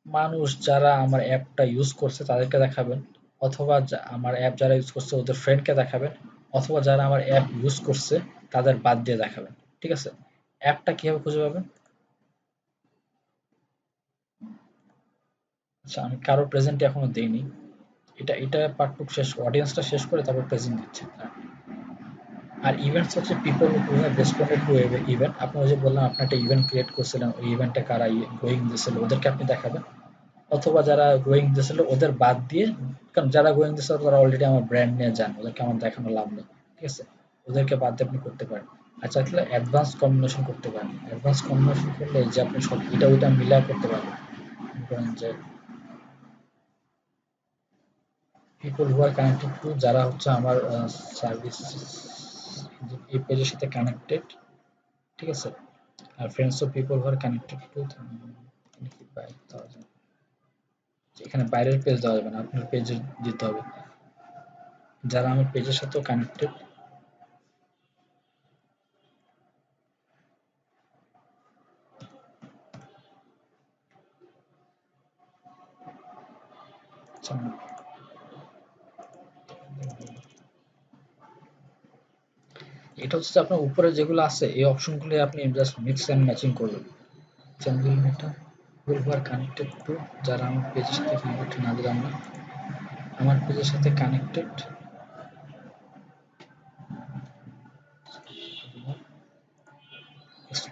A: মানুষ যারা আমার অ্যাপটা ইউজ করছে তাদেরকে দেখাবেন, অথবা আমার অ্যাপ যারা ইউজ করছে ওদের ফ্রেন্ডকে দেখাবেন, অথবা যারা আমার অ্যাপ ইউজ করছে তাদের বাদ দিয়ে দেখাবেন। ঠিক আছে, অ্যাপটা কিভাবে খুঁজে পাবেন? আচ্ছা, আমি কারো প্রেজেন্ট এখনো দেইনি। এটা পার্টটুক শেষ, অডিয়েন্সটা শেষ করে তারপর প্রেজেন্ট দিচ্ছে। আর ইভেন্টস হচ্ছে people who have responded two event. আপনি ওই যে বললাম আপনি একটা ইভেন্ট ক্রিয়েট করছিলেন, ওই ইভেন্টে কারা গোয়িং দিয়েছিল ওদেরকে আপনি দেখাবেন, অথবা যারা গোয়িং দিয়েছিল ওদের বাদ দিয়ে, কারণ যারা গোয়িং দিয়েছিল তারা অলরেডি আমার ব্র্যান্ড নিয়ে যান, ওদেরকে আমার দেখানো লাভ নেই। ঠিক আছে, ওদেরকে বাদ দিয়ে আপনি করতে পারেন। আচ্ছা, তাহলে অ্যাডভান্স কম্বিনেশন করতে পারেন। অ্যাডভান্স কম্বিনেশন করলে যে আপনি সব এটা ওইটা মিলা করতে পারবেন। মনে করেন যে people who are connected two, যারা হচ্ছে আমার সার্ভিস এই পেজের সাথে কানেক্টেড। ঠিক আছে, আর friends of people who are connected to, এখানে বাইরের পেজ দেওয়া যাবে না, আপনার পেজে দিতে হবে যারা আমার পেজের সাথেও কানেক্টেড। এটা হচ্ছে আপনার উপরে যেগুলো আছে এই অপশনগুলো আপনি জাস্ট মিক্স এন্ড ম্যাচিং করবেন। চ্যানেল মেটা ফুলবার কানেক্টেড টু, যারা আমার পেজের সাথে কানেক্টেড না, দিলাম না, আমার পেজের সাথে connected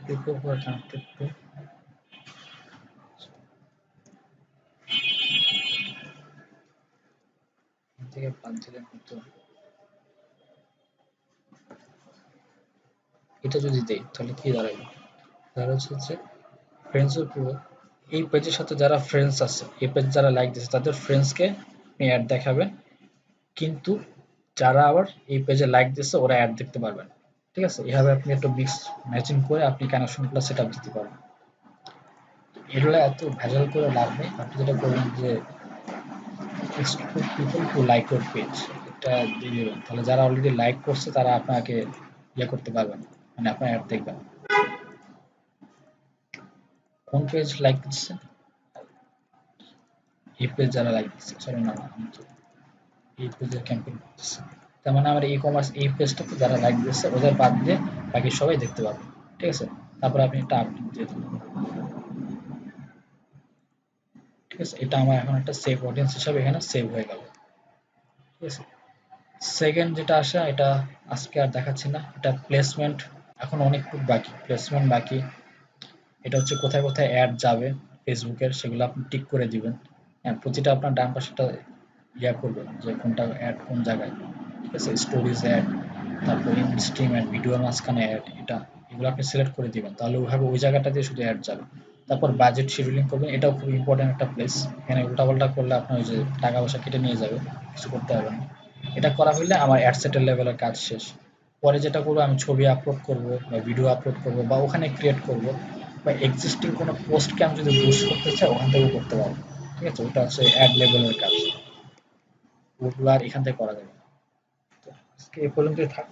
A: people who are connected to, থেকে বাদ দিলে হতো। এটা যদি দেই তাহলে কি দাঁড়াবে? দাঁড়াচ্ছে হচ্ছে ফ্রেন্ডস অফ পিপল, এই পেজের সাথে যারা ফ্রেন্ডস আছে, এই পেজ যারা লাইক দিচ্ছে তাদের ফ্রেন্ডসকে আপনি অ্যাড দেখাবেন, কিন্তু যারা আবার এই পেজে লাইক দিচ্ছে ওরা অ্যাড দেখতে পারবেন। ঠিক আছে, এভাবে আপনি একটু মিক্স ম্যাচিং করে আপনি কানেকশনগুলো সেট আপ দিতে পারবেন। এগুলো এত ভেজাল করে লাভ নেই, আপনি যেটা করবেন যে exclude people to like your page, এটা দিয়ে দেবেন, তাহলে যারা অলরেডি লাইক করছে তারা আপনাকে ইয়ে করতে পারবেন, মানে আপনার অ্যাড দেখবেন। কোন পেজ লাইক দিচ্ছে? এই পেজ যারা লাইক দিচ্ছে, সরি না, এই পেজের ক্যাম্পেইন করতেছে, তার মানে আমার ই কমার্স এই পেজটাতে যারা লাইক দিচ্ছে ওদের বাদ দিয়ে বাকি সবাই দেখতে পাবে। ঠিক আছে, তারপর আপনি একটা আপডেট দিয়ে দেবেন। ঠিক আছে, এটা আমার এখন একটা সেভ অডিয়েন্স হিসাবে এখানে সেভ হয়ে গেল। ঠিক আছে, সেকেন্ড যেটা আসে এটা আজকে আর দেখাচ্ছি না, এটা প্লেসমেন্ট। এখন অনেকটুকু বাকি, প্লেসমেন্ট বাকি। এটা হচ্ছে কোথায় কোথায় অ্যাড যাবে ফেসবুকের, সেগুলো আপনি টিক করে দিবেন। হ্যাঁ, প্রতিটা আপনার ডান পাশেটা ইয়া করবেন যে কোনটা অ্যাড কোন জায়গায়। ঠিক আছে, স্টোরিজ অ্যাড, তারপর ইন স্ট্রিম অ্যাড, ভিডিওর মাঝখানে অ্যাড, এটা এগুলো আপনি সিলেক্ট করে দিবেন, তাহলে ওইভাবে ওই জায়গাটা দিয়ে শুধু অ্যাড যাবে। তারপর বাজেট শিডিউলিং করবেন, এটাও খুব ইম্পর্টেন্ট একটা প্লেস। এখানে উল্টাপাল্টা করলে আপনার ওই যে টাকা পয়সা কেটে নিয়ে যাবে, কিছু করতে হবে না। এটা করা হইলে আমার অ্যাড সেটের লেভেলের কাজ শেষ। পরে যেটা করবো, আমি ছবি আপলোড করব বা ভিডিও আপলোড করব বা ওখানে ক্রিয়েট করব, বা এক্সিস্টিং কোনো পোস্টকে আমি যদি বুস্ট করতে চাই ওখান থেকেও করতে পারবো। ঠিক আছে, ওটা হচ্ছে অ্যাড লেভেলের কাজ, ওগুলো আর এখান থেকে করা যাবে না। তো আজকে এ পর্যন্তই থাক।